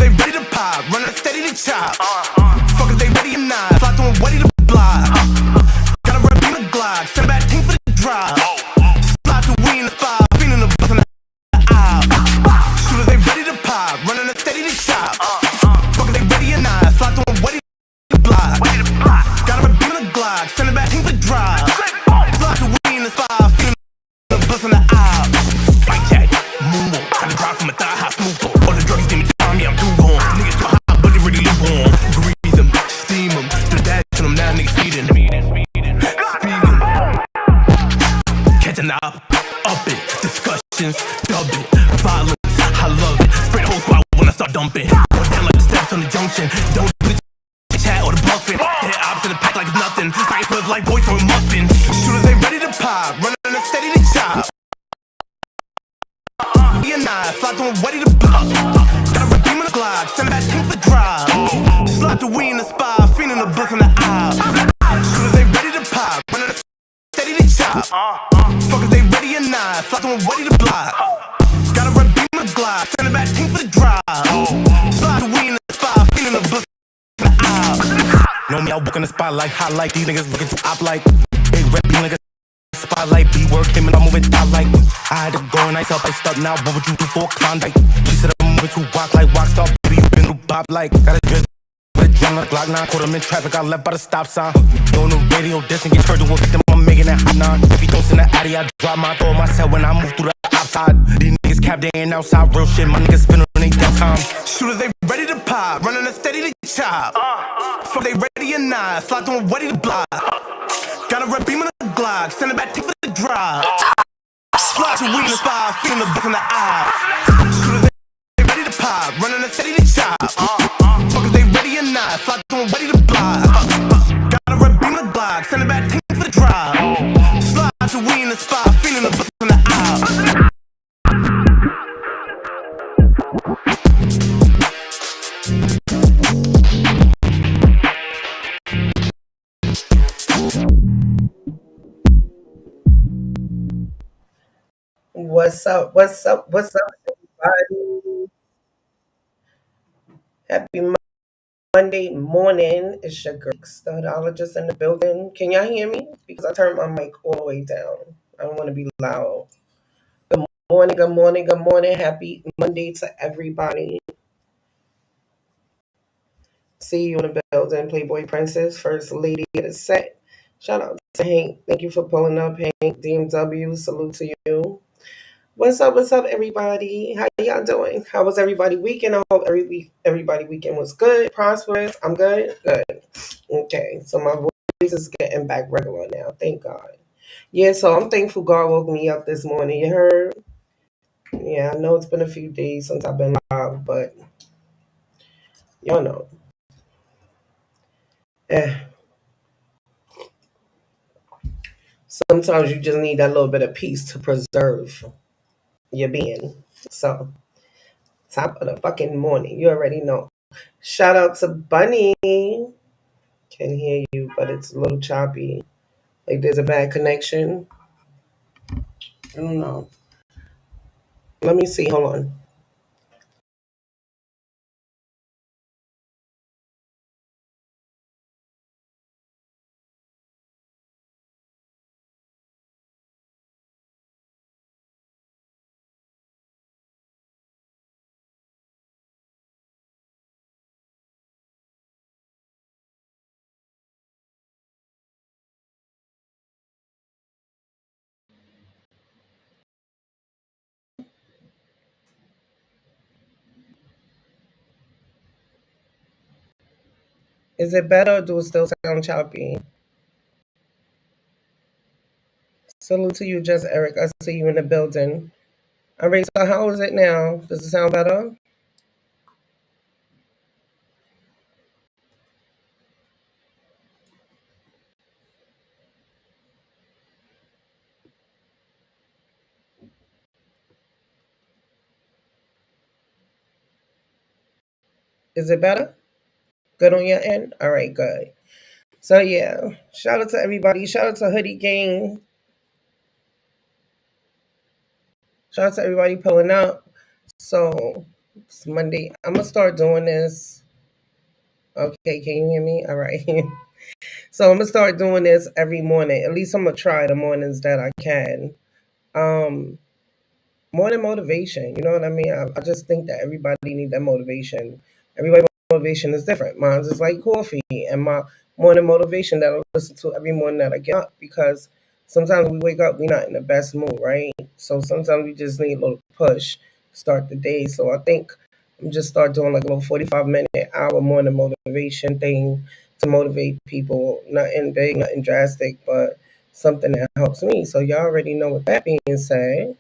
they ready to pop, running steady to chop. Fuckers, they ready or not, fly through and ready to block. Got a red beam of Glock, send back team for the drop. Slide through, we in the spot, feeling the bus in the aisle. Shooters, they ready to pop, running steady to chop. Fuckers, they ready or not, fly through and ready to block. Got a red beam of Glock, send back team for the drop. Slide through, we in the spot, feeling the bus in the aisle. Bike check, moonwalk, got a drop from a thigh high smooth talk. All the drugs demon on me, I'm too gone. Niggas too hot, but they really lukewarm. Grease them, steam them, do the dash on them, now niggas feeding. Speeding, catching up it, discussions, dub it, violence, I love it. Spray the whole squad when I start dumping. Go down like the steps on the junction, don't do the chat or the buffing. Hit ops in the pack like it's nothing. Fight for like boys throwing muffins. Shooters, they ready to pop, running steady to chop. Be a knife, fly through and ready to block. Got a red beam in the Glock, send back team for drive. Slide the weed in the spot, feeling the bus in the aisle. Shooters, they ready to pop, running steady to chop. Fuckers, they ready or not, fly through and ready to block. Got a red beam in the Glock, send back team for the drive. Slide the weed in the spot, feeling the bus in the aisle. Know me, I walk in the spotlight, highlight these niggas looking too op like. Big red beam niggas. Spotlight, B-work, him and I'm moving thought like. I had to go and ice up, I stuck now. What would you do for a Klondike? She said I'm moving too walk like Rockstar. Baby, you been through Bob like. Got a good with a drum like Glock 9. Caught him in traffic, I left by the stop sign. On the radio, distant, get turned to a victim. I'm making it hot now. If he don't send the addy, I drop my throw myself when I move through the outside. These niggas cap, they ain't outside. Real shit, my niggas spin on they damn time. Shooters, they ready to pop, running a steady to chop. Fuck, they ready or not, slide through and ready to block. Got a red beam in the Glock, send it back, take for the drive. Slide to weed in the spot, feeling the bus in the eye. Shooters, they ready to pop, running a steady to chop. Fuckers, they ready or not, slide through and ready to block. Got a red beam in the Glock, send it back, take for the drive. Slide to weed in the spot, feeling the bus in the eye. What's up? What's up? What's up, everybody? Happy Monday morning. It's your girl, Studologist in the building. Can y'all hear me? Because I turned my mic all the way down. I don't want to be loud. Good morning, good morning, good morning. Happy Monday to everybody. See you in the building, Playboy Princess, First Lady of the set. Shout out to Hank. Thank you for pulling up, Hank. DMW, salute to you. What's up, everybody? How y'all doing? How was everybody weekend? I hope everybody weekend was good, prosperous. I'm good? Good. Okay, so my voice is getting back regular now. Thank God. Yeah, so I'm thankful God woke me up this morning. You heard? Yeah, I know it's been a few days since I've been live, but y'all know. Eh, sometimes you just need that little bit of peace to preserve your being. So, top of the fucking morning. You already know. Shout out to Bunny. Can hear you, but it's a little choppy. Like there's a bad connection. I don't know. Let me see. Hold on. Is it better or do it still sound choppy? Salute to you, just Eric. I see you in the building. All right, so how is it now? Does it sound better? Is it better? Good on your end? All right, good. So yeah, shout out to everybody. Shout out to Hoodie Gang. Shout out to everybody pulling up. So It's Monday. I'm gonna start doing this. Okay, can you hear me? All right. So I'm gonna start doing this every morning. At least I'm gonna try the mornings that I can. Um, Morning motivation. You know what I mean? I just think that everybody need that motivation. Everybody motivation is different. Mine's is like coffee, and my morning motivation that I listen to every morning that I get up, because sometimes we wake up, we're not in the best mood, right? So sometimes we just need a little push to start the day. So I think I'm just start doing like a little 45-minute hour morning motivation thing to motivate people. Nothing big, nothing drastic, but something that helps me. So y'all already know, with that being said,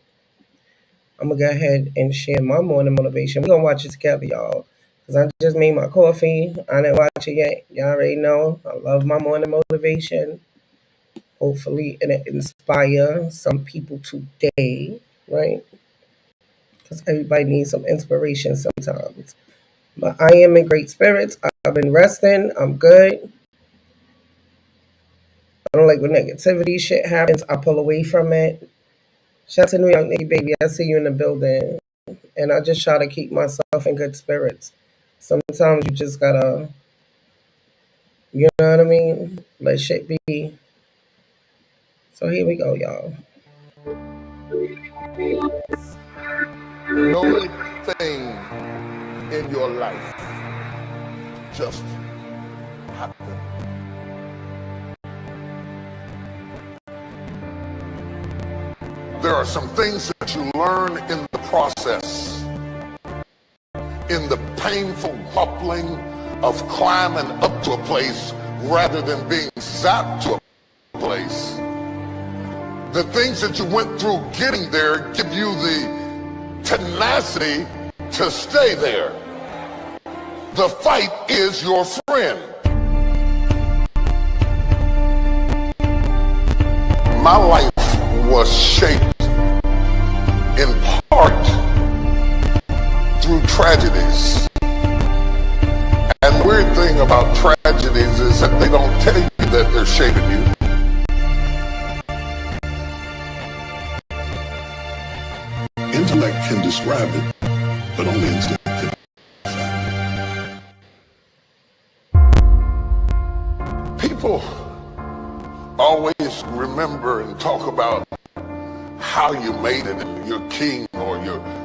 I'm gonna go ahead and share my morning motivation. We're gonna watch it together, y'all. Cause I just made my coffee. I didn't watch it yet. Y'all already know I love my morning motivation. Hopefully it'll inspire some people today, right? Because everybody needs some inspiration sometimes. But I am in great spirits. I've been resting. I'm good. I don't like when negativity shit happens. I pull away from it. Shout out to New York, Nikki baby. I see you in the building. And I just try to keep myself in good spirits. Sometimes you just gotta, you know what I mean? Let shit be. So here we go, y'all. No thing in your life just happen. There are some things that you learn in the process, in the painful buckling of climbing up to a place rather than being zapped to a place. The things that you went through getting there give you the tenacity to stay there. The fight is your friend. My life was shaped in part through tragedies. And the weird thing about tragedies is that they don't tell you that they're shaping you. Intellect can describe it, but only instinct can. People always remember and talk about how you made it, and you're king, or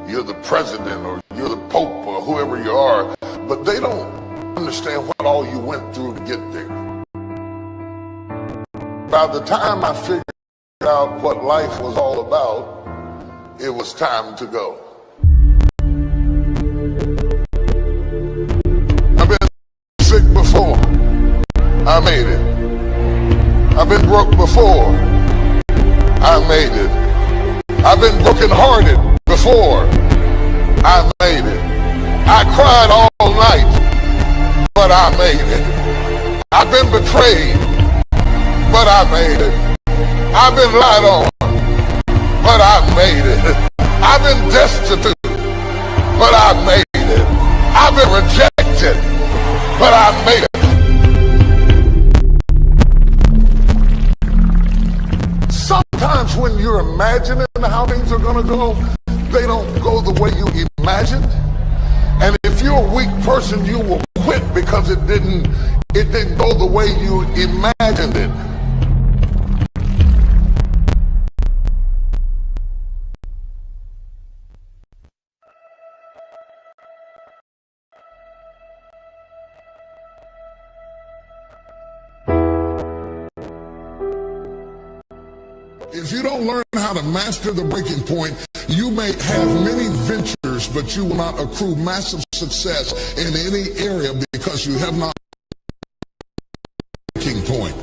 you're the president, or you're the pope, or whoever you are, but they don't understand what all you went through to get there. By the time I figured out what life was all about, it was time to go. I've been sick before. I made it. I've been broke before. I made it. I've been brokenhearted before. I made it. I cried all night, but I made it. I've been betrayed, but I made it. I've been lied on, but I made it. I've been destitute, but I made it. I've been rejected, but I made it. Sometimes when you're imagining how things are gonna go, they don't go the way you imagined. And if you're a weak person, you will quit because it didn't go the way you imagined it. If you don't learn how to master the breaking point, you may have many ventures, but you will not accrue massive success in any area because you have not breaking point.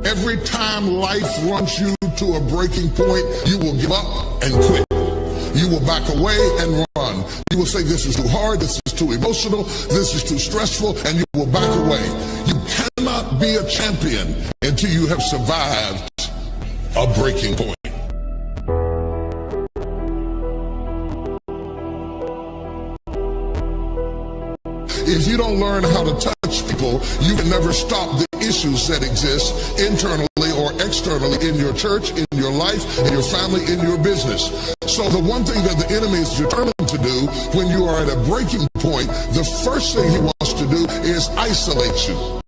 Every time life runs you to a breaking point, you will give up and quit. You will back away and run. You will say, this is too hard, this is too emotional, this is too stressful, and you will back away. You cannot be a champion until you have survived a breaking point. If you don't learn how to touch people, you can never stop the issues that exist internally or externally in your church, in your life, in your family, in your business. So the one thing that the enemy is determined to do when you are at a breaking point, the first thing he wants to do is isolate you.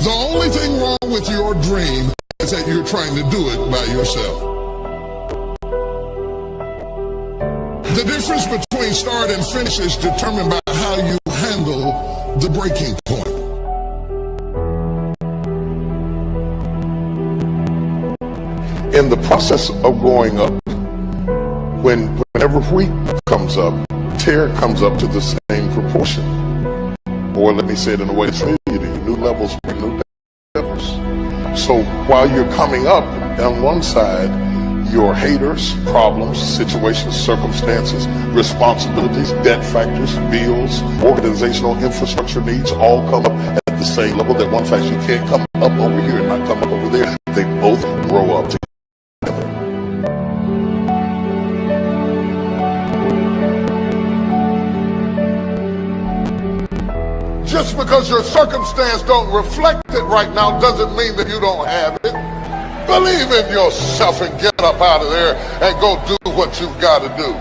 The only thing wrong with your dream is that you're trying to do it by yourself. The difference between start and finish is determined by how you handle the breaking point. In the process of going up, whenever wheat comes up, tear comes up to the same proportion. Or let me say it in a way that's familiar to you, new levels bring new devils. So while you're coming up, on one side, your haters, problems, situations, circumstances, responsibilities, debt factors, bills, organizational infrastructure needs all come up at the same level. That one fact, you can't come up over here and not come up over there. They both grow up together. Just because your circumstance don't reflect it right now doesn't mean that you don't have it. Believe in yourself and get up out of there and go do what you've got to do.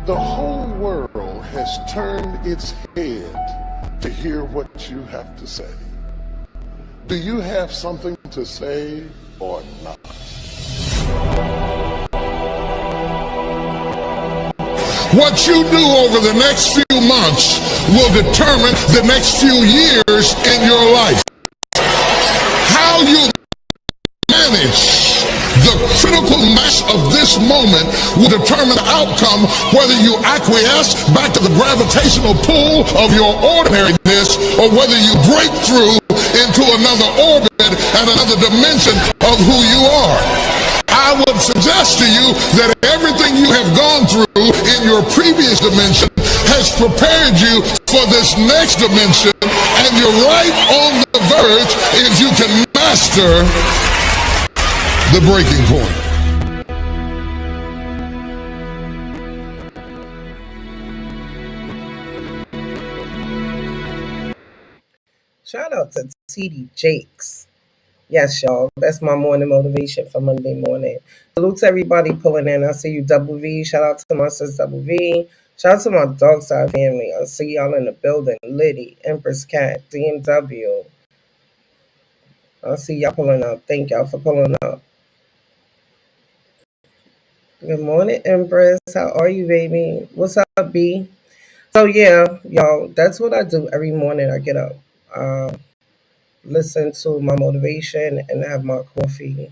The whole world has turned its head to hear what you have to say. Do you have something to say or not? What you do over the next few months will determine the next few years in your life. How you manage the critical mass of this moment will determine the outcome, whether you acquiesce back to the gravitational pull of your ordinariness or whether you break through into another orbit and another dimension of who you are. I would suggest to you that everything you have gone through in your previous dimension has prepared you for this next dimension, and you're right on the verge if you can master the breaking point. Shout out to TD Jakes. Yes, y'all. That's my morning motivation for Monday morning. Salute to everybody pulling in. I see you, Double V. Shout out to my sis, Double V. Shout out to my dog side family. I see y'all in the building. Liddy, Empress Cat, DMW. I see y'all pulling up. Thank y'all for pulling up. Good morning, Empress. How are you, baby? What's up, B? So, yeah, y'all, that's what I do every morning. I get up. Listen to my motivation and have my coffee.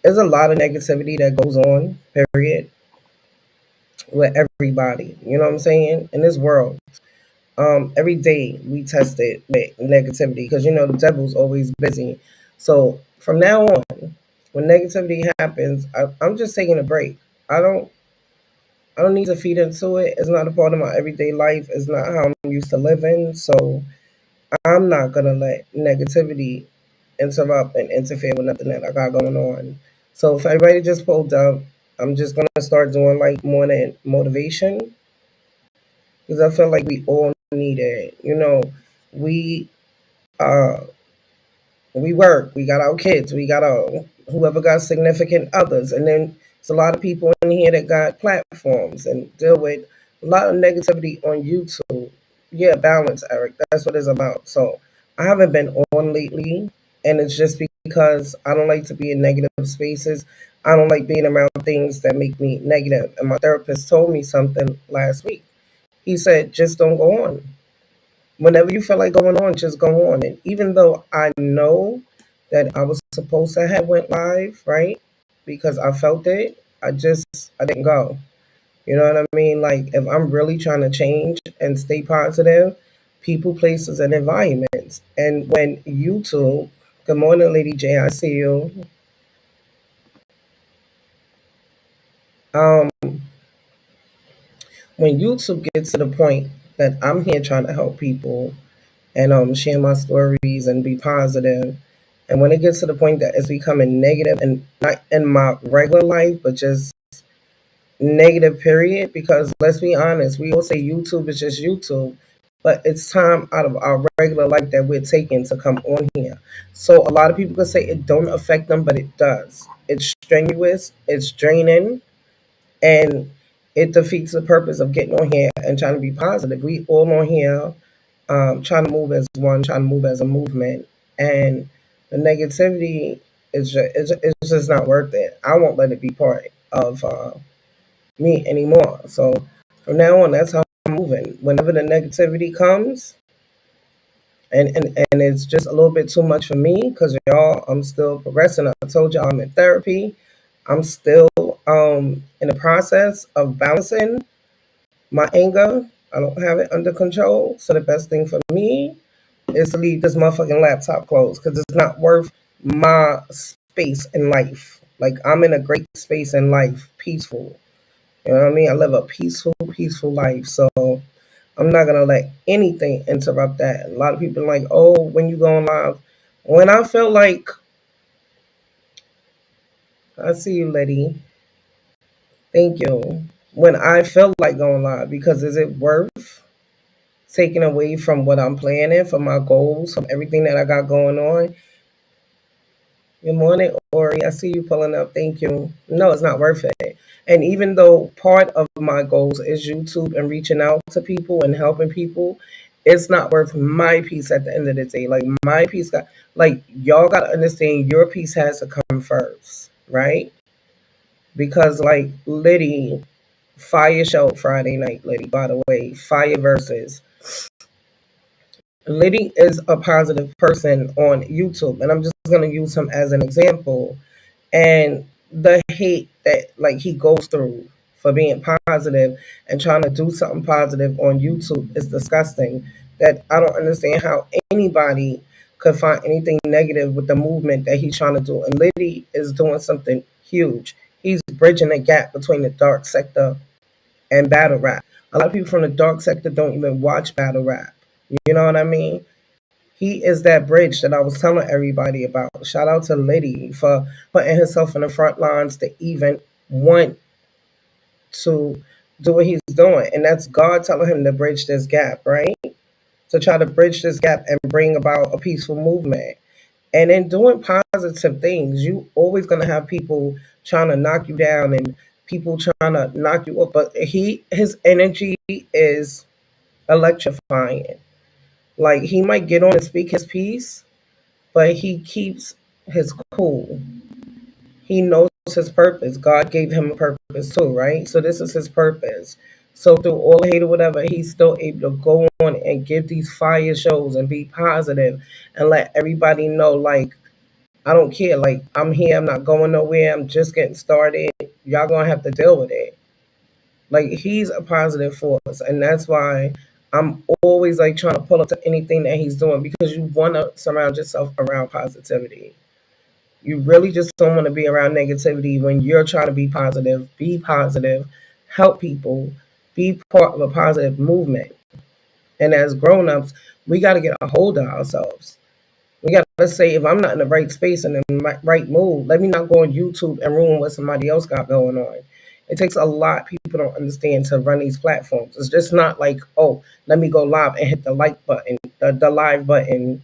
There's a lot of negativity that goes on, period, with everybody. You know what I'm saying? In this world, every day we test it with negativity because you know the devil's always busy. So from now on, when negativity happens, I'm just taking a break. I don't need to feed into it. It's not a part of my everyday life. It's not how I'm used to living. So I'm not gonna let negativity interrupt and interfere with nothing that I got going on. So if everybody just pulled up, I'm just gonna start doing like morning motivation because I feel like we all need it. You know, we uh we work, we got our kids, we got our whoever got significant others, and then there's a lot of people in here that got platforms and deal with a lot of negativity on YouTube. Yeah, balance, Eric. That's what it's about. So I haven't been on lately, and it's just because I don't like to be in negative spaces. I don't like being around things that make me negative. And my therapist told me something last week. He said, just don't go on. Whenever you feel like going on, just go on. And even though I know that I was supposed to have went live, right? Because I felt it, I didn't go. You know what I mean? Like if I'm really trying to change and stay positive, people, places, and environments. And when YouTube, good morning, Lady J, I see you. Um, when YouTube gets to the point that I'm here trying to help people and share my stories and be positive, and when it gets to the point that it's becoming negative and not in my regular life, but just negative period, because let's be honest, we all say YouTube is just YouTube, but it's time out of our regular life that we're taking to come on here. So a lot of people can say it don't affect them, but it does. It's strenuous, it's draining, and it defeats the purpose of getting on here and trying to be positive. We all on here trying to move as one, trying to move as a movement, and the negativity is it's just not worth it. I won't let it be part of me anymore. So from now on, that's how I'm moving. Whenever the negativity comes, and it's just a little bit too much for me, because y'all, I'm still progressing. I told y'all I'm in therapy. I'm still in the process of balancing my anger. I don't have it under control. So the best thing for me is to leave this motherfucking laptop closed, because it's not worth my space in life. Like, I'm in a great space in life, peaceful. You know what I mean? I live a peaceful life. So I'm not gonna let anything interrupt that. A lot of people are like, oh, when you going live? When I feel like, I see you, Letty. Thank you. When I feel like going live, because is it worth taking away from what I'm planning, from my goals, from everything that I got going on? Good morning, Ori. I see you pulling up. Thank you. No, it's not worth it. And even though part of my goals is YouTube and reaching out to people and helping people, it's not worth my piece at the end of the day. Like, my piece got, like, y'all gotta understand, your piece has to come first, right? Because, like, Liddy, fire show Friday night, Liddy, by the way, fire verses. Liddy is a positive person on YouTube, and I'm just gonna use him as an example. And the hate that, like, he goes through for being positive and trying to do something positive on YouTube is disgusting. That I don't understand how anybody could find anything negative with the movement that he's trying to do. And Liddy is doing something huge. He's bridging the gap between the dark sector and battle rap. A lot of people from the dark sector don't even watch battle rap. You know what I mean? He is that bridge that I was telling everybody about. Shout out to Liddy for putting himself in the front lines to even want to do what he's doing. And that's God telling him to bridge this gap, right? To try to bridge this gap and bring about a peaceful movement. And in doing positive things, you always gonna have people trying to knock you down and people trying to knock you up. But his energy is electrifying. Like, he might get on and speak his piece, but he keeps his cool. He knows his purpose. God gave him a purpose too, right? So this is his purpose. So through all the hate or whatever, he's still able to go on and give these fire shows and be positive and let everybody know, like, I don't care. Like, I'm here. I'm not going nowhere. I'm just getting started. Y'all gonna have to deal with it. Like, he's a positive force, and that's why I'm always like trying to pull up to anything that he's doing, because you want to surround yourself around positivity. You really just don't want to be around negativity when you're trying to be positive. Be positive, help people, be part of a positive movement. And as grown-ups, we got to get a hold of ourselves. We got to say, if I'm not in the right space and in the right mood, let me not go on YouTube and ruin what somebody else got going on. It takes a lot, people don't understand, to run these platforms. It's just not like, oh, let me go live and hit the like button, the live button.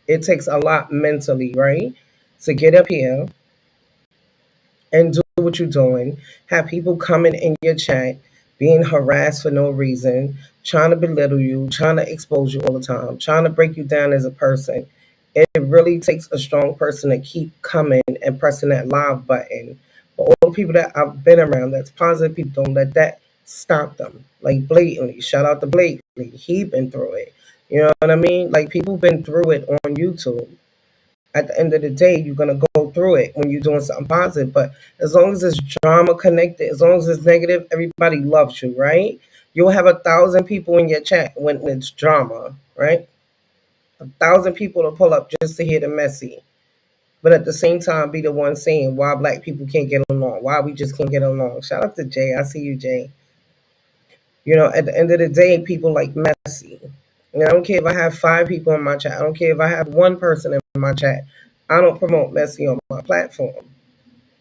It takes a lot mentally, right? To get up here and do what you're doing, have people coming in your chat, being harassed for no reason, trying to belittle you, trying to expose you all the time, trying to break you down as a person. It really takes a strong person to keep coming and pressing that live button. But all the people that I've been around that's positive, people don't let that stop them. Like, blatantly. Shout out to Blatantly. He been through it. You know what I mean? Like, people been through it on YouTube. At the end of the day, you're gonna go through it when you're doing something positive. But as long as it's drama connected, as long as it's negative, everybody loves you, right? You'll have 1,000 people in your chat when it's drama, right? 1,000 people to pull up just to hear the messy. But at the same time, be the one saying why black people can't get along, why we just can't get along. Shout out to Jay. I see you, Jay. You know, at the end of the day, people like messy. And I don't care if I have 5 people in my chat. I don't care if I have one person in my chat. I don't promote messy on my platform.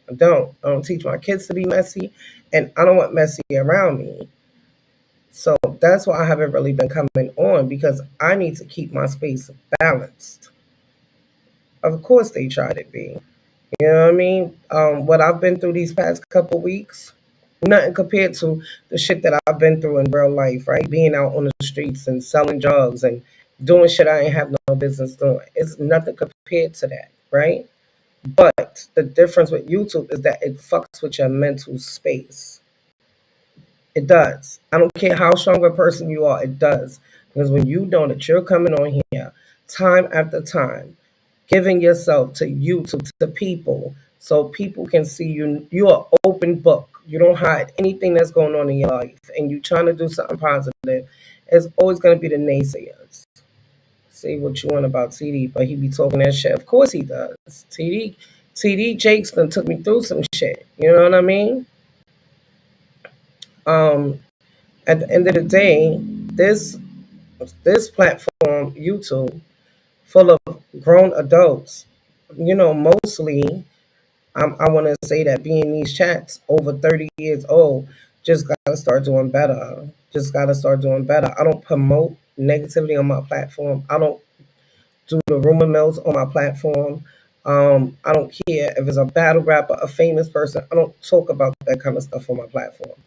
I don't teach my kids to be messy, and I don't want messy around me. So that's why I haven't really been coming on, because I need to keep my space balanced. Of course, they try to be. You know what I mean? What I've been through these past couple weeks, nothing compared to the shit that I've been through in real life, right? Being out on the streets and selling drugs and doing shit I ain't have no business doing. It's nothing compared to that, right? But the difference with YouTube is that it fucks with your mental space. It does. I don't care how strong a person you are, it does. Because when you know that you're coming on here time after time, giving yourself to YouTube, to people, so people can see you, you're an open book. You don't hide anything that's going on in your life, and you're trying to do something positive. It's always going to be the naysayers. Say what you want about TD, but he be talking that shit. Of course he does. TD Jakes done took me through some shit. You know what I mean? Um, at the end of the day, this platform, YouTube, full of grown adults, mostly, I want to say that being these chats over 30 years old, just got to start doing better. Just got to start doing better. I don't promote negativity on my platform. I don't do the rumor mills on my platform. I don't care if it's a battle rapper, a famous person. I don't talk about that kind of stuff on my platform,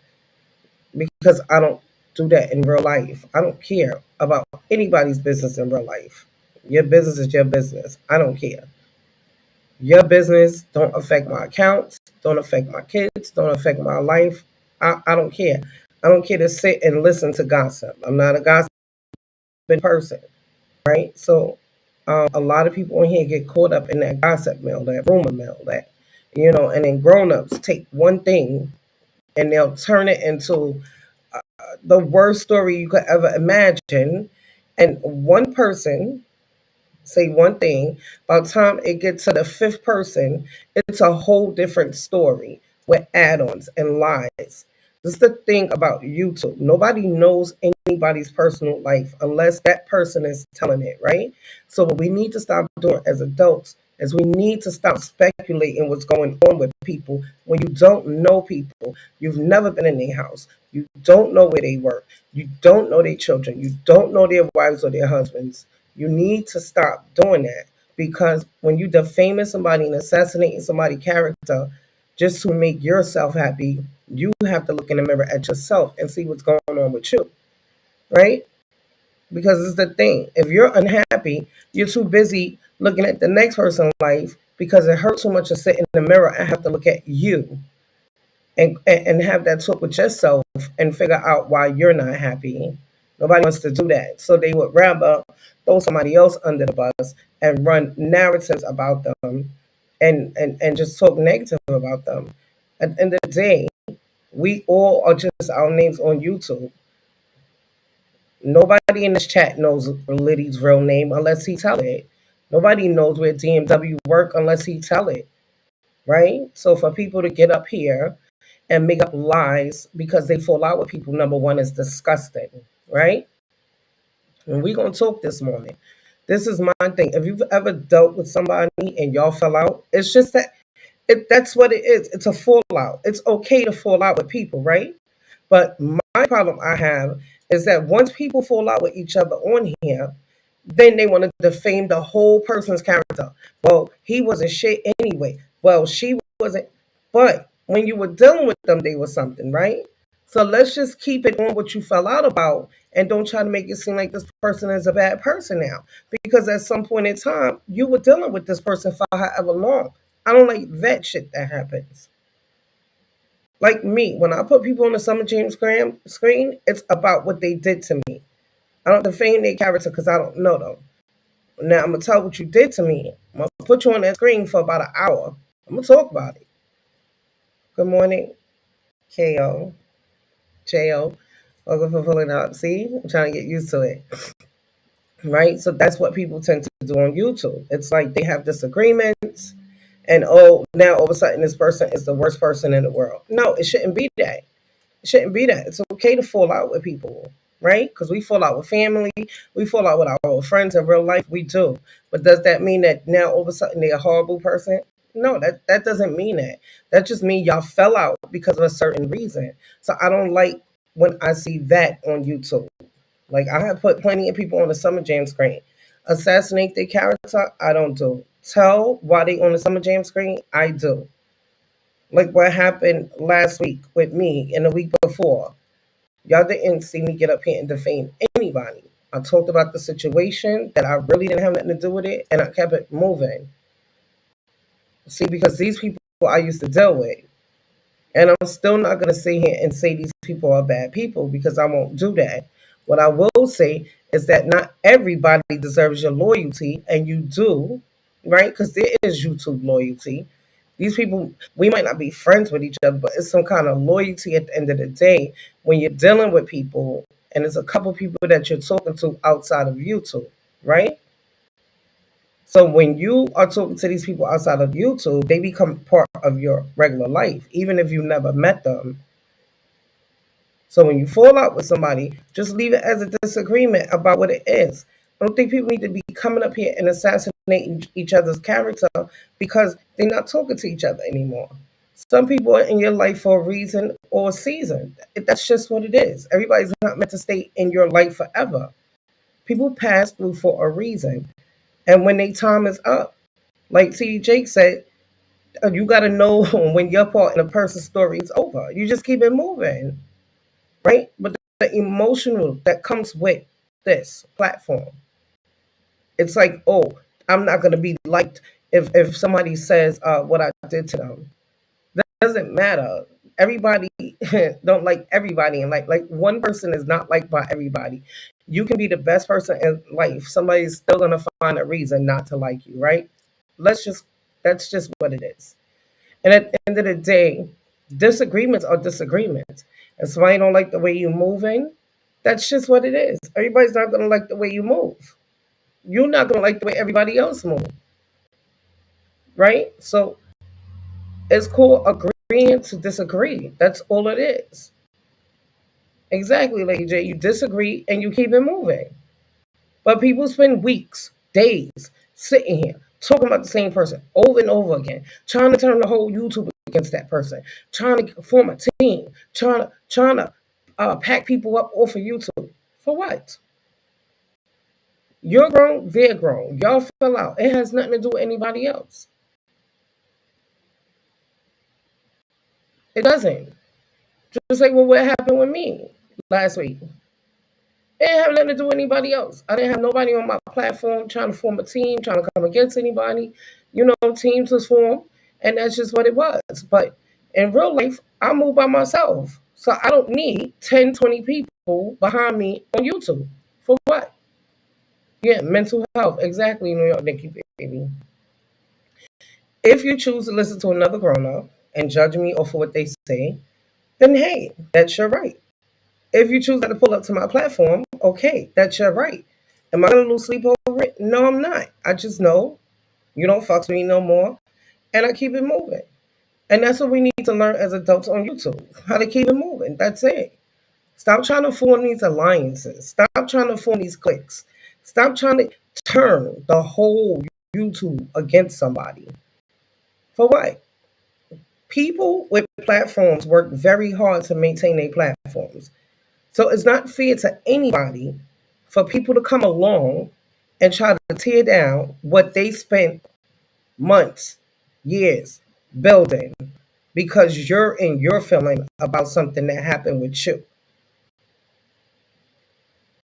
because I don't do that in real life. I don't care about anybody's business in real life. Your business is your business. I don't care. Your business don't affect my accounts, don't affect my kids, don't affect my life. I don't care. I don't care to sit and listen to gossip. I'm not a gossip person, right? So a lot of people in here get caught up in that gossip mill, that rumor mill, and then grown-ups take one thing and they'll turn it into the worst story you could ever imagine. And one person say one thing, by the time it gets to the fifth person, it's a whole different story with add-ons and lies. This is the thing about YouTube. Nobody knows anybody's personal life unless that person is telling it, right? So what we need to stop doing as adults is we need to stop speculating what's going on with people when you don't know people. You've never been in their house. You don't know where they work. You don't know their children. You don't know their wives or their husbands. You need to stop doing that, because when you defaming somebody and assassinating somebody's character just to make yourself happy, you have to look in the mirror at yourself and see what's going on with you, right? Because it's the thing. If you're unhappy, you're too busy looking at the next person's life, because it hurts so much to sit in the mirror and have to look at you and have that talk with yourself and figure out why you're not happy. Nobody wants to do that. So they would rather throw somebody else under the bus and run narratives about them and just talk negative about them. At the end of the day, we all are just our names on YouTube. Nobody in this chat knows Liddy's real name unless he tell it. Nobody knows where DMW work unless he tell it, right? So for people to get up here and make up lies because they fall out with people, number one, is disgusting, right? And we're going to talk this morning. This is my thing. If you've ever dealt with somebody and y'all fell out, it's just that that's what it is. It's a fallout. It's okay to fall out with people, right? But my problem I have is that once people fall out with each other on here, then they want to defame the whole person's character. Well, he wasn't shit anyway. Well, she wasn't. But when you were dealing with them, they were something, right? So let's just keep it on what you fell out about, and don't try to make it seem like this person is a bad person now. Because at some point in time, you were dealing with this person for however long. I don't like that shit that happens. Like me, when I put people on the Summer James Graham screen, it's about what they did to me. I don't defame their character because I don't know them. Now I'm gonna tell what you did to me. I'm gonna put you on that screen for about an hour. I'm gonna talk about it. Good morning, KO, JO. Welcome for pulling up. See, I'm trying to get used to it. Right? So that's what people tend to do on YouTube. It's like they have disagreements, and now all of a sudden this person is the worst person in the world. No, it shouldn't be that. It shouldn't be that. It's okay to fall out with people, right? Because we fall out with family, we fall out with our friends in real life. We do. But does that mean that now all of a sudden they're a horrible person? No, that doesn't mean that. That just means y'all fell out because of a certain reason. So I don't like when I see that on YouTube. Like I have put plenty of people on the Summer Jam screen. Assassinate their character, I don't do. Tell why they on the Summer Jam screen, I do. Like what happened last week with me and the week before. Y'all didn't see me get up here and defame anybody. I talked about the situation that I really didn't have nothing to do with it, and I kept it moving. See, because these people I used to deal with, and I'm still not going to sit here and say these people are bad people because I won't do that. What I will say is that not everybody deserves your loyalty, and you do, right? Because there is YouTube loyalty. These people, we might not be friends with each other, but it's some kind of loyalty at the end of the day when you're dealing with people, and there's a couple people that you're talking to outside of YouTube, right? So when you are talking to these people outside of YouTube, they become part of your regular life, even if you never met them. So when you fall out with somebody, just leave it as a disagreement about what it is. I don't think people need to be coming up here and assassinating each other's character because they're not talking to each other anymore. Some people are in your life for a reason or a season. That's just what it is. Everybody's not meant to stay in your life forever. People pass through for a reason. And when their time is up, like T. Jake said, you got to know when your part in a person's story is over. You just keep it moving, right? But the emotional that comes with this platform, it's like, oh, I'm not going to be liked if somebody says what I did to them. That doesn't matter. Everybody don't like everybody, and like one person is not liked by everybody. You can be the best person in life. Somebody's still gonna find a reason not to like you, right? Let's just That's just what it is. And at the end of the day, disagreements are disagreements. If somebody don't like the way you're moving, that's just what it is. Everybody's not gonna like the way you move. You're not gonna like the way everybody else move, right? So it's called agreeing to disagree. That's all it is. Exactly, Lady J. You disagree and you keep it moving. But people spend weeks, days sitting here talking about the same person over and over again, trying to turn the whole YouTube against that person, trying to form a team, trying to pack people up off of YouTube. For what? You're grown, they're grown. Y'all fell out. It has nothing to do with anybody else. It doesn't. Just like what happened with me last week. It didn't have nothing to do with anybody else. I didn't have nobody on my platform trying to form a team, trying to come against anybody. Teams was formed, and that's just what it was. But in real life, I move by myself. So I don't need 10, 20 people behind me on YouTube. For what? Yeah, mental health. Exactly, New York Nikki, baby. If you choose to listen to another grown up and judge me off of what they say, then hey, that's your right. If you choose not to pull up to my platform, okay, that's your right. Am I gonna lose sleep over it? No, I'm not. I just know you don't fuck with me no more, and I keep it moving. And that's what we need to learn as adults on YouTube: how to keep it moving. That's it. Stop trying to form these alliances. Stop trying to form these cliques. Stop trying to turn the whole YouTube against somebody. For what? People with platforms work very hard to maintain their platforms. So it's not fair to anybody for people to come along and try to tear down what they spent months, years building because you're in your feeling about something that happened with you.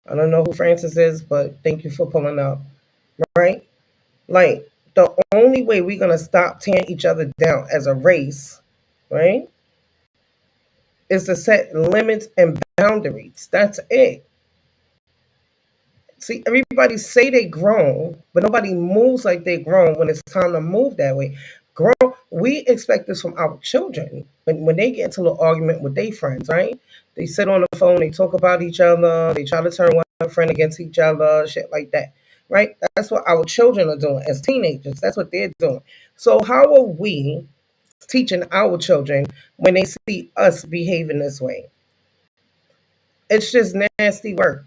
I don't know who Francis is, but thank you for pulling up, right? Like, the only way we're going to stop tearing each other down as a race, right, is to set limits and boundaries. That's it. See, everybody say they grown, but nobody moves like they grown when it's time to move that way. Grown, we expect this from our children. When they get into a little argument with their friends, right? They sit on the phone, they talk about each other, they try to turn one friend against each other, shit like that, right? That's what our children are doing as teenagers. That's what they're doing. So how are we teaching our children when they see us behaving this way? It's just nasty work.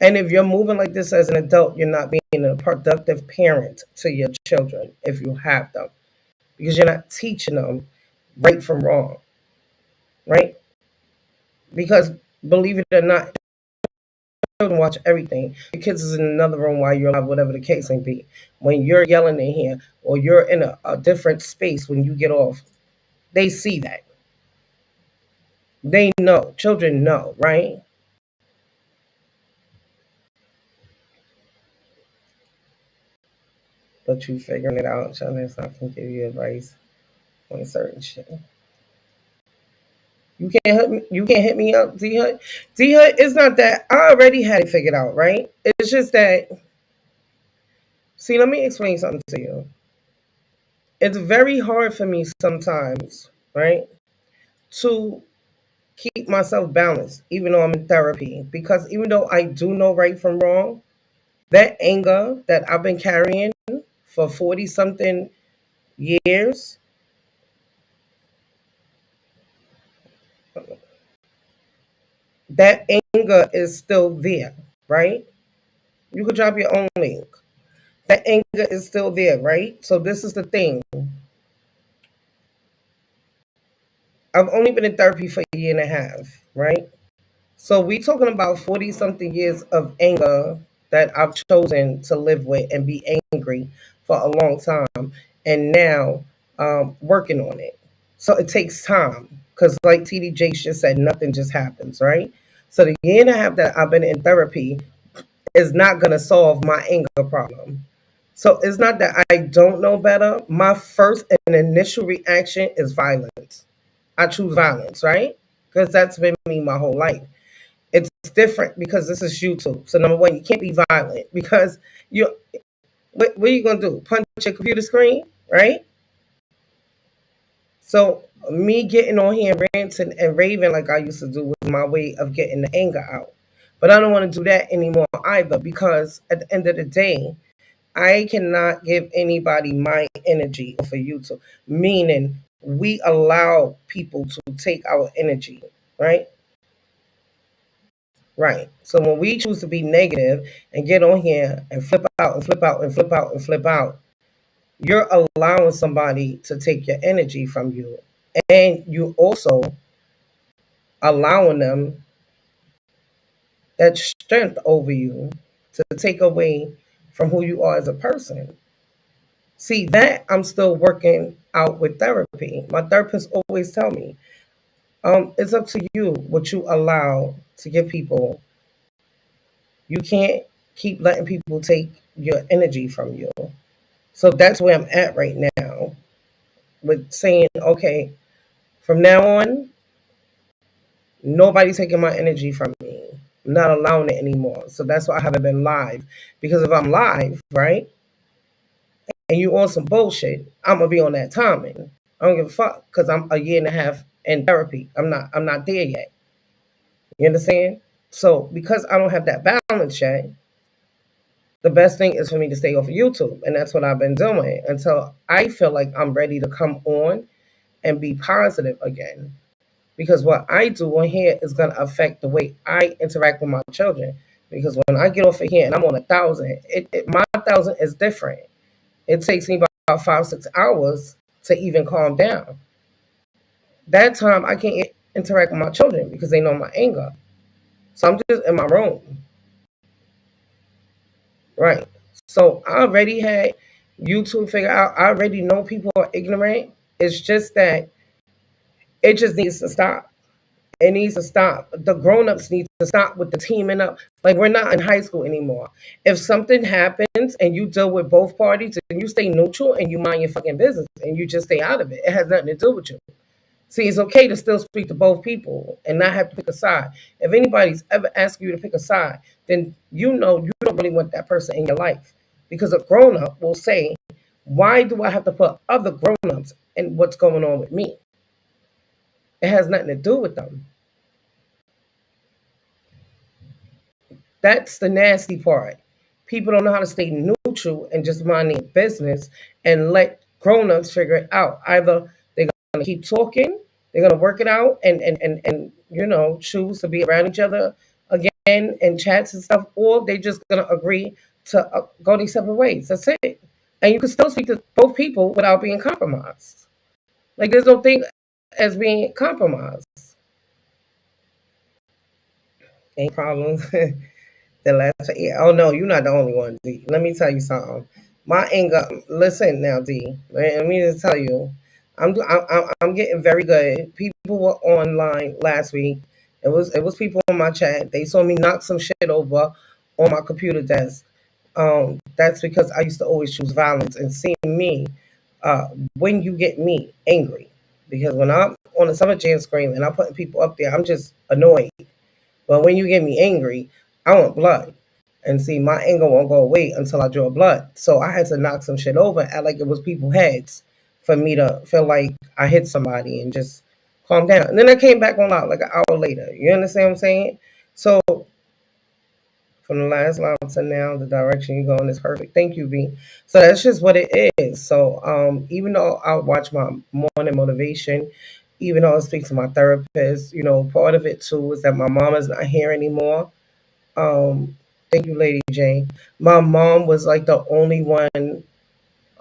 And if you're moving like this as an adult, you're not being a productive parent to your children if you have them. because you're not teaching them right from wrong, right? Because believe it or not, children watch everything. The kids is in another room while you're alive, whatever the case may be. When you're yelling in here or you're in a different space when you get off, they see that. They know. Children know, right? But you figuring it out, Shanice, I can give you advice on certain shit. You can't hit me up, D Hut. D Hut, it's not that I already had it figured out, right? It's just that, see, let me explain something to you. It's very hard for me sometimes, right, to keep myself balanced, even though I'm in therapy. Because even though I do know right from wrong, that anger that I've been carrying for 40 something years, that anger is still there, right? You could drop your own link. That anger is still there, right? So this is the thing. I've only been in therapy for a year and a half, right? So we talking about 40 something years of anger that I've chosen to live with and be angry for a long time, and now working on it. So it takes time because, like TDJ just said, nothing just happens, right? So the year and a half that I've been in therapy is not going to solve my anger problem. So it's not that I don't know better. My first and initial reaction is violence. I choose violence, right? Because that's been me my whole life. It's different because this is YouTube. So number one, you can't be violent because you. What are you gonna do? Punch your computer screen, right? So me getting on here and ranting and raving like I used to do was my way of getting the anger out. But I don't want to do that anymore either because at the end of the day, I cannot give anybody my energy for YouTube. Meaning we allow people to take our energy, right? Right. So when we choose to be negative and get on here and flip out and flip out and flip out and flip out, you're allowing somebody to take your energy from you. And you also allowing them that strength over you to take away from who you are as a person. See, that I'm still working out with therapy. My therapist always tell me, it's up to you what you allow to give people. You can't keep letting people take your energy from you. So that's where I'm at right now with saying, okay, from now on, nobody's taking my energy from me. I'm not allowing it anymore. So that's why I haven't been live. Because if I'm live, right, and you on some bullshit, I'm gonna be on that timing. I don't give a fuck because I'm a year and a half in therapy. I'm not there yet. You understand? So because I don't have that balance yet, the best thing is for me to stay off of YouTube. And that's what I've been doing until I feel like I'm ready to come on and be positive again. Because what I do on here is going to affect the way I interact with my children. Because when I get off of here and I'm on 1,000, my 1,000 is different. It takes me about 5-6 hours to even calm down. That time I can't interact with my children because they know my anger. So I'm just in my room. Right. So I already had YouTube figure out. I already know people are ignorant. It's just that it just needs to stop. It needs to stop. The grown-ups need to stop with the teaming up. Like we're not in high school anymore. If something happens and you deal with both parties, then you stay neutral and you mind your fucking business and you just stay out of it. It has nothing to do with you. See, it's okay to still speak to both people and not have to pick a side. If anybody's ever asked you to pick a side, then you know you don't really want that person in your life. Because a grown up will say, why do I have to put other grown ups in what's going on with me? It has nothing to do with them. That's the nasty part. People don't know how to stay neutral and just mind their business and let grown ups figure it out. Either they're going to keep talking, they're going to work it out and choose to be around each other again in chats and stuff, or they just going to agree to go their separate ways. That's it. And you can still speak to both people without being compromised. Like there's no thing as being compromised. Any problems? The last, yeah. Oh no, you're not the only one, D. Let me tell you something. My anger. Listen now, D. Let me just tell you, I'm getting very good. People were online last week. It was people in my chat. They saw me knock some shit over on my computer desk. That's because I used to always choose violence and seeing me. When you get me angry, because when I'm on the summer jam screen and I'm putting people up there, I'm just annoyed. But when you get me angry, I want blood. And see, my anger won't go away until I draw blood. So I had to knock some shit over, act like it was people's heads for me to feel like I hit somebody and just calm down. And then I came back on out like an hour later. You understand what I'm saying? So from the last line to now, the direction you're going is perfect. Thank you, B. So that's just what it is. So even though I watch my morning motivation, even though I speak to my therapist, part of it too is that my mom is not here anymore. Thank you, Lady Jane. My mom was like the only one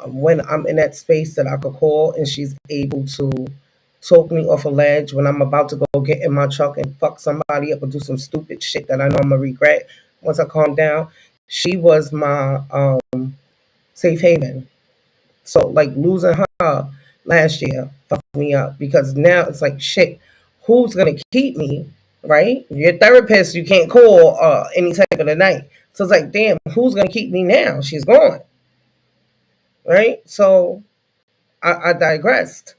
when I'm in that space that I could call and she's able to talk me off a ledge when I'm about to go get in my truck and fuck somebody up or do some stupid shit that I know I'm gonna regret once I calm down. She was my safe haven. So like losing her last year fucked me up because now it's like shit, who's gonna keep me? Right? Your therapist you can't call any type of the night. So it's like, damn, who's gonna keep me now? She's gone. Right? So I digressed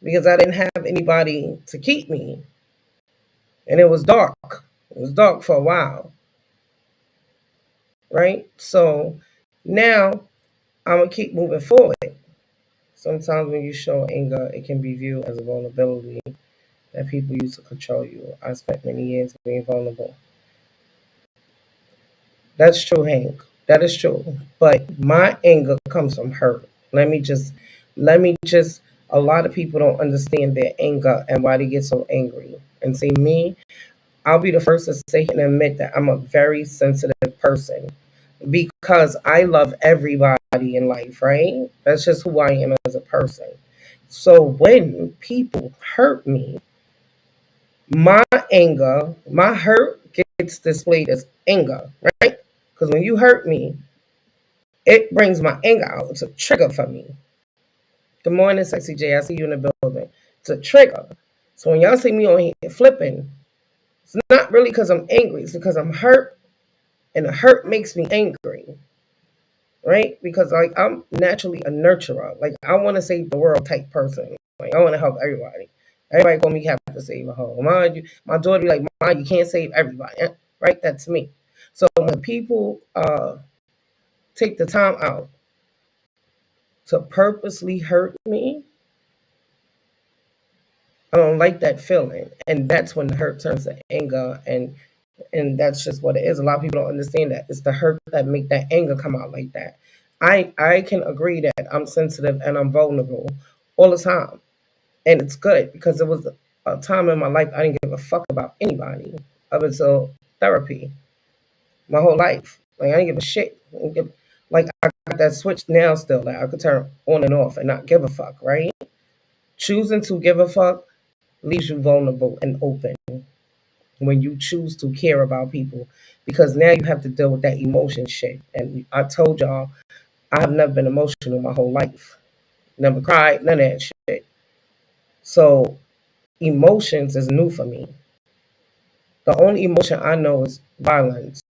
because I didn't have anybody to keep me. And it was dark. It was dark for a while. Right? So now I'm gonna keep moving forward. Sometimes when you show anger, it can be viewed as a vulnerability that people use to control you. I spent many years being vulnerable. That's true, Hank. That is true. But my anger comes from hurt. Let me just a lot of people don't understand their anger and why they get so angry. And see me, I'll be the first to say and admit that I'm a very sensitive person because I love everybody in life, right? That's just who I am as a person. So when people hurt me, my anger, my hurt gets displayed as anger, right? Because when you hurt me, it brings my anger out. It's a trigger for me. Good morning, Sexy J. I see you in the building. It's a trigger. So when y'all see me on here flipping, it's not really because I'm angry. It's because I'm hurt, and the hurt makes me angry, right? Because like I'm naturally a nurturer. Like I want to save the world type person. Like I want to help everybody. Everybody gonna be have to save a home. My daughter be like, "Mom, you can't save everybody," right? That's me. So when people take the time out to purposely hurt me, I don't like that feeling, and that's when the hurt turns to anger, and that's just what it is. A lot of people don't understand that it's the hurt that make that anger come out like that. I can agree that I'm sensitive and I'm vulnerable all the time, and it's good because it was a time in my life I didn't give a fuck about anybody up until therapy. My whole life, like I didn't give a shit. Like I got that switch now still that I could turn on and off and not give a fuck. Right? Choosing to give a fuck leaves you vulnerable and open when you choose to care about people because now you have to deal with that emotion shit. And I told y'all, I have never been emotional my whole life. Never cried, none of that shit. So emotions is new for me. The only emotion I know is violence.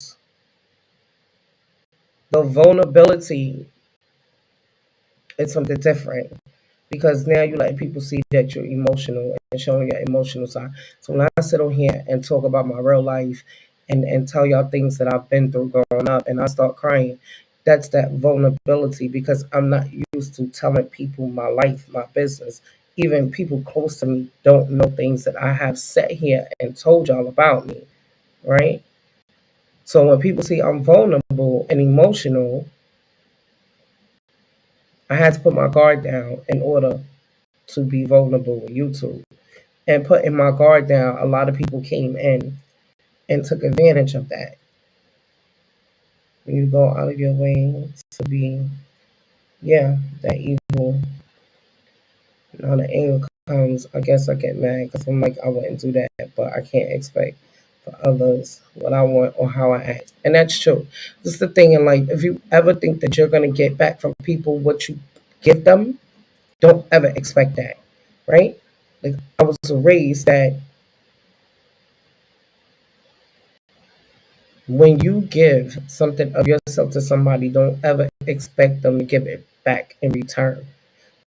The vulnerability is something different because now you let people see that you're emotional and showing your emotional side. So when I sit on here and talk about my real life and tell y'all things that I've been through growing up and I start crying, that's that vulnerability because I'm not used to telling people my life, my business. Even people close to me don't know things that I have sat here and told y'all about me, right? So when people see I'm vulnerable and emotional, I had to put my guard down in order to be vulnerable with YouTube. And putting my guard down, a lot of people came in and took advantage of that. When you go out of your way to be yeah, that evil. Now the anger comes, I guess I get mad because I'm like, I wouldn't do that, but I can't expect for others what I want or how I act. And that's true. This is the thing in life. If you ever think that you're going to get back from people what you give them, don't ever expect that, right? Like, I was raised that when you give something of yourself to somebody, don't ever expect them to give it back in return.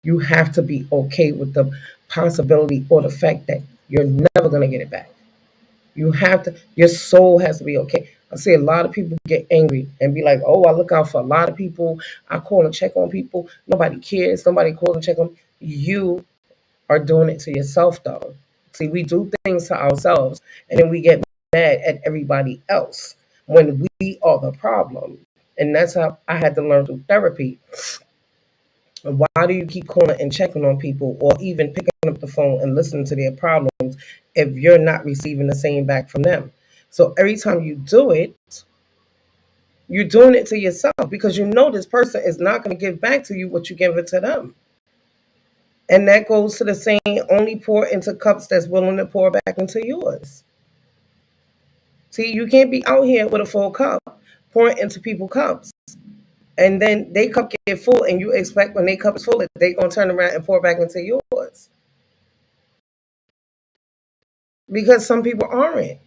You have to be okay with the possibility or the fact that you're never going to get it back. You have to, your soul has to be okay. I see a lot of people get angry and be like, oh, I look out for a lot of people. I call and check on people. Nobody cares. Nobody calls and check on. You are doing it to yourself, though. See, we do things to ourselves and then we get mad at everybody else when we are the problem. And that's how I had to learn through therapy. Why do you keep calling and checking on people or even picking up the phone and listening to their problems if you're not receiving the same back from them? So every time you do it, you're doing it to yourself because you know this person is not going to give back to you what you give it to them. And that goes to the saying, only pour into cups that's willing to pour back into yours. See, you can't be out here with a full cup pouring into people's cups. And then they cup get full and you expect when they cup is full that they gonna turn around and pour back into yours. Because some people aren't.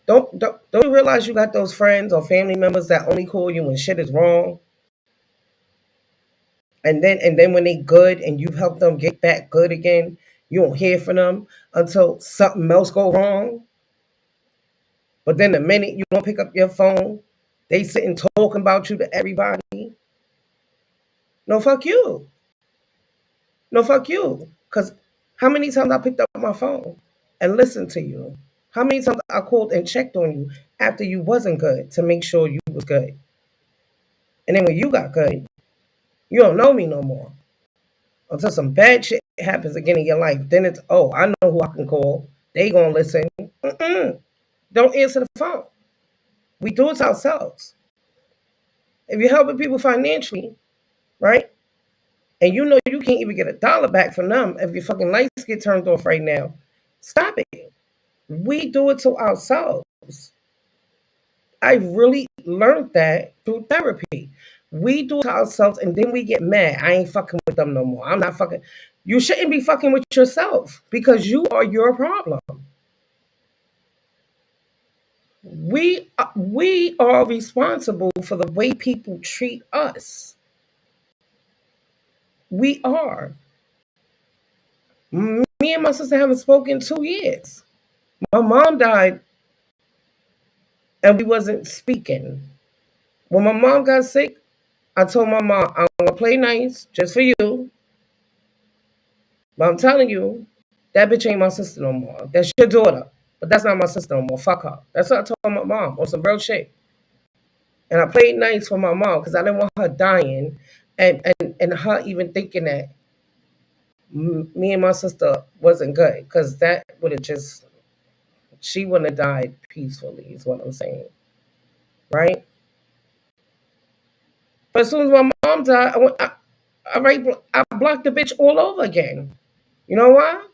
Don't you realize you got those friends or family members that only call you when shit is wrong? And then when they good and you've helped them get back good again, you don't hear from them until something else go wrong. But then the minute you don't pick up your phone, they sitting talking about you to everybody. No, fuck you. No, fuck you. Because how many times I picked up my phone and listened to you? How many times I called and checked on you after you wasn't good to make sure you was good? And then when you got good, you don't know me no more. Until some bad shit happens again in your life, then it's, oh, I know who I can call. They gonna listen. Mm-mm. Don't answer the phone. We do it to ourselves. If you're helping people financially, right? And you know you can't even get $1 back from them if your fucking lights get turned off right now. Stop it. We do it to ourselves. I really learned that through therapy. We do it to ourselves and then we get mad. I ain't fucking with them no more. I'm not fucking. You shouldn't be fucking with yourself because you are your problem. We are responsible for the way people treat us. We are. Me and my sister haven't spoken in 2 years. My mom died and we wasn't speaking. When my mom got sick, I told my mom, I'm gonna play nice just for you. But I'm telling you, that bitch ain't my sister no more. That's your daughter. But that's not my sister no more. Fuck her. That's what I told my mom on some real shit. And I played nice for my mom because I didn't want her dying and her even thinking that me and my sister wasn't good. Because that would have just, she wouldn't have died peacefully, is what I'm saying. Right? But as soon as my mom died, I blocked the bitch all over again. You know why?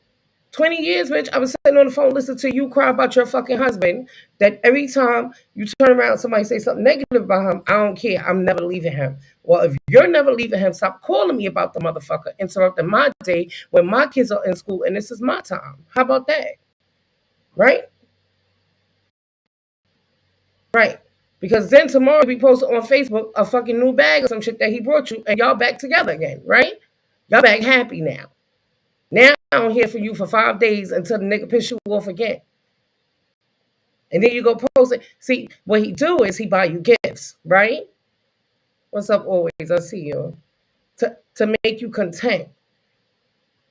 20 years, bitch, I was sitting on the phone listening to you cry about your fucking husband. That every time you turn around, somebody say something negative about him, I don't care. I'm never leaving him. Well, if you're never leaving him, stop calling me about the motherfucker, interrupting my day when my kids are in school and this is my time. How about that? Right? Right. Because then tomorrow we post on Facebook a fucking new bag or some shit that he brought you and y'all back together again, right? Y'all back happy now. Now I don't hear from you for 5 days until the nigga piss you off again. And then you go post it. See, what he do is he buy you gifts, right? What's up always? I see you. To make you content.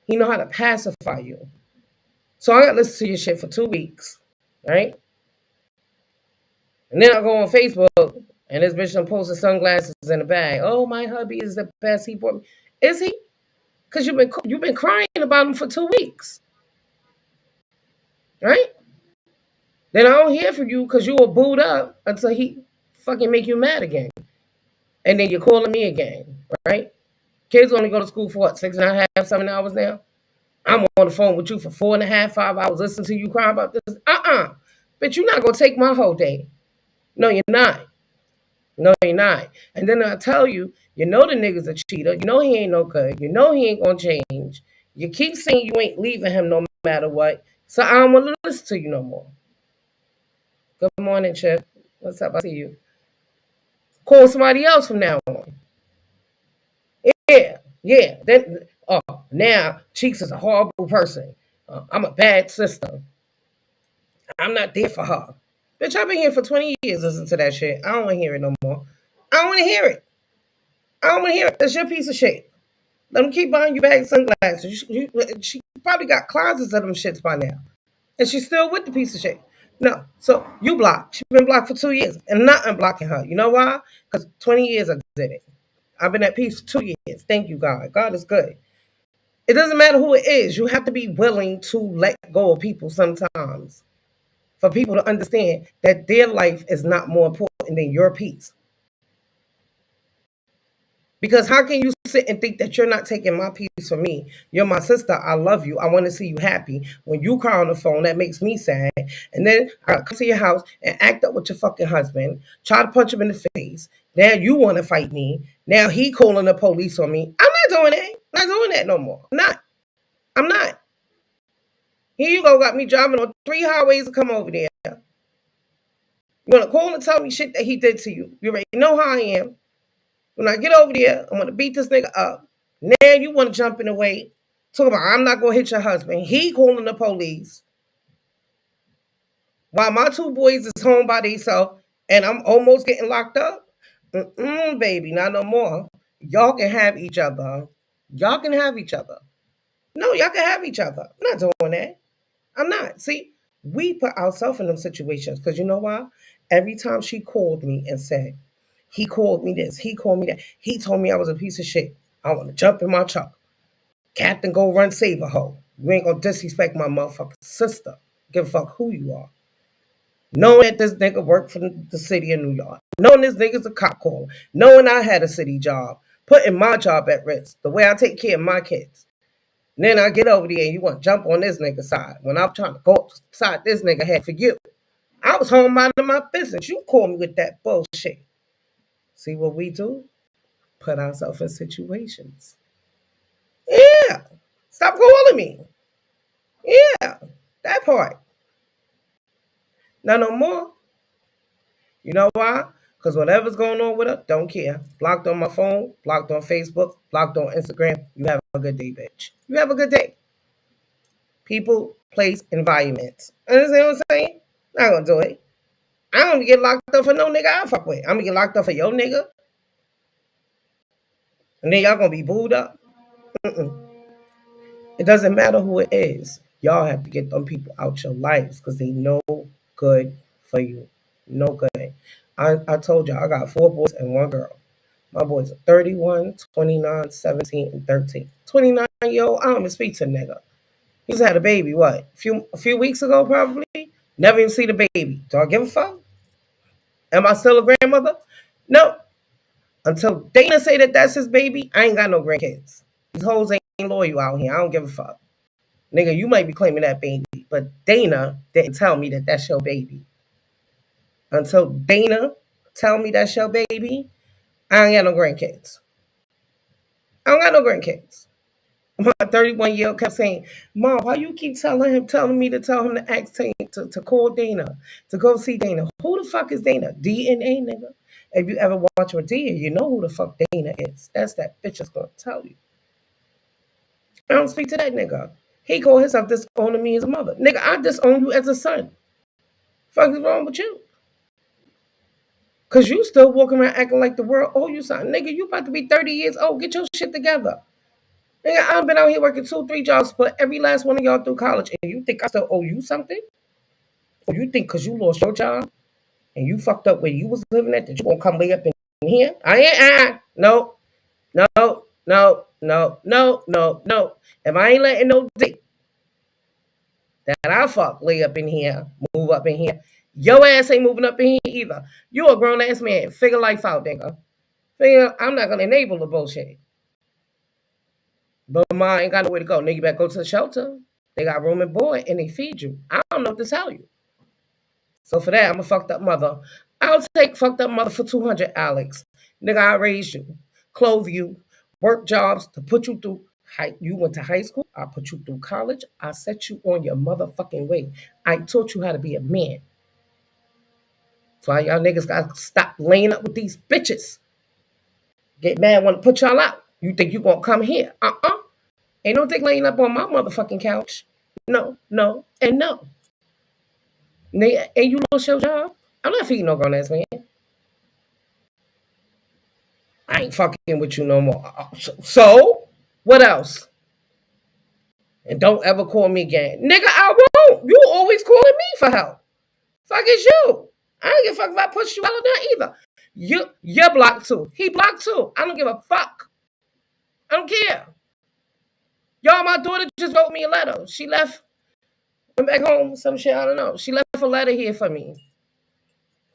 He know how to pacify you. So I got to listen to your shit for 2 weeks, right? And then I go on Facebook and this bitch done posted sunglasses in the bag. Oh, my hubby is the best. He bought me. Is he? Because you've been crying about him for 2 weeks. Right? Then I don't hear from you because you were booed up until he fucking make you mad again. And then you're calling me again, right? Kids only go to school for what, 6.5, 7 hours now? I'm on the phone with you for 4.5, 5 hours listening to you cry about this. But you're not going to take my whole day. No, you're not. No, you're not. And then I tell you, you know the nigga's a cheater. You know he ain't no good. You know he ain't going to change. You keep saying you ain't leaving him no matter what. So I don't want to listen to you no more. Good morning, Chip. What's up? I see you. Call somebody else from now on. Yeah. Then, now Cheeks is a horrible person. I'm a bad sister. I'm not there for her. Bitch, I've been here for 20 years listening to that shit. I don't want to hear it no more. I don't want to hear it. That's your piece of shit. Let them keep buying you bags and sunglasses. She probably got closets of them shits by now. And she's still with the piece of shit. No. So you blocked. She's been blocked for 2 years. And not unblocking her. You know why? Because 20 years I did it. I've been at peace for 2 years. Thank you, God. God is good. It doesn't matter who it is. You have to be willing to let go of people sometimes. For people to understand that their life is not more important than your peace. Because how can you sit and think that you're not taking my peace from me? You're my sister. I love you. I want to see you happy. When you cry on the phone, that makes me sad. And then I come to your house and act up with your fucking husband, try to punch him in the face. Now you want to fight me. Now he calling the police on me. I'm not doing that. I'm not doing that no more. I'm not. Here you go, got me driving on 3 highways to come over there. You want to call and tell me shit that he did to you. You already know how I am. When I get over there, I'm going to beat this nigga up. Now you want to jump in the way. Talk about, I'm not going to hit your husband. He calling the police. While my 2 boys is home by themselves and I'm almost getting locked up. Baby, not no more. Y'all can have each other. Y'all can have each other. No, y'all can have each other. I'm not doing that. I'm not. See, we put ourselves in them situations because you know why? Every time she called me and said, he called me this, he called me that, he told me I was a piece of shit. I want to jump in my truck. Captain, go run, save a hoe. You ain't gonna disrespect my motherfucking sister. Give a fuck who you are. Knowing that this nigga worked for the city of New York. Knowing this nigga's a cop caller. Knowing I had a city job. Putting my job at risk. The way I take care of my kids. And then I get over there and you want to jump on this nigga's side. When I'm trying to go upside this nigga head for you. I was home minding my business. You call me with that bullshit. See what we do? Put ourselves in situations. Yeah. Stop calling me. Yeah. That part. Not no more. You know why? Because whatever's going on with her, don't care. Blocked on my phone, blocked on Facebook, blocked on Instagram. You have a good day, bitch. You have a good day. People, place, environments. Understand what I'm saying? Not gonna do it. I don't get locked up for no nigga I fuck with. I'm gonna get locked up for your nigga. And then y'all gonna be booed up. It doesn't matter who it is. Y'all have to get them people out your lives because they no good for you. No good. I told y'all I got 4 boys and 1 girl. My boys are 31, 29, 17, and 13. 29-year-old, I don't even speak to the nigga. He's had a baby, what? A few weeks ago, probably? Never even see the baby. Do I give a fuck? Am I still a grandmother? No. Until Dana say that that's his baby, I ain't got no grandkids. These hoes ain't loyal out here. I don't give a fuck. Nigga, you might be claiming that baby, but Dana didn't tell me that that's your baby. Until Dana tell me that's your baby, I ain't got no grandkids. I don't got no grandkids. My 31-year-old kept saying, Mom, why you keep telling me to tell him to ask to call Dana, to go see Dana? Who the fuck is Dana? DNA, nigga. If you ever watch Madea, you know who the fuck Dana is. That's that bitch that's gonna tell you. I don't speak to that nigga. He called himself disowning me as a mother. Nigga, I disown you as a son. Fuck is wrong with you? Cause you still walking around acting like the world owe you something. Nigga, you about to be 30 years old. Get your shit together. Nigga, I've been out here working 2, 3 jobs, put every last one of y'all through college. And you think I still owe you something? Or you think because you lost your job and you fucked up where you was living at that you gonna come lay up in here? I ain't. No. If I ain't letting no dick that I fuck lay up in here, move up in here, your ass ain't moving up in here either. You a grown ass man. Figure life out, nigga. I'm not gonna enable the bullshit. But mom ain't got nowhere to go. Nigga, you better go to the shelter. They got room and board and they feed you. I don't know what to tell you. So for that, I'm a fucked up mother. I'll take fucked up mother for 200, Alex. Nigga, I raised you, clothe you, work jobs to put you through. You went to high school. I put you through college. I set you on your motherfucking way. I taught you how to be a man. So y'all niggas gotta stop laying up with these bitches. Get mad, want to put y'all out. You think you gonna come here? Ain't no dick laying up on my motherfucking couch. No, no, and no. And you lost your job. I'm not feeding no grown ass man. I ain't fucking with you no more. So, what else? And don't ever call me again. Nigga, I won't. You always calling me for help. Fuck is you. I don't give a fuck if I push you out of there either. You're blocked too. He blocked too. I don't give a fuck. I don't care. Y'all, my daughter just wrote me a letter. She left, went back home, some shit, I don't know. She left a letter here for me.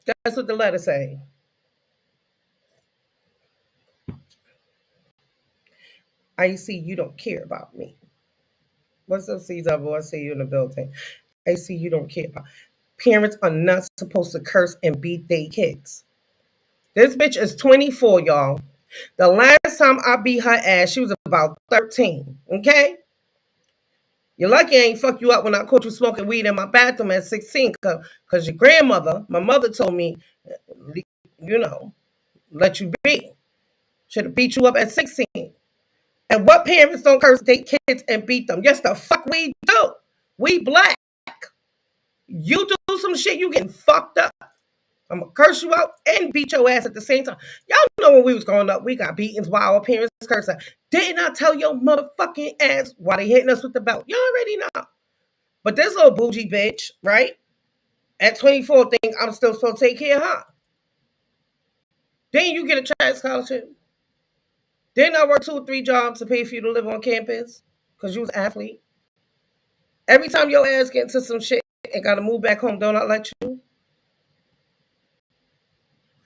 That's what the letter say. I see you don't care about me. What's up, CW? I see you in the building. I see you don't care about. Parents are not supposed to curse and beat their kids. This bitch is 24, y'all. The last time I beat her ass, she was about 13. Okay? You're lucky I ain't fuck you up when I caught you smoking weed in my bathroom at 16. Because your grandmother, my mother told me, let you be. Should have beat you up at 16. And what parents don't curse their kids and beat them? Yes, the fuck we do. We black. You do some shit, you getting fucked up. I'm gonna curse you out and beat your ass at the same time. Y'all know when we was growing up, we got beatings while our parents cursed us. Didn't I tell your motherfucking ass why they hitting us with the belt? Y'all already know. But this little bougie bitch, right? At 24, think I'm still supposed to take care of her. Then you get a child scholarship. Didn't I work 2 or 3 jobs to pay for you to live on campus? Because you was an athlete. Every time your ass get into some shit and gotta move back home, don't I let you?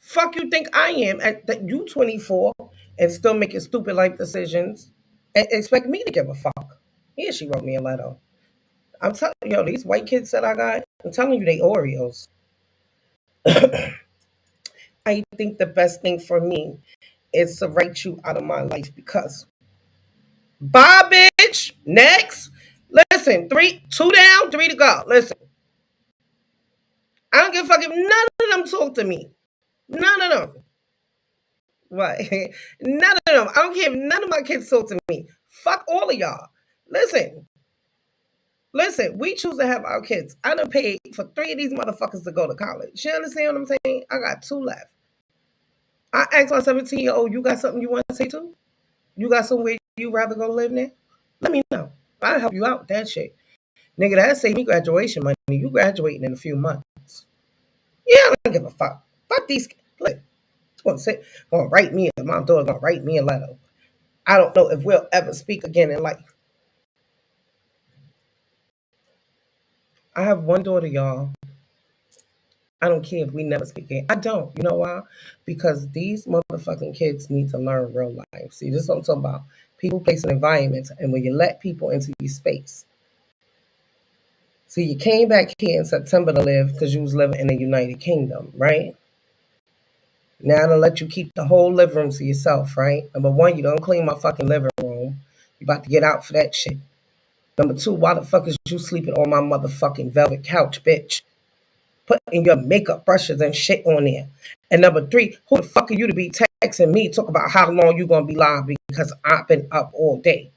Fuck you think I am at that you 24 and still making stupid life decisions and expect me to give a fuck. Yeah, she wrote me a letter. I'm telling you, these white kids that I got, I'm telling you, they Oreos. I think the best thing for me is to write you out of my life because bye, bitch. Next. Listen, 2 down, 3 to go. Listen. I don't give a fuck if none of them talk to me. None of them. Right. None of them. I don't care if none of my kids talk to me. Fuck all of y'all. Listen, we choose to have our kids. I done paid for 3 of these motherfuckers to go to college. You understand what I'm saying? I got 2 left. I asked my 17-year-old, you got something you want to say too? You got somewhere you rather go live there? Let me know. I'll help you out with that shit. Nigga, that save me graduation money. You graduating in a few months. Yeah, I don't give a fuck. Fuck these. Look, gonna write me. My daughter gonna write me a letter. I don't know if we'll ever speak again in life. I have 1 daughter, y'all. I don't care if we never speak again. I don't. You know why? Because these motherfucking kids need to learn real life. See, this is what I'm talking about. People, place, and environments. And when you let people into your space. See, you came back here in September to live because you was living in the United Kingdom, right? Now to let you keep the whole living room to yourself, right? Number 1, you don't clean my fucking living room. You about to get out for that shit. Number 2, why the fuck is you sleeping on my motherfucking velvet couch, bitch? Putting your makeup brushes and shit on there. And number 3, who the fuck are you to be texting me talk about how long you gonna be live because I've been up all day?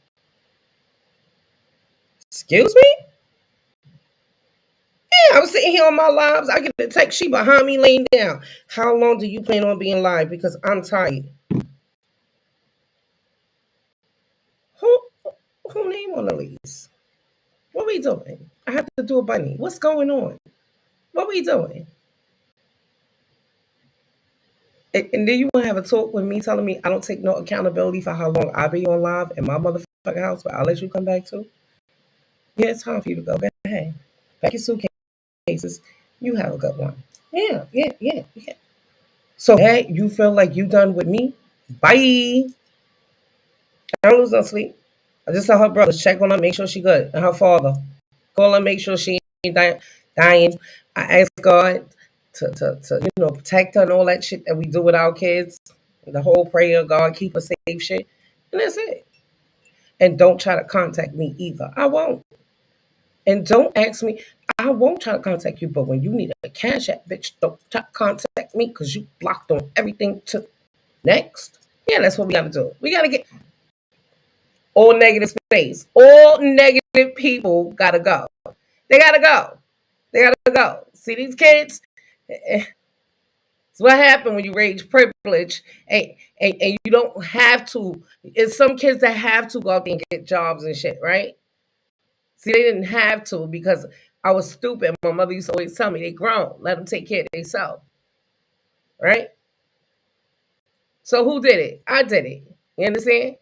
Excuse me? Yeah, I was sitting here on my lives. I get the text, she behind me laying down. How long do you plan on being live? Because I'm tired. Who name on the lease? What we doing? I have to do a bunny. What's going on? What we doing? And then you want to have a talk with me telling me I don't take no accountability for how long I be on live in my motherfucking house, but I'll let you come back too. Yeah, it's time for you to go. Go ahead. Pack your suitcases. You have a good one. Yeah. So, hey, you feel like you done with me? Bye. I don't lose no sleep. I just tell her brothers, check on her, make sure she good, and her father. Call her, make sure she ain't dying. I ask God to protect her and all that shit that we do with our kids. The whole prayer, God keep her safe shit. And that's it. And don't try to contact me either. I won't. And don't ask me. I won't try to contact you, but when you need a cash app, bitch, don't try to contact me because you blocked on everything to next. Yeah, that's what we gotta do. We gotta get all negative space. All negative people gotta go. They gotta go. They gotta go. See these kids? It's what happened when you raise privilege and you don't have to. It's some kids that have to go out there and get jobs and shit, right? See, they didn't have to because I was stupid. My mother used to always tell me, they grown. Let them take care of themselves. Right? So who did it? I did it. You understand?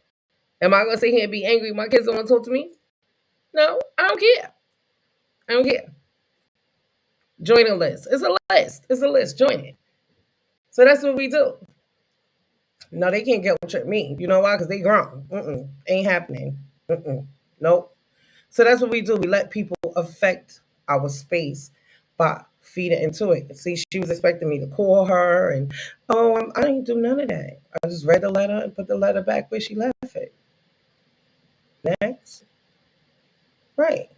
Am I going to sit here and be angry my kids don't want to talk to me? No, I don't care. I don't care. Join a list. It's a list. It's a list. Join it. So that's what we do. No, they can't get trip me. You know why? Because they grown. Ain't happening. Nope. So that's what we do. We let people affect our space by feeding into it. See, she was expecting me to call her, and I didn't do none of that. I just read the letter and put the letter back where she left it. Next. Right.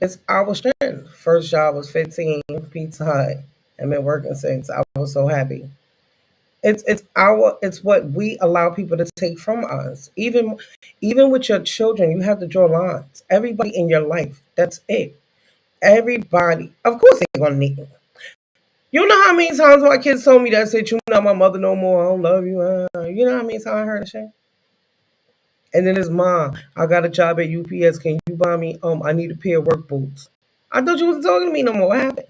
It's our strength. First job was 15, Pizza Hut. I've been working since. I was so happy. It's what we allow people to take from us. Even with your children, you have to draw lines. Everybody in your life, that's it. Everybody, of course, they're gonna need it. You know how many times my kids told me that said, "You not my mother no more. I don't love you." You know how many times I heard that shit. And then his mom, I got a job at UPS. Can you buy me? I need a pair of work boots. I thought you wasn't talking to me no more. What happened?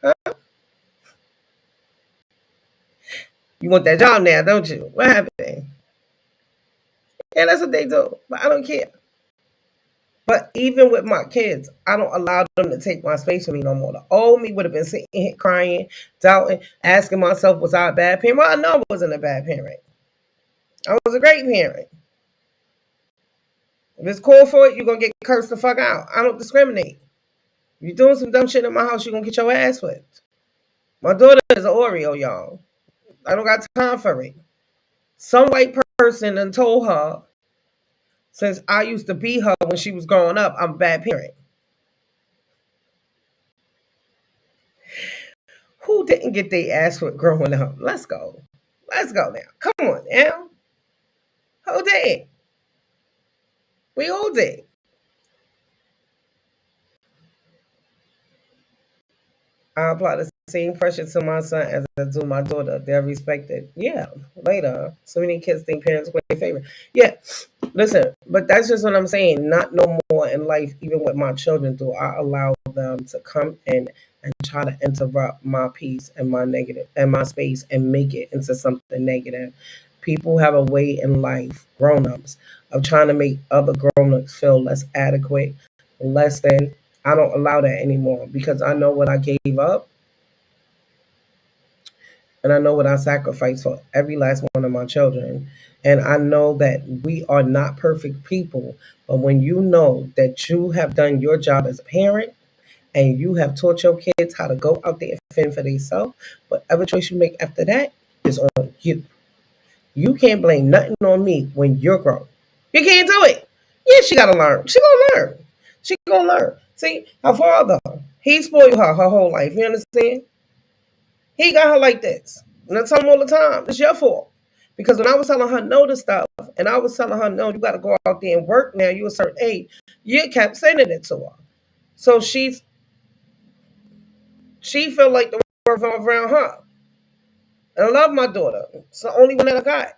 Huh? You want that job now, don't you? What happened? Yeah, that's what they do. But I don't care. But even with my kids, I don't allow them to take my space from me no more. The old me would have been sitting here crying, doubting, asking myself, was I a bad parent? Well, I know I wasn't a bad parent. I was a great parent. If it's called for it, you're going to get cursed the fuck out. I don't discriminate. If you're doing some dumb shit in my house, you're going to get your ass whipped. My daughter is an Oreo, y'all. I don't got time for it. Some white person done told her, since I used to be her when she was growing up, I'm a bad parent. Who didn't get their ass whipped growing up? Let's go. Let's go now. Come on now. Who did? We all did. I apply the same pressure to my son as I do my daughter. They're respected. Yeah, later. So many kids think parents play their favorite. Yeah, listen, but that's just what I'm saying. Not no more in life, even with my children, do I allow them to come in and try to interrupt my peace and my negative and my space and make it into something negative. People have a way in life, grown-ups, of trying to make other grown-ups feel less adequate, less than. I don't allow that anymore because I know what I gave up and I know what I sacrificed for every last one of my children. And I know that we are not perfect people, but when you know that you have done your job as a parent and you have taught your kids how to go out there and fend for themselves, whatever choice you make after that is on you. You can't blame nothing on me when you're grown. You can't do it. Yeah, she gotta learn. She gonna learn. She gonna learn. See, her father, he spoiled her whole life. You understand? He got her like this. And I tell him all the time, it's your fault. Because when I was telling her no to stuff, and I was telling her, no, you gotta go out there and work now, you're a certain age, you kept sending it to her. So she felt like the world around her. And I love my daughter. It's the only one that I got.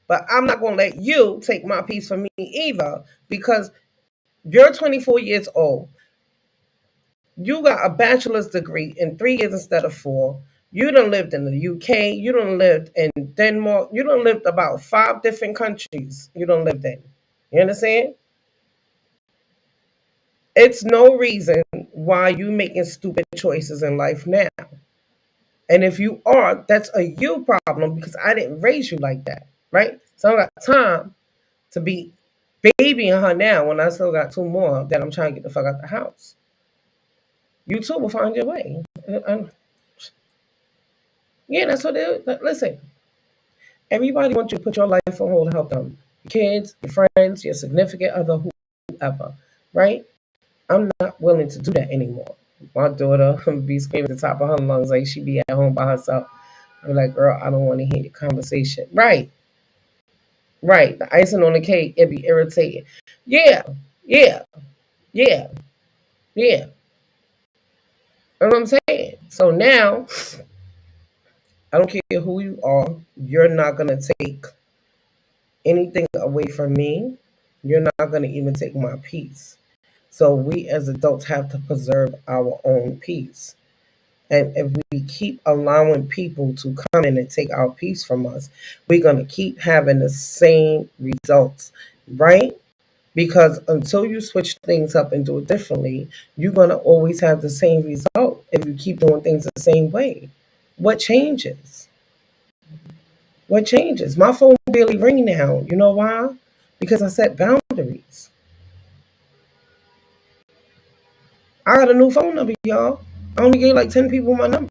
But I'm not gonna let you take my piece from me either, because you're 24 years old. You got a bachelor's degree in 3 years instead of 4. You done lived in the UK. You done lived in Denmark. You done lived about 5 different countries. You done lived in. You understand? It's no reason why you making stupid choices in life now. And if you are, that's a you problem because I didn't raise you like that, right? So I don't got time to be babying her now when I still got 2 more that I'm trying to get the fuck out the house. You too will find your way. Yeah, that's what it is. Listen, everybody wants you to put your life on hold to help them. Your kids, your friends, your significant other, whoever, right? I'm not willing to do that anymore. My daughter be screaming at the top of her lungs like she be at home by herself. I'm like, girl, I don't want to hear your conversation. Right, right. The icing on the cake, it be irritating. Yeah, yeah, yeah, yeah. That's what I'm saying. So now, I don't care who you are. You're not gonna take anything away from me. You're not gonna even take my peace. So we as adults have to preserve our own peace. And if we keep allowing people to come in and take our peace from us, we're going to keep having the same results, right? Because until you switch things up and do it differently, you're going to always have the same result if you keep doing things the same way. What changes? What changes? My phone barely ring now. You know why? Because I set boundaries. I got a new phone number, y'all. I only gave like 10 people my number.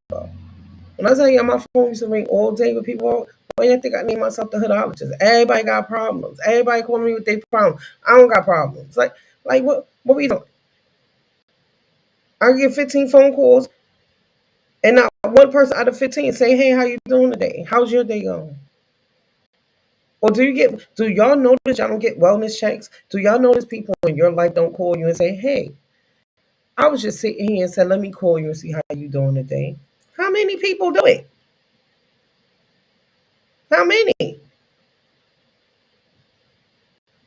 When I tell you my phone used to ring all day with people, why you think I named myself the hoodologist? Everybody got problems. Everybody calling me with their problems. I don't got problems. Like what we doing? I get 15 phone calls and not one person out of 15 say, hey, how you doing today? How's your day going? Or do y'all notice y'all don't get wellness checks? Do y'all notice people in your life don't call you and say, hey, I was just sitting here and said, let me call you and see how you doing today? How many people do it? How many?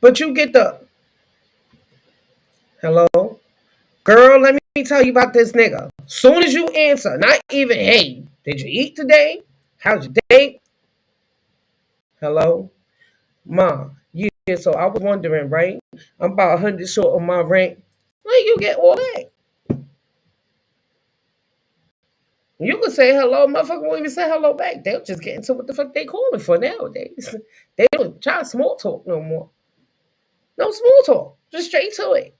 But you get the hello? Girl, let me tell you about this nigga. Soon as you answer, not even, hey, did you eat today? How's your day? Hello? Ma, yeah, so I was wondering, right? I'm about 100 short on my rent. Where you get all that? You can say hello, motherfucker won't even say hello back. They'll just get into what the fuck they calling for nowadays. They don't try small talk no more. No small talk. Just straight to it.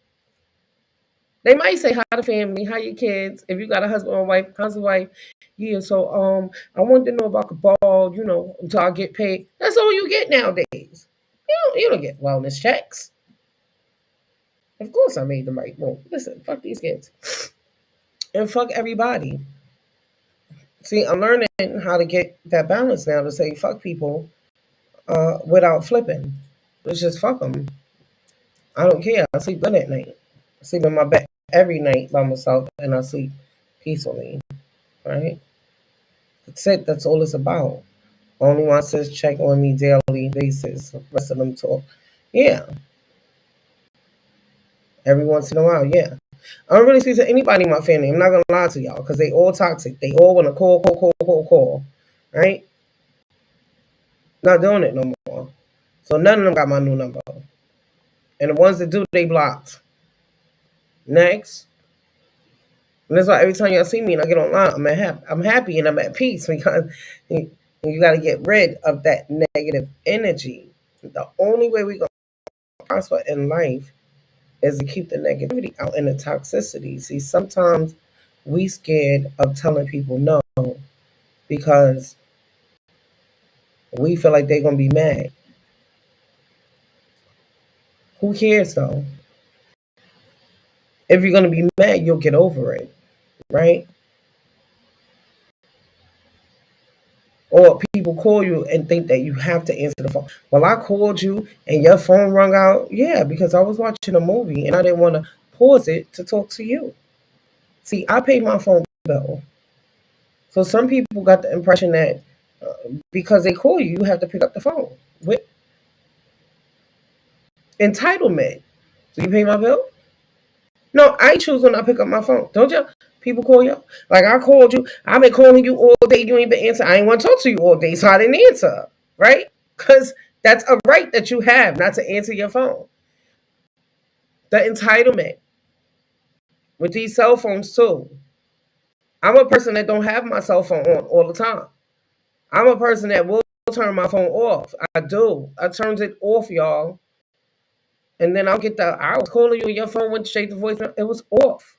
They might say hi to family, hi your kids. If you got a husband or wife, how's the wife? Yeah, so I wanted to know if I could ball, until I get paid. That's all you get nowadays. You don't get wellness checks. Of course I made the right move. Listen, fuck these kids. And fuck everybody. See, I'm learning how to get that balance now to say fuck people without flipping. It's just fuck them. I don't care. I sleep good at night. I sleep in my bed every night by myself and I sleep peacefully. Right? That's it. That's all it's about. Only one says check on me daily basis. The rest of them talk. Yeah. Every once in a while, yeah. I don't really speak to anybody in my family. I'm not gonna lie to y'all because they all toxic. They all want to call. Right? Not doing it no more. So none of them got my new number. And the ones that do, they blocked. Next. And that's why every time y'all see me and I get online, I'm happy and I'm at peace because you got to get rid of that negative energy. The only way we going to prosper in life is to keep the negativity out and the toxicity. See, sometimes we scared of telling people no because we feel like they're going to be mad. Who cares though? If you're going to be mad, you'll get over it, right? Or people call you and think that you have to answer the phone. Well, I called you and your phone rung out. Yeah, because I was watching a movie and I didn't want to pause it to talk to you. See, I paid my phone bill. So some people got the impression that because they call you, you have to pick up the phone. With entitlement. So you pay my bill? No, I choose when I pick up my phone. Don't you? People call you. Like I called you. I've been calling you all day. You ain't been answering. I ain't want to talk to you all day, so I didn't answer. Right? Because that's a right that you have not to answer your phone. The entitlement with these cell phones too. I'm a person that don't have my cell phone on all the time. I'm a person that will turn my phone off. I do. I turns it off, y'all. And then I was calling you and your phone went straight to voicemail. It was off.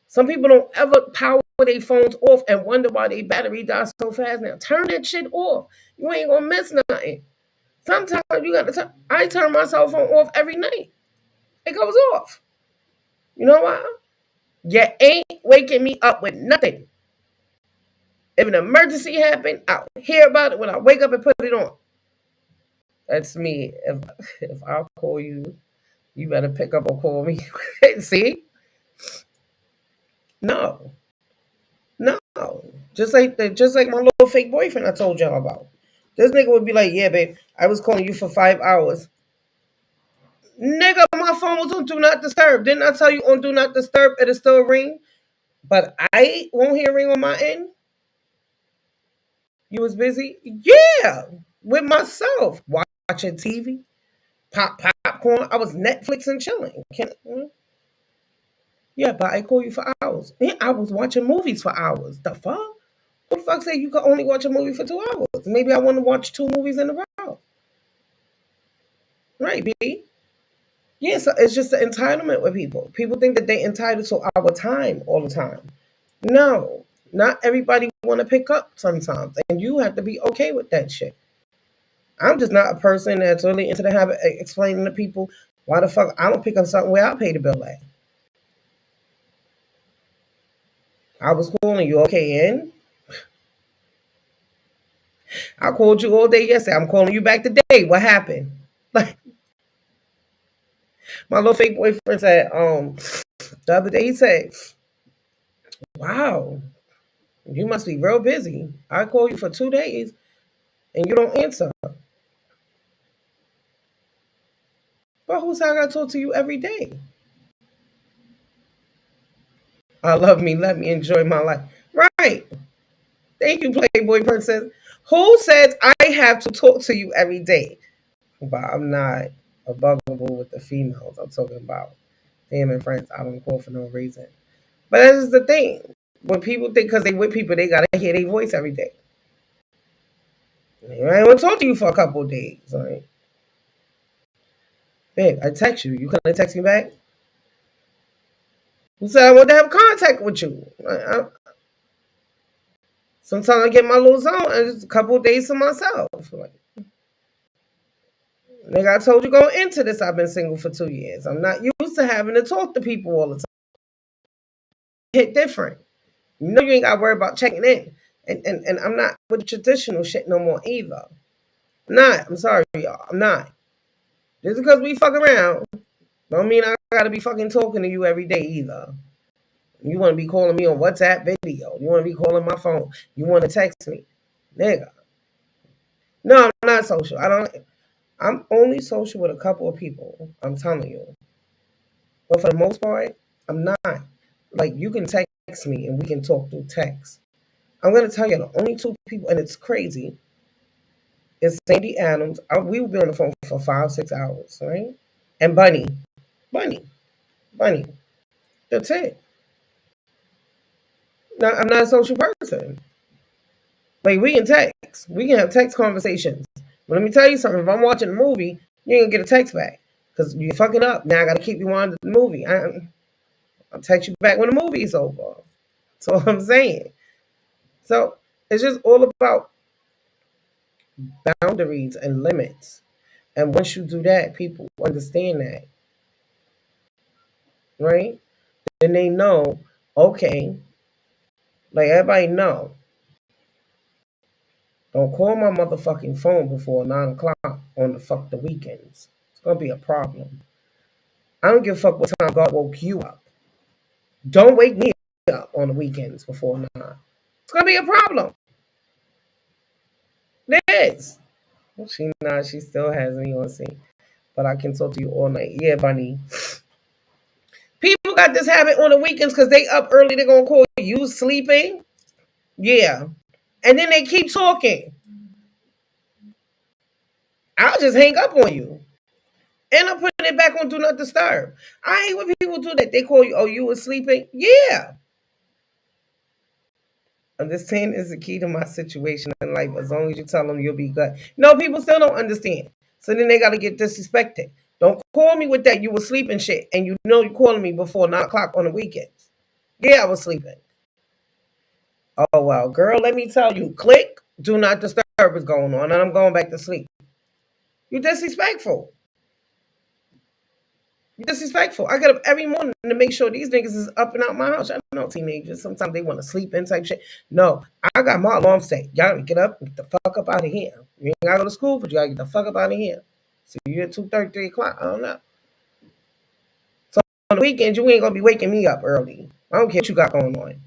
Some people don't ever power their phones off and wonder why their battery dies so fast now. Turn that shit off. You ain't gonna miss nothing. Sometimes you gotta turn. I turn my cell phone off every night. It goes off. You know why? You ain't waking me up with nothing. If an emergency happened, I'll hear about it when I wake up and put it on. That's me. If I call you, you better pick up or call me. See? No. No. Just like my little fake boyfriend I told y'all about. This nigga would be like, yeah, babe, I was calling you for 5 hours. Nigga, my phone was on Do Not Disturb. Didn't I tell you on Do Not Disturb it'll still ring? But I won't hear ring on my end? You was busy? Yeah. With myself. Watching TV. Popcorn. I was Netflix and chilling. Yeah, but I call you for hours. Yeah, I was watching movies for hours. The fuck? Who the fuck say you could only watch a movie for 2 hours? Maybe I want to watch 2 movies in a row. Right, B? Yeah, so it's just the entitlement with people. People think that they entitled to our time all the time. No, not everybody want to pick up sometimes, and you have to be okay with that shit. I'm just not a person that's really into the habit of explaining to people why the fuck I don't pick up something where I pay the bill at. I was calling you, okay, in? I called you all day yesterday. I'm calling you back today. What happened? Like my little fake boyfriend said, the other day he said, wow, you must be real busy. I call you for 2 days and you don't answer. But who said I gotta talk to you every day? I love me, let me enjoy my life. Right. Thank you, Playboy Princess. Who says I have to talk to you every day? But I'm not a bugaboo with the females. I'm talking about family and friends. I don't call for no reason. But that's just the thing. When people think because they with people, they gotta hear their voice every day. I want to talk to you for a couple of days. Like, babe, I text you. You couldn't text me back? Who said I want to have contact with you? Sometimes I get my little zone and just a couple of days to myself. Like, nigga, I told you going into this, I've been single for 2 years. I'm not used to having to talk to people all the time. Hit different. You know you ain't got to worry about checking in. And I'm not with traditional shit no more either. I'm not. I'm sorry, y'all. I'm not. Just because we fuck around don't mean I got to be fucking talking to you every day either. You want to be calling me on WhatsApp video. You want to be calling my phone. You want to text me. Nigga. No, I'm not social. I'm only social with a couple of people. I'm telling you. But for the most part, I'm not. Like, you can text me and we can talk through text. I'm going to tell you the only 2 people, and it's crazy, is Sandy Adams. We would be on the phone for 5-6 hours, right? And Bunny. That's it. Now, I'm not a social person. Like, we can text. We can have text conversations. But let me tell you something. If I'm watching a movie, you ain't going to get a text back. Because you're fucking up. Now I got to keep you on the movie. I'll text you back when the movie's over. That's all I'm saying. So, it's just all about boundaries and limits. And once you do that, people understand that. Right? Then they know, okay, like everybody know, don't call my motherfucking phone before 9 o'clock on the weekends. It's gonna be a problem. I don't give a fuck what time God woke you up. Don't wake me up on the weekends before 9. It's gonna be a problem. It is. She still has me on scene. But I can talk to you all night. Yeah, Bunny. People got this habit on the weekends because they up early, they're gonna call you sleeping. Yeah. And then they keep talking. I'll just hang up on you. And I'm putting it back on Do Not Disturb. I hate when people do that. They call you, oh, you were sleeping? Yeah. Understand is the key to my situation in life. As long as you tell them you'll be good. No, people still don't understand. So then they got to get disrespected. Don't call me with that. You were sleeping shit. And you know you're calling me before 9 o'clock on the weekends. Yeah, I was sleeping. Oh, well, girl, let me tell you. Click, do not disturb is going on. And I'm going back to sleep. You disrespectful. Disrespectful. I get up every morning to make sure these niggas is up and out my house. I know teenagers. Sometimes they want to sleep in type shit. No, I got my alarm set. Y'all gotta get up and get the fuck up out of here. You ain't gotta go to school, but you gotta get the fuck up out of here. So you're at 2:30, 3 o'clock. I don't know. So on the weekends, you ain't gonna be waking me up early. I don't care what you got going on.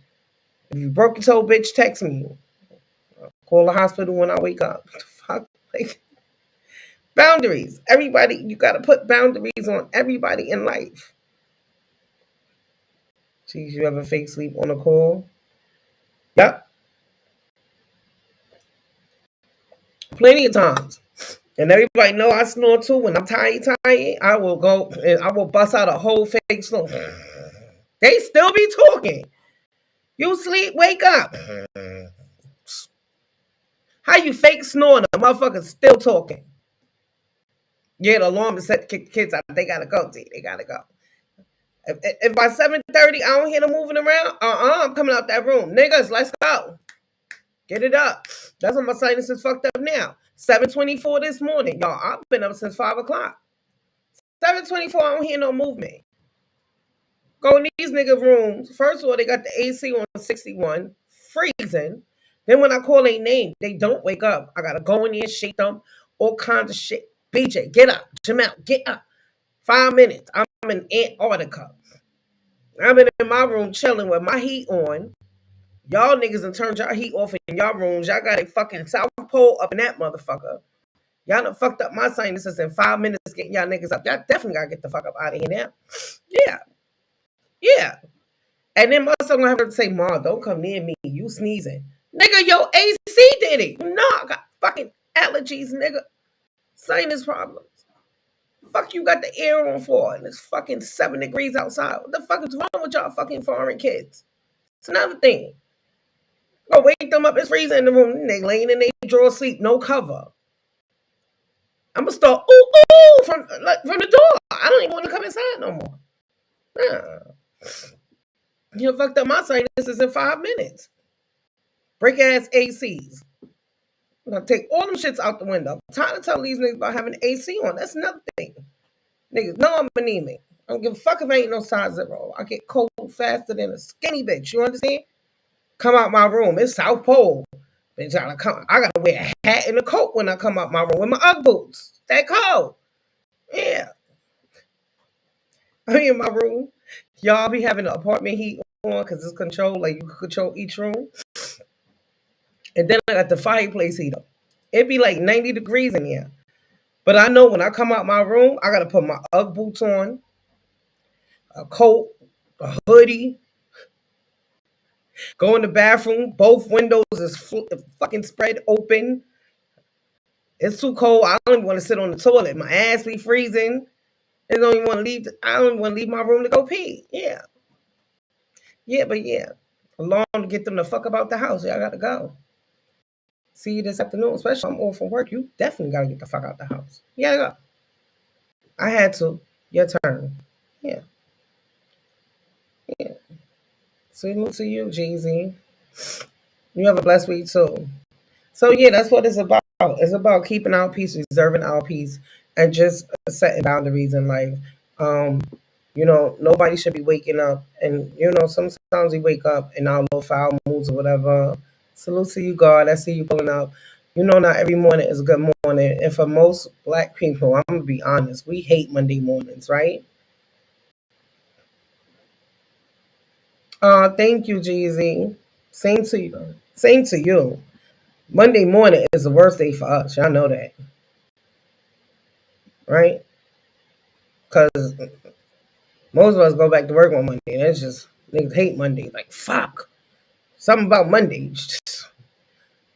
If you broke your toe, bitch, text me. I'll call the hospital when I wake up. Fuck. Like, boundaries. Everybody, you got to put boundaries on everybody in life. Geez, you ever fake sleep on a call? Yep. Plenty of times. And everybody know I snore too. When I'm tired, I will go and I will bust out a whole fake snore. They still be talking. You sleep, wake up. How you fake snoring? The motherfucker's still talking. Yeah, the alarm is set to kick the kids out. They gotta go, D. They gotta go. If by 7:30 I don't hear them moving around, I'm coming out that room. Niggas, let's go. Get it up. That's why my sinus is fucked up now. 7:24 this morning. Y'all, I've been up since 5 o'clock. 7:24, I don't hear no movement. Go in these nigga rooms. First of all, they got the AC on 61, freezing. Then when I call their name, they don't wake up. I gotta go in there and shake them. All kinds of shit. BJ, get up. Jamal, get up. 5 minutes. I'm in Antarctica. I've been in my room chilling with my heat on. Y'all niggas done turned y'all heat off in y'all rooms. Y'all got a fucking South Pole up in that motherfucker. Y'all done fucked up my sinuses in 5 minutes getting y'all niggas up. Y'all definitely gotta get the fuck up out of here now. Yeah. Yeah. And then my son gonna have to say, Ma, don't come near me. You sneezing. Nigga, your AC did it. You know I got fucking allergies, nigga. Sinus problems. Fuck you got the air on for? And it's fucking 7 degrees outside. What the fuck is wrong with y'all fucking foreign kids? It's another thing. Go wake them up. It's freezing in the room. They laying in their drawer sleep, no cover. I'm gonna start ooh from the door. I don't even want to come inside no more. Nah. You know, fucked up my sinuses in 5 minutes. Break ass ACs. I'm gonna take all them shits out the window. I'm tired of telling these niggas about having AC on. That's another thing. Niggas know I'm anemic. I don't give a fuck if I ain't no size 0. I get cold faster than a skinny bitch. You understand? Come out my room. It's South Pole. Bitch, I gotta wear a hat and a coat when I come out my room with my Ugg boots. That cold. Yeah. I'm in my room. Y'all be having the apartment heat on because it's controlled. Like you can control each room. And then I got the fireplace heater. It be like 90 degrees in here. But I know when I come out my room, I got to put my Ugg boots on, a coat, a hoodie, go in the bathroom. Both windows is fucking spread open. It's too cold. I don't even want to sit on the toilet. My ass be freezing. I don't even want to leave. I don't even want to leave my room to go pee. Yeah. Yeah, but yeah. Alarm to get them the fuck about the house. Yeah, I got to go. See you this afternoon, especially if I'm off from work. You definitely got to get the fuck out the house. Yeah, go. I had to. Your turn. Yeah. Yeah. Salute to you, Jeezy. You have a blessed week, too. So, yeah, that's what it's about. It's about keeping our peace, reserving our peace, and just setting boundaries in life. You know, nobody should be waking up. And, you know, sometimes we wake up in our little foul moods or whatever. Salute to you, God. I see you pulling up. You know, not every morning is a good morning. And for most black people, I'm going to be honest, we hate Monday mornings, right? Thank you, Jeezy. Same to you. Same to you. Monday morning is the worst day for us. Y'all know that. Right? Because most of us go back to work on Monday. And it's just, niggas hate Monday. Like, fuck. Something about Monday.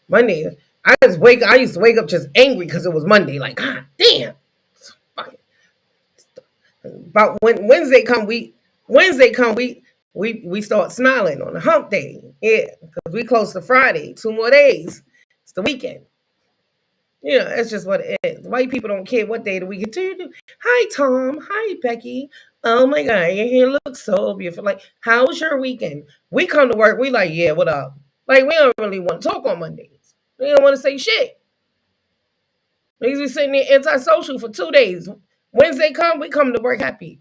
Monday. I used to wake up just angry because it was Monday. Like, God damn. About when Wednesday come, We start smiling on the hump day. Yeah, because we close to Friday. 2 more days. It's the weekend. Yeah, that's just what it is. White people don't care what day of the week do. Hi, Tom. Hi, Becky. Oh my God, your hair looks so beautiful. Like, how's your weekend? We come to work, we like, yeah, what up? Like, we don't really want to talk on Mondays. We don't want to say shit. Niggas be sitting there antisocial for 2 days. Wednesday come, we come to work happy.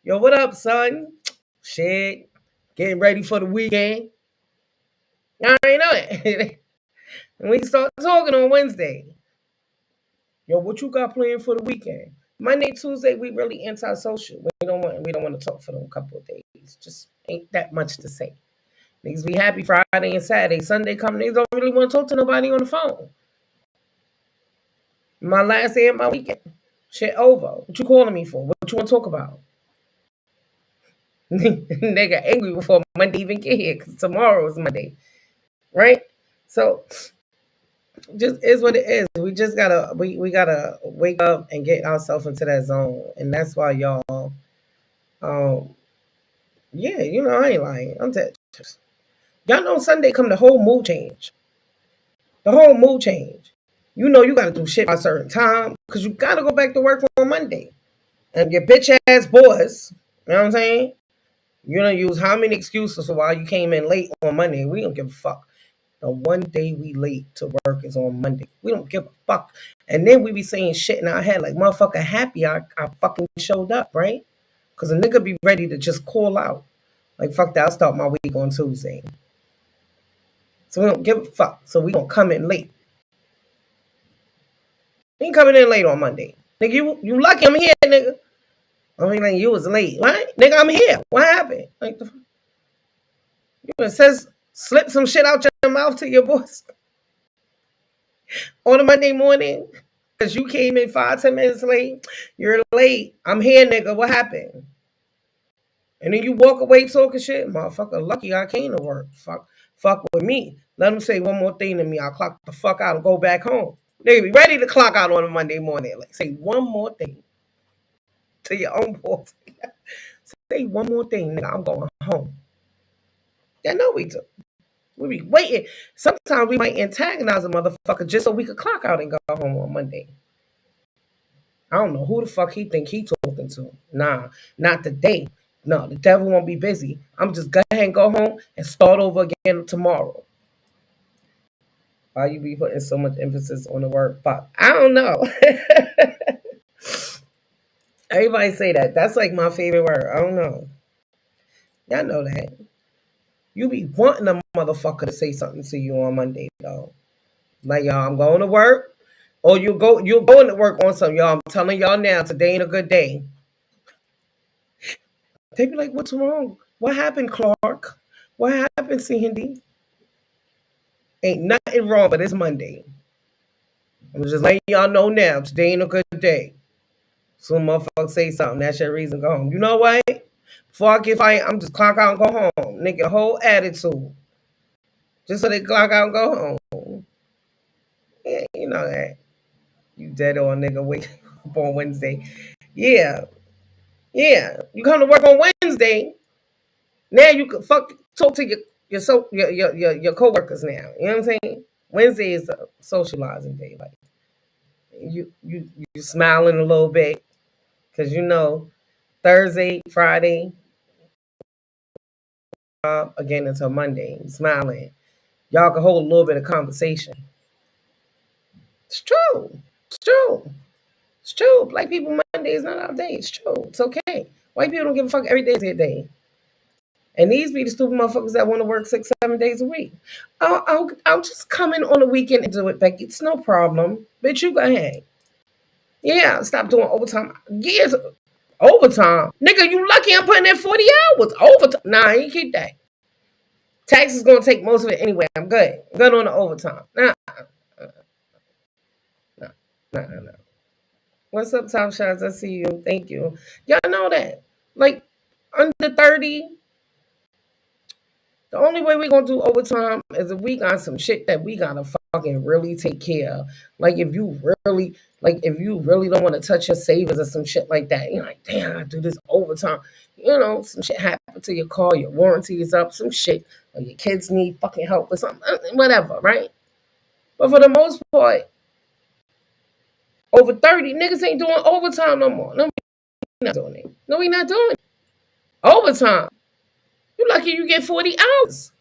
Yo, what up, son? Shit. Getting ready for the weekend. I ain't know it. And we start talking on Wednesday. Yo, what you got planned for the weekend? Monday, Tuesday, we really antisocial. We don't want to talk for them couple of days. Just ain't that much to say. Niggas be happy Friday and Saturday. Sunday come, niggas don't really want to talk to nobody on the phone. My last day of my weekend. Shit over. What you calling me for? What you want to talk about? They got angry before Monday even get here because tomorrow is Monday. Right? So just is what it is. We just gotta we gotta wake up and get ourselves into that zone. And that's why y'all yeah, I ain't lying. I'm dead. Y'all know Sunday come the whole mood change. The whole mood change. You know you gotta do shit by a certain time because you gotta go back to work on Monday. And your bitch ass boys, you know what I'm saying? You're gonna use how many excuses for why you came in late on Monday? We don't give a fuck. The one day we late to work is on Monday. We don't give a fuck. And then we be saying shit in our head like, motherfucker, happy I fucking showed up, right? Because a nigga be ready to just call out. Like, fuck that, I'll start my week on Tuesday. So we don't give a fuck. So we gonna come in late. We ain't coming in late on Monday. Nigga, you lucky I'm here, nigga. I mean, like, you was late. What? Nigga, I'm here. What happened? Like, it says slip some shit out your mouth to your boss on a Monday morning because you came in 5-10 minutes late. You're late. I'm here, nigga. What happened? And then you walk away talking shit. Motherfucker, lucky I came to work. Fuck with me. Let them say one more thing to me. I'll clock the fuck out and go back home. Nigga, be ready to clock out on a Monday morning. Like, say one more thing to your own boss. Say one more thing, nigga. I'm going home. Yeah, no, we do. We be waiting. Sometimes we might antagonize a motherfucker just so we could clock out and go home on Monday. I don't know who the fuck he think he talking to. Nah, not today. No, the devil won't be busy. I'm just go ahead and go home and start over again tomorrow. Why you be putting so much emphasis on the word fuck? I don't know. Everybody say that. That's like my favorite word. I don't know. Y'all know that. You be wanting a motherfucker to say something to you on Monday, though. Like, y'all, I'm going to work. Or you're going to work on something, y'all. I'm telling y'all now, today ain't a good day. They be like, what's wrong? What happened, Clark? What happened, Cindy? Ain't nothing wrong, but it's Monday. I'm just letting y'all know now, today ain't a good day. Some motherfucker say something, that's your reason to go home. You know what? Before I get fired, I'm just clock out and go home. Nigga, whole attitude. Just so they clock out and go home. Yeah, you know that. You dead on nigga wake up on Wednesday. Yeah. Yeah. You come to work on Wednesday. Now you can talk to your coworkers now. You know what I'm saying? Wednesday is a socializing day. Like you smiling a little bit. Cause Thursday, Friday, again until Monday, smiling. Y'all can hold a little bit of conversation. It's true. It's true. It's true. Black people Monday is not our day. It's true. It's okay. White people don't give a fuck. Every day is their day. And these be the stupid motherfuckers that want to work 6-7 days a week. I'll just come in on the weekend and do it, Becky. It's no problem. Bitch, you go ahead. Yeah, stop doing overtime. Years overtime. Nigga, you lucky I'm putting in 40 hours. Overtime. Nah, I ain't keep that. Tax is going to take most of it anyway. I'm good. I'm good on the overtime. Nah. No. What's up, Top Shots? I see you. Thank you. Y'all know that. Like, under 30, the only way we're going to do overtime is if we got some shit that we got to fucking really take care of. Like, if you really don't want to touch your savings or some shit like that, you're like, damn, I do this overtime. Some shit happen to your car, your warranty is up, some shit, or your kids need fucking help with something, whatever, right? But for the most part, over 30, niggas ain't doing overtime no more. No, we not doing it. No, we not doing it. Overtime. You lucky you get 40 hours.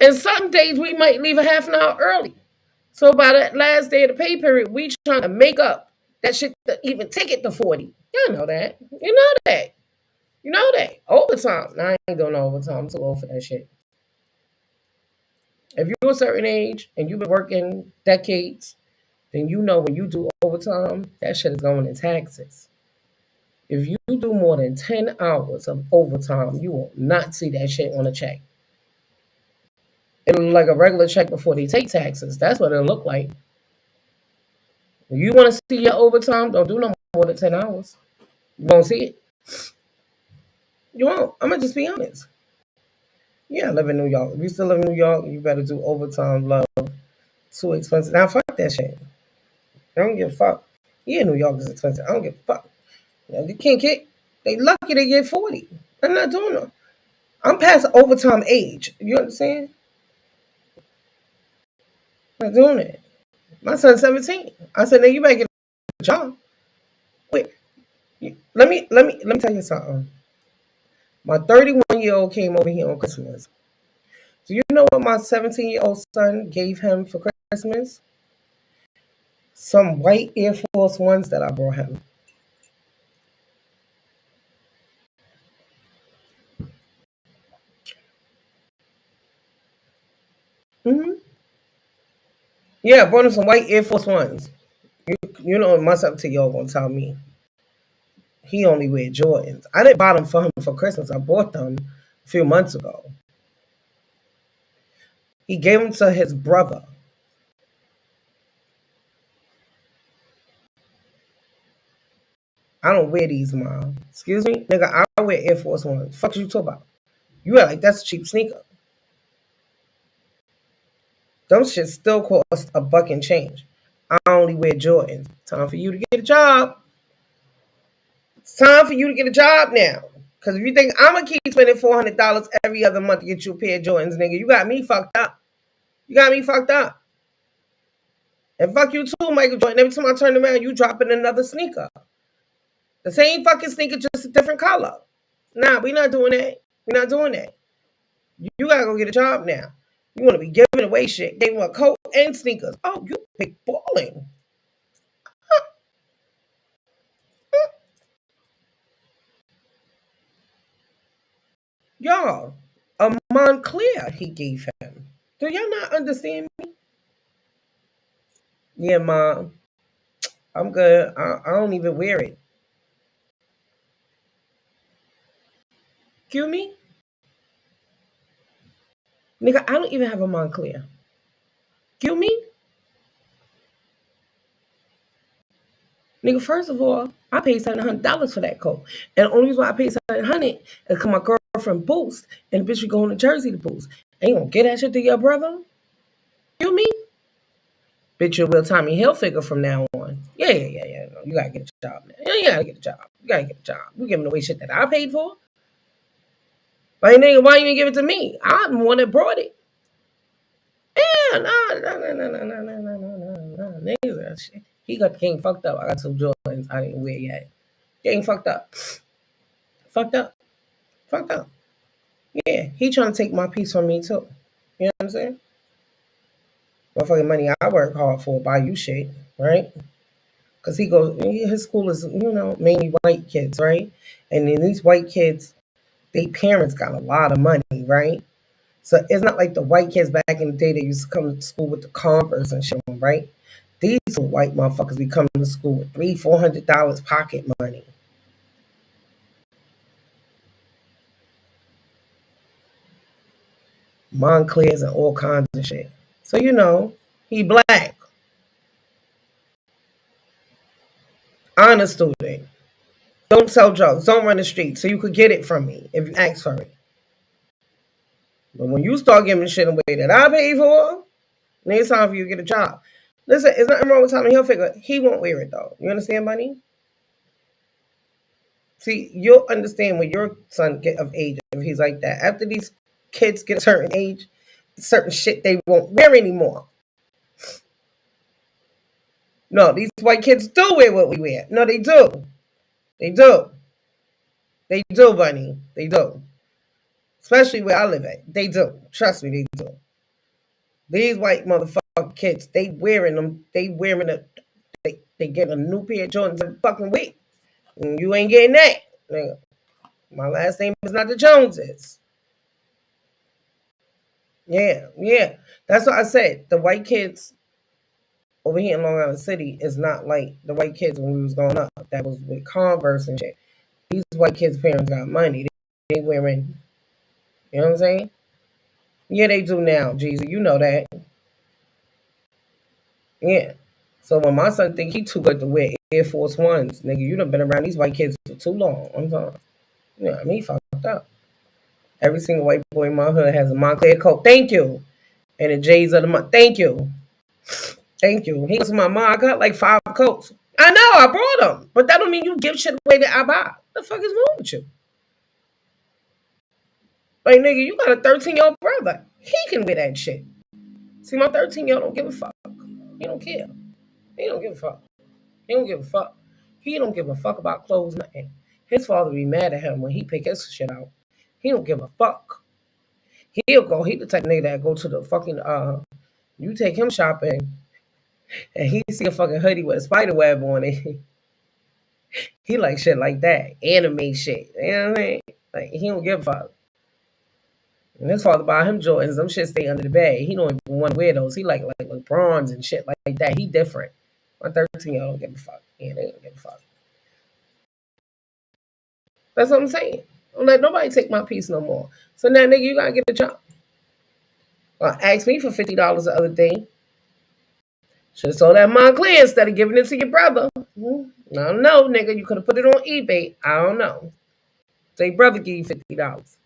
And some days we might leave a half an hour early. So by that last day of the pay period, we trying to make up that shit to even take it to 40. You know that. You know that. You know that. Overtime. Nah, I ain't doing no overtime. I'm too old for that shit. If you're a certain age and you've been working decades, then you know when you do overtime, that shit is going in taxes. If you do more than 10 hours of overtime, you will not see that shit on a check. It'll look like a regular check before they take taxes. That's what it'll look like. If you want to see your overtime, don't do no more than 10 hours. You won't see it. You won't. I'm going to just be honest. Yeah, I live in New York. If you still live in New York, you better do overtime, love. Too expensive. Now, fuck that shit. I don't give a fuck. Yeah, New York is expensive. I don't give a fuck. They can't get, they lucky they get 40. I'm not doing it. I'm past overtime age. You understand? I'm not doing it. My son's 17. I said, now you better get a job. Wait, let me tell you something. My 31-year-old came over here on Christmas. Do you know what my 17-year-old son gave him for Christmas? Some white Air Force Ones that I brought him. Mm-hmm. Yeah, I brought him some white Air Force Ones. You know, my 17-year-old gonna tell me he only wear Jordans. I didn't buy them for him for Christmas. I bought them a few months ago. He gave them to his brother. I don't wear these, Mom. Excuse me? Nigga, I wear Air Force Ones. Fuck you talking about? You act like that's a cheap sneaker. Them shit still cost a buck and change. I only wear Jordans. Time for you to get a job. It's time for you to get a job now. Because if you think I'm going to keep spending $400 every other month to get you a pair of Jordans, nigga, you got me fucked up. You got me fucked up. And fuck you too, Michael Jordan. Every time I turn around, you dropping another sneaker. The same fucking sneaker, just a different color. Nah, we not doing that. We not doing that. You gotta go get a job now. You want to be giving away shit. They want coat and sneakers. Oh, you big balling. Y'all, a Montclair he gave him. Do y'all not understand me? Yeah, Mom. I'm good. I don't even wear it. Excuse me? Nigga, I don't even have a Montclair. Excuse me? Nigga, first of all, I paid $700 for that coat. And the only reason why I paid $700 is because my girlfriend Boost and the bitch was going to Jersey to Boost. Ain't gonna get that shit to your brother? You me? Bitch, you will Tommy Hilfiger from now on. Yeah. No, you gotta get a job now. Yeah, you gotta get a job. You gotta get a job. You giving away shit that I paid for? Like, nigga, why you didn't give it to me? I'm the one that brought it. Yeah, no. Niggas, he got the king fucked up. I got some Jordans I didn't wear yet. Getting fucked up. Fucked up. Yeah, he trying to take my piece from me too. You know what I'm saying? Motherfucking money I work hard for, buy you shit, right? Because his school is, mainly white kids, right? And then these white kids, their parents got a lot of money, right? So it's not like the white kids back in the day that used to come to school with the Converse and shit, right? These white motherfuckers be coming to school with $300-$400 pocket money. Montclairs and all kinds of shit. So he black. Honest student. Don't sell drugs. Don't run the streets. So you could get it from me if you ask for it. But when you start giving shit away that I paid for, then it's time for you to get a job. Listen, it's nothing wrong with Tommy Hilfiger. He won't wear it though. You understand, Bunny? See, you'll understand when your son get of age if he's like that. After these kids get a certain age, certain shit they won't wear anymore. No, these white kids do wear what we wear. No, they do. They do. They do, Bunny. They do. Especially where I live at. They do. Trust me, they do. These white motherfucking kids, they wearing them. They get a new pair of Jordans every fucking week. And you ain't getting that. Nigga. My last name is not the Joneses. Yeah. That's what I said. The white kids over here in Long Island City is not like the white kids when we was growing up. That was with Converse and shit. These white kids' parents got money. They wearing, you know what I'm saying? Yeah, they do now, Jeezy. You know that. Yeah. So when my son think he too good to wear Air Force Ones, nigga, you done been around these white kids for too long. I'm sorry. You know what I mean? He fucked up. Every single white boy in my hood has a Montclair coat. Thank you. And the J's of the month. Thank you. Thank you. He was my mom. I got like 5 coats. I know, I brought them. But that don't mean you give shit away that I buy. What the fuck is wrong with you? Like, nigga, you got a 13-year-old brother. He can wear that shit. See, my 13-year-old don't give a fuck. He don't care. He don't give a fuck. He don't give a fuck. He don't give a fuck about clothes, nothing. His father be mad at him when he pick his shit out. He don't give a fuck. He the type of nigga that go to the fucking, you take him shopping, and he see a fucking hoodie with a spider web on it. He like shit like that. Anime shit. You know what I mean? Like, he don't give a fuck. And his father buy him Jordans. Them shit stay under the bed. He don't even want to wear those. He like LeBrons and shit like that. He different. My 13-year-old don't give a fuck. Yeah, they don't give a fuck. That's what I'm saying. Don't let nobody take my piece no more. So now, nigga, you gotta get a job. Asked me for $50 the other day. Should have sold that Montclair instead of giving it to your brother. I don't know, nigga. You could have put it on eBay. I don't know. Say, brother, give you $50.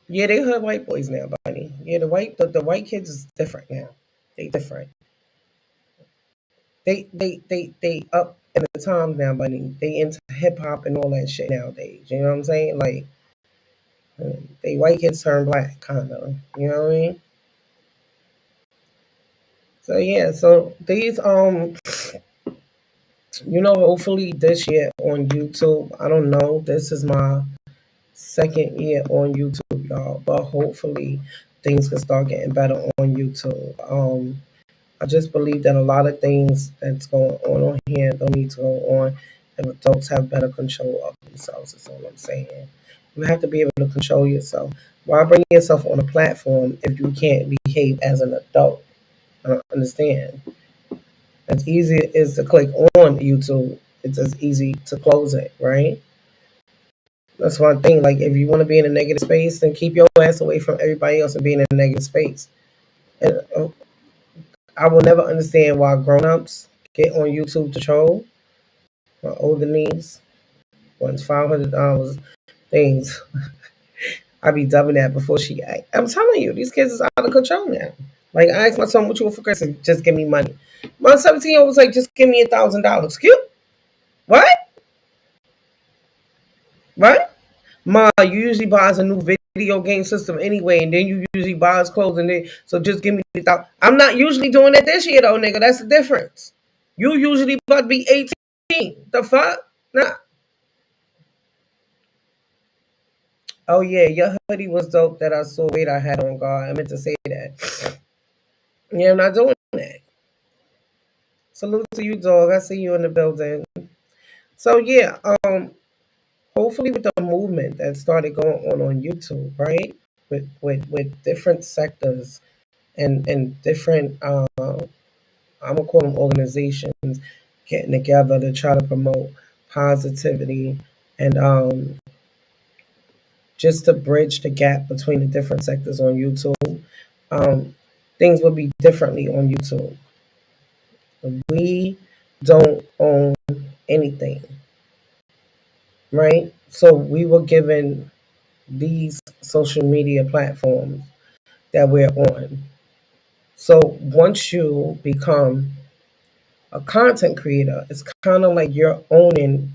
Yeah, they hood white boys now, Bunny. Yeah, the white kids is different now. They different. They up in the times now, Bunny. They into hip hop and all that shit nowadays. You know what I'm saying? Like, they white kids turn black, kind of. You know what I mean? So yeah, so these hopefully this year on YouTube. I don't know. This is my second year on YouTube, y'all. But hopefully things can start getting better on YouTube. I just believe that a lot of things that's going on here don't need to go on, and adults have better control of themselves. That's all I'm saying. You have to be able to control yourself. Why bring yourself on a platform if you can't behave as an adult? I don't understand. As easy as to click on YouTube, it's as easy to close it, right? That's one thing. Like, if you want to be in a negative space, then keep your ass away from everybody else and be in a negative space. And I will never understand why grown-ups get on YouTube to troll. My older niece wants $500 things. I be dubbing that before she act. I'm telling you, these kids is out of control now. Like, I asked my son, what you want for Christmas? Just give me money. My 17-year-old was like, just give me $1,000. Cute. What? Ma, you usually buy us a new video game system anyway, and then you usually buy us clothes, and then so just give me the $1,000. I'm not usually doing that this year though, nigga. That's the difference. You usually about to be 18. The fuck? Nah. Oh yeah, your hoodie was dope that I saw. Wait, I had on guard. I meant to say that. Yeah, I'm not doing that. Salute to you, dog. I see you in the building. So yeah, hopefully with the movement that started going on YouTube, right? With different sectors and different I'm gonna call them organizations getting together to try to promote positivity and just to bridge the gap between the different sectors on YouTube. Things will be differently on YouTube. We don't own anything, right? So we were given these social media platforms that we're on. So once you become A content creator is kind of like you're owning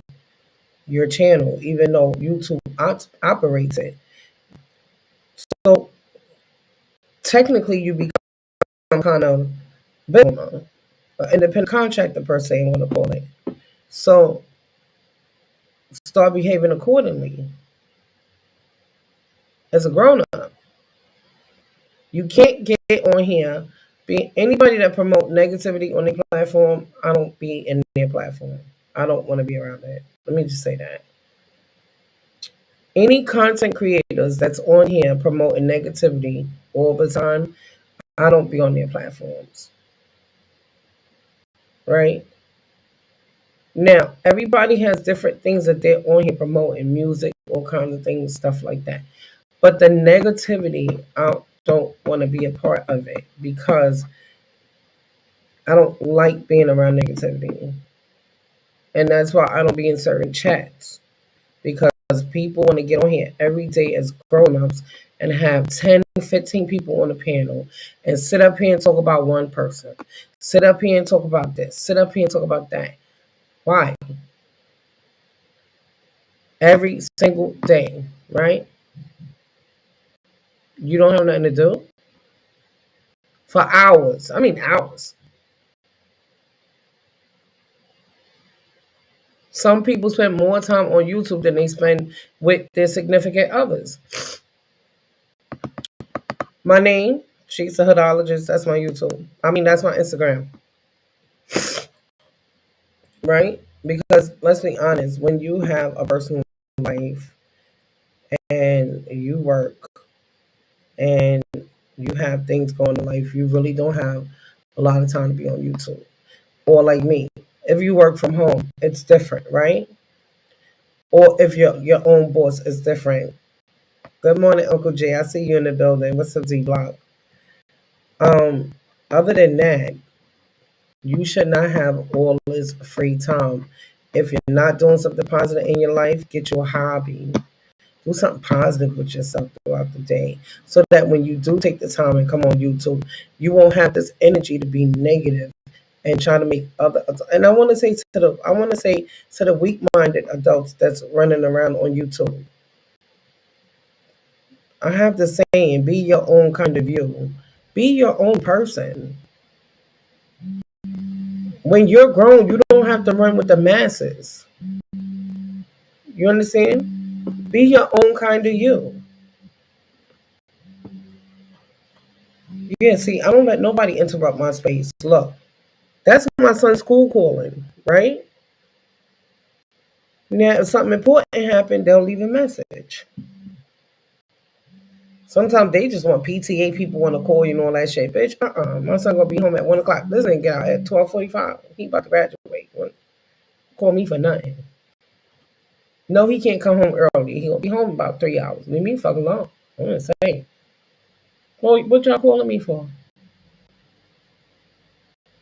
your channel, even though YouTube operates it. So technically, you become kind of business owner, an independent contractor per se, I want to call it. So start behaving accordingly as a grown up. You can't get on here. Be anybody that promote negativity on their platform, I don't be in their platform. I don't want to be around that. Let me just say that. Any content creators that's on here promoting negativity all the time, I don't be on their platforms. Right? Now, everybody has different things that they're on here promoting, music, all kinds of things, stuff like that. But the negativity, I don't want to be a part of it because I don't like being around negativity. And that's why I don't be in certain chats because people want to get on here every day as grown-ups and have 10, 15 people on the panel and sit up here and talk about one person. Sit up here and talk about this. Sit up here and talk about that. Why? Every single day, right? You don't have nothing to do for hours. I mean, hours. Some people spend more time on YouTube than they spend with their significant others. My name, She's a Hoodologist. That's my YouTube. I mean, that's my Instagram. Right? Because let's be honest, when you have a personal life and you work and you have things going in life, you really don't have a lot of time to be on YouTube. Or like me, if you work from home, it's different, right? Or if you're your own boss, it's different. Good morning, Uncle Jay. I see you in the building. What's up, Z Block? Other than that, you should not have all this free time. If you're not doing something positive in your life, get you a hobby. Do something positive with yourself throughout the day so that when you do take the time and come on YouTube, you won't have this energy to be negative and try to make other. And I want to say to the weak-minded adults that's running around on YouTube, I have the saying, be your own kind of you. Be your own person. When you're grown, you don't have to run with the masses. You understand? Be your own kind of you. Yeah, see, I don't let nobody interrupt my space. Look, that's my son's school calling, right? Now, if something important happened, they'll leave a message. Sometimes they just want PTA people want to call you and all that shit. Bitch, my son gonna be home at 1 o'clock. This ain't get out at 12:45. He about to graduate. Call me for nothing. No, he can't come home early. He gonna be home about 3 hours. Leave me fucking alone. I'm gonna say. Well, what y'all calling me for?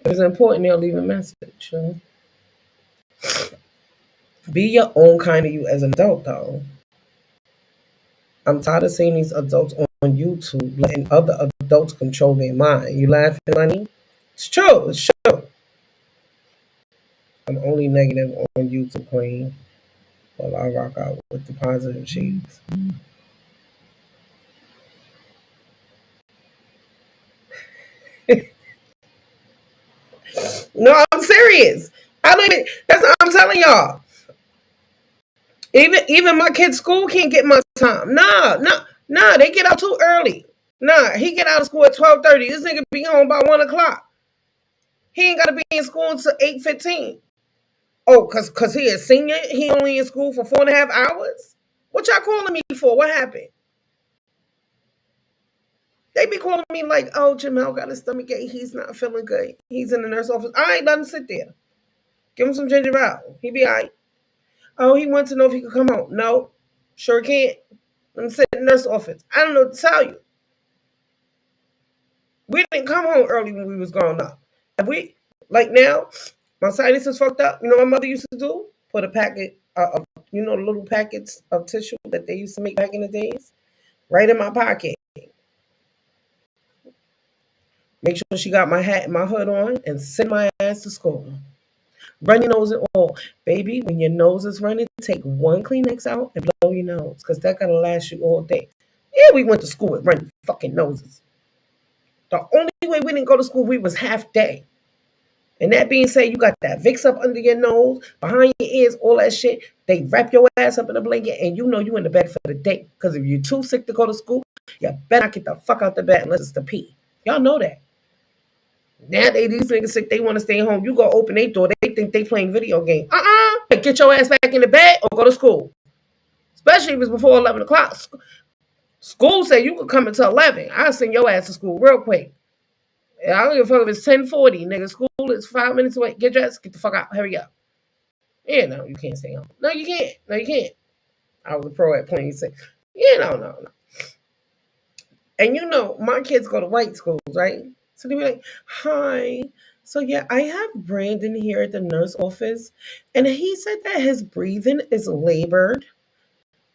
If it's important, they'll leave a message. Be your own kind of you as an adult, though. I'm tired of seeing these adults on YouTube letting other adults control their mind. You laughing, honey? It's true. It's true. I'm only negative on YouTube, Queen. Well, I rock out with the positive shades. No, I'm serious. I don't even. That's what I'm telling y'all. Even my kid's school can't get my time. Nah. They get out too early. Nah, he get out of school at 12:30. This nigga be home by 1 o'clock. He ain't gotta be in school until 8:15. Oh, cause he a senior. He only in school for 4.5 hours. What y'all calling me for? What happened? They be calling me like, oh, Jamel got a stomach ache. He's not feeling good. He's in the nurse office. All right, let him sit there. Give him some ginger ale. He be all right. Oh, he wants to know if he could come home. No, sure can't. Let him sit in the nurse office. I don't know what to tell you. We didn't come home early when we was growing up. And we, like now, my sinus is fucked up. You know what my mother used to do? Put a packet of, the little packets of tissue that they used to make back in the days? Right in my pocket. Make sure she got my hat and my hood on and send my ass to school. Run your nose and all. Baby, when your nose is running, take one Kleenex out and blow your nose because that got to last you all day. Yeah, we went to school with running fucking noses. The only way we didn't go to school, we was half day. And that being said, you got that Vicks up under your nose, behind your ears, all that shit. They wrap your ass up in a blanket and you know you in the bed for the day. Because if you're too sick to go to school, you better not get the fuck out the bed unless it's to pee. Y'all know that. Now these niggas sick, they want to stay home. You go open their door, they think they playing video game. Get your ass back in the bed or go to school. Especially if it's before 11 o'clock. School say you could come until 11. I'll send your ass to school real quick. I don't give a fuck if it's 10:40, nigga. School is 5 minutes away. Get your ass, get the fuck out. Hurry up. Yeah, no, you can't stay home. No, you can't. No, you can't. I was a pro at playing sick. Yeah, no. And you know, my kids go to white schools, right? So they be like, hi. So yeah, I have Brandon here at the nurse office, and he said that his breathing is labored.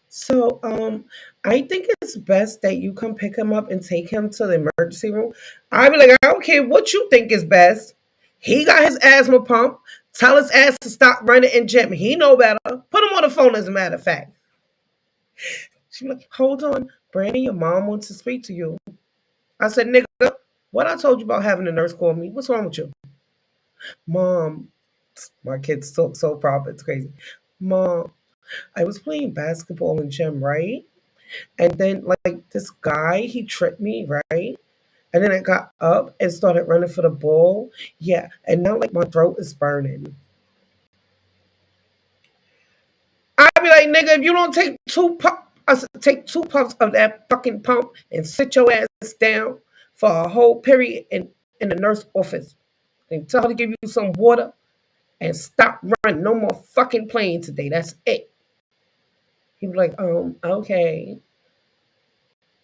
So I think it's best that you come pick him up and take him to the emergency room. I be like, I don't care what you think is best. He got his asthma pump. Tell his ass to stop running in gym. He know better. Put him on the phone, as a matter of fact. She be like, hold on, Brandon, your mom wants to speak to you. I said, nigga, what I told you about having a nurse call me? What's wrong with you? Mom, my kids talk so proper, it's crazy. Mom, I was playing basketball in gym, right? And then like this guy, he tripped me, right? And then I got up and started running for the ball. Yeah, and now like my throat is burning. I'd be like, nigga, if you don't take take 2 puffs of that fucking pump and sit your ass down for a whole period in the nurse office. And tell her to give you some water and stop running. No more fucking playing today. That's it. He was like, okay.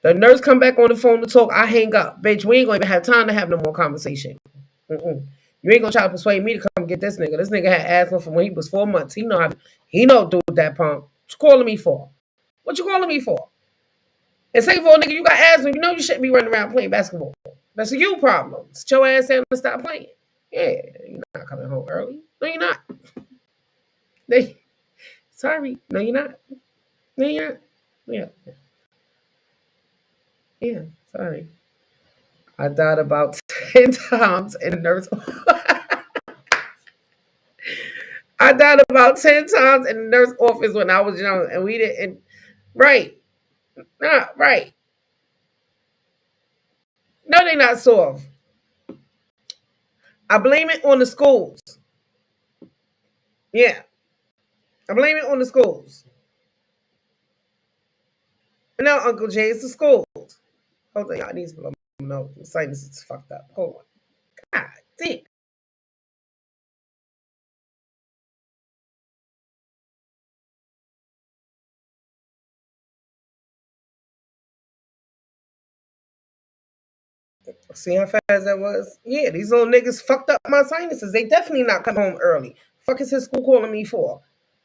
The nurse come back on the phone to talk. I hang up. Bitch, we ain't gonna even have time to have no more conversation. Mm-mm. You ain't gonna try to persuade me to come get this nigga. This nigga had asthma from when he was 4 months. He know do with that pump. What you calling me for? What you calling me for? And say for a nigga, you got asthma. You know you shouldn't be running around playing basketball. That's a you problem. Sit your ass down and stop playing. Yeah, you're not coming home early. No, you're not. Sorry. No, you're not. No, you're not. Yeah. Yeah, sorry. I died about 10 times in the nurse. I died about 10 times in the nurse office when I was young, and we didn't. Right. Not right. No, they not soft. I blame it on the schools. Yeah. I blame it on the schools. No, Uncle Jay, it's the schools. Hold on, y'all need to blow my nose. The sinus is fucked up. Hold on. God damn. See how fast that was? Yeah, these little niggas fucked up my sinuses. They definitely not come home early. Fuck is his school calling me for?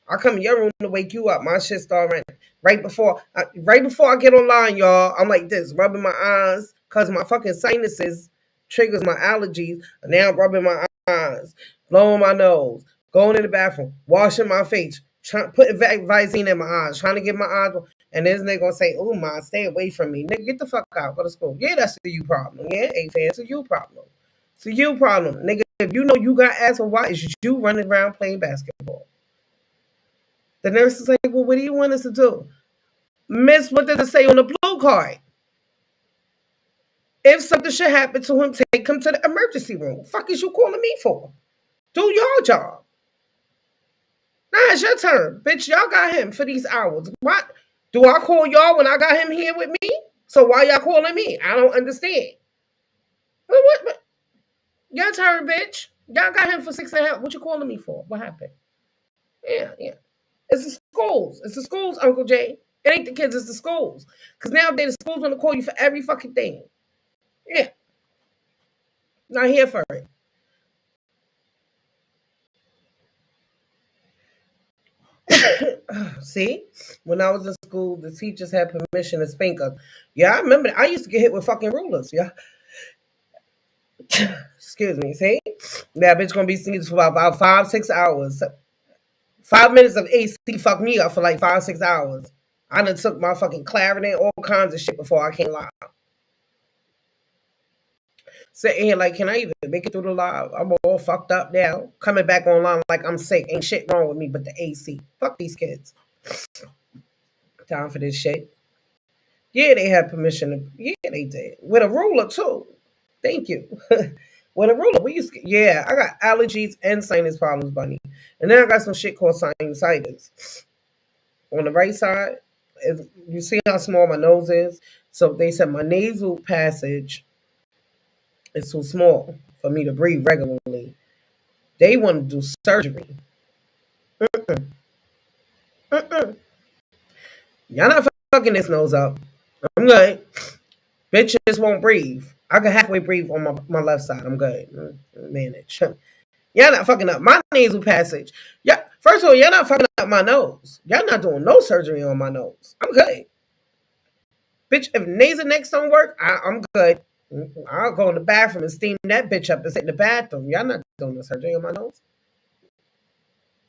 I come in your room to wake you up. My shit start running. Right before I get online, y'all, I'm like this, rubbing my eyes, cause my fucking sinuses triggers my allergies. And now I'm rubbing my eyes, blowing my nose, going in the bathroom, washing my face, putting Visine in my eyes, trying to get my eyes. And this nigga gonna say, "Oh my, stay away from me, nigga. Get the fuck out. Go to school." Yeah, that's a you problem. Yeah, A-fan, it's a you problem. It's a you problem, nigga. If you know you got asthma, why is you running around playing basketball? The nurse is like, "Well, what do you want us to do, Miss? What does it say on the blue card? If something should happen to him, take him to the emergency room. Fuck is you calling me for? Do your job. Nah, it's your turn, bitch. Y'all got him for these hours. What? Do I call y'all when I got him here with me? So why y'all calling me? I don't understand. What? Your turn, bitch. Y'all got him for 6.5. What you calling me for? What happened? Yeah. It's the schools. It's the schools, Uncle Jay. It ain't the kids, it's the schools. Because nowadays the schools want to call you for every fucking thing. Yeah. Not here for it. See, when I was in school, the teachers had permission to spank us. Yeah, I remember that. I used to get hit with fucking rulers. Yeah, Excuse me. See, that bitch gonna be sneezing for about 5-6 hours. 5 minutes of AC fucked me up for like 5-6 hours. I done took my fucking Claritin, all kinds of shit before I came live. Sitting here like, can I even make it through the live? I'm all fucked up now. Coming back online like I'm sick. Ain't shit wrong with me but the AC. Fuck these kids. Time for this shit. Yeah, they had permission to. Yeah, they did. With a ruler too. Thank you. With a ruler. Yeah, I got allergies and sinus problems, bunny. And then I got some shit called sinusitis. On the right side, you see how small my nose is? So they said my nasal passage is too small for me to breathe regularly. They want to do surgery. Mm-mm. Y'all not fucking this nose up. I'm good. Bitches won't breathe. I can halfway breathe on my left side. I'm good. Manage. Y'all not fucking up my nasal passage. Yeah, first of all, y'all not fucking up my nose. Y'all not doing no surgery on my nose. I'm good. Bitch, if Nasonex don't work, I'm good. I'll go in the bathroom and steam that bitch up and sit in the bathroom. Y'all not doing no surgery on my nose.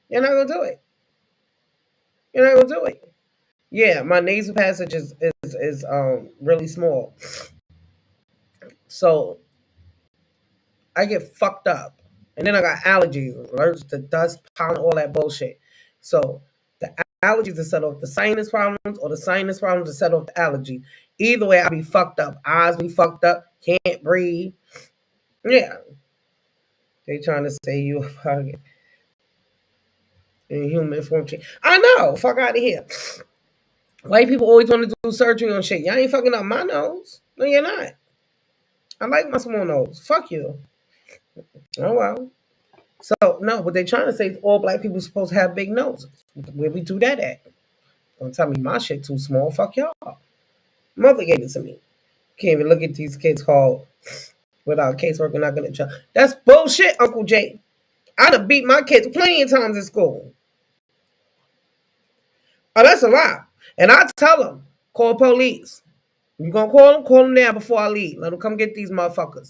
You're not gonna do it. You're not gonna do it. Yeah, my nasal passage is really small. So I get fucked up. And then I got allergies, allergic to dust, pollen, all that bullshit. So the allergies to set off the sinus problems or the sinus problems to set off the allergy. Either way, I be fucked up. Eyes be fucked up, can't breathe. Yeah. They trying to say you a fucking in human form. I know. Fuck out of here. White people always want to do surgery on shit. Y'all ain't fucking up my nose. No, you're not. I like my small nose. Fuck you. Oh well. So no, what they trying to say is all black people supposed to have big noses. Where we do that at? Don't tell me my shit too small. Fuck y'all. Mother gave it to me. Can't even look at these kids called without caseworker not gonna try. That's bullshit, Uncle Jay. I done beat my kids plenty of times in school. Oh, that's a lie. And I tell them, call police. You gonna call them? Call them now before I leave. Let them come get these motherfuckers.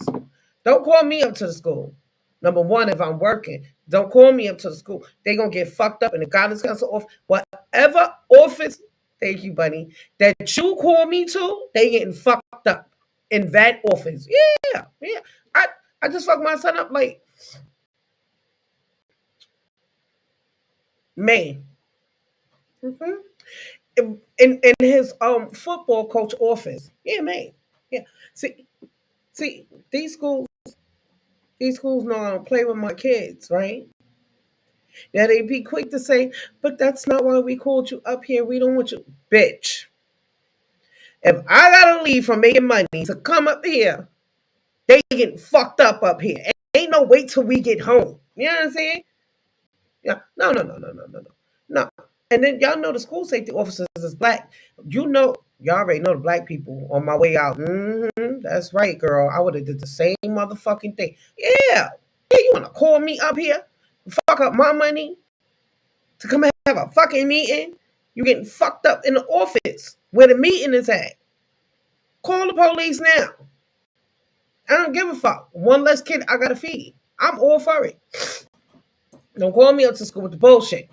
Don't call me up to the school. Number one, if I'm working, don't call me up to the school. They gonna get fucked up in the guidance council office. Whatever office, thank you, buddy, that you call me to, they getting fucked up in that office. Yeah. I just fucked my son up like May. In his football coach office. Yeah, May. Yeah. See, these schools know I don't play with my kids, right? Now they be quick to say, but that's not why we called you up here. We don't want you. Bitch. If I gotta leave from making money to come up here, they getting fucked up here. Ain't no wait till we get home. You know what I'm saying? Yeah. No. No. And then y'all know the school safety officers is black. Y'all already know the black people on my way out. That's right, girl. I would have did the same motherfucking thing. Yeah. You want to call me up here? Fuck up my money to come have a fucking meeting? You getting fucked up in the office where the meeting is at. Call the police now. I don't give a fuck. One less kid I gotta feed. I'm all for it. Don't call me up to school with the bullshit.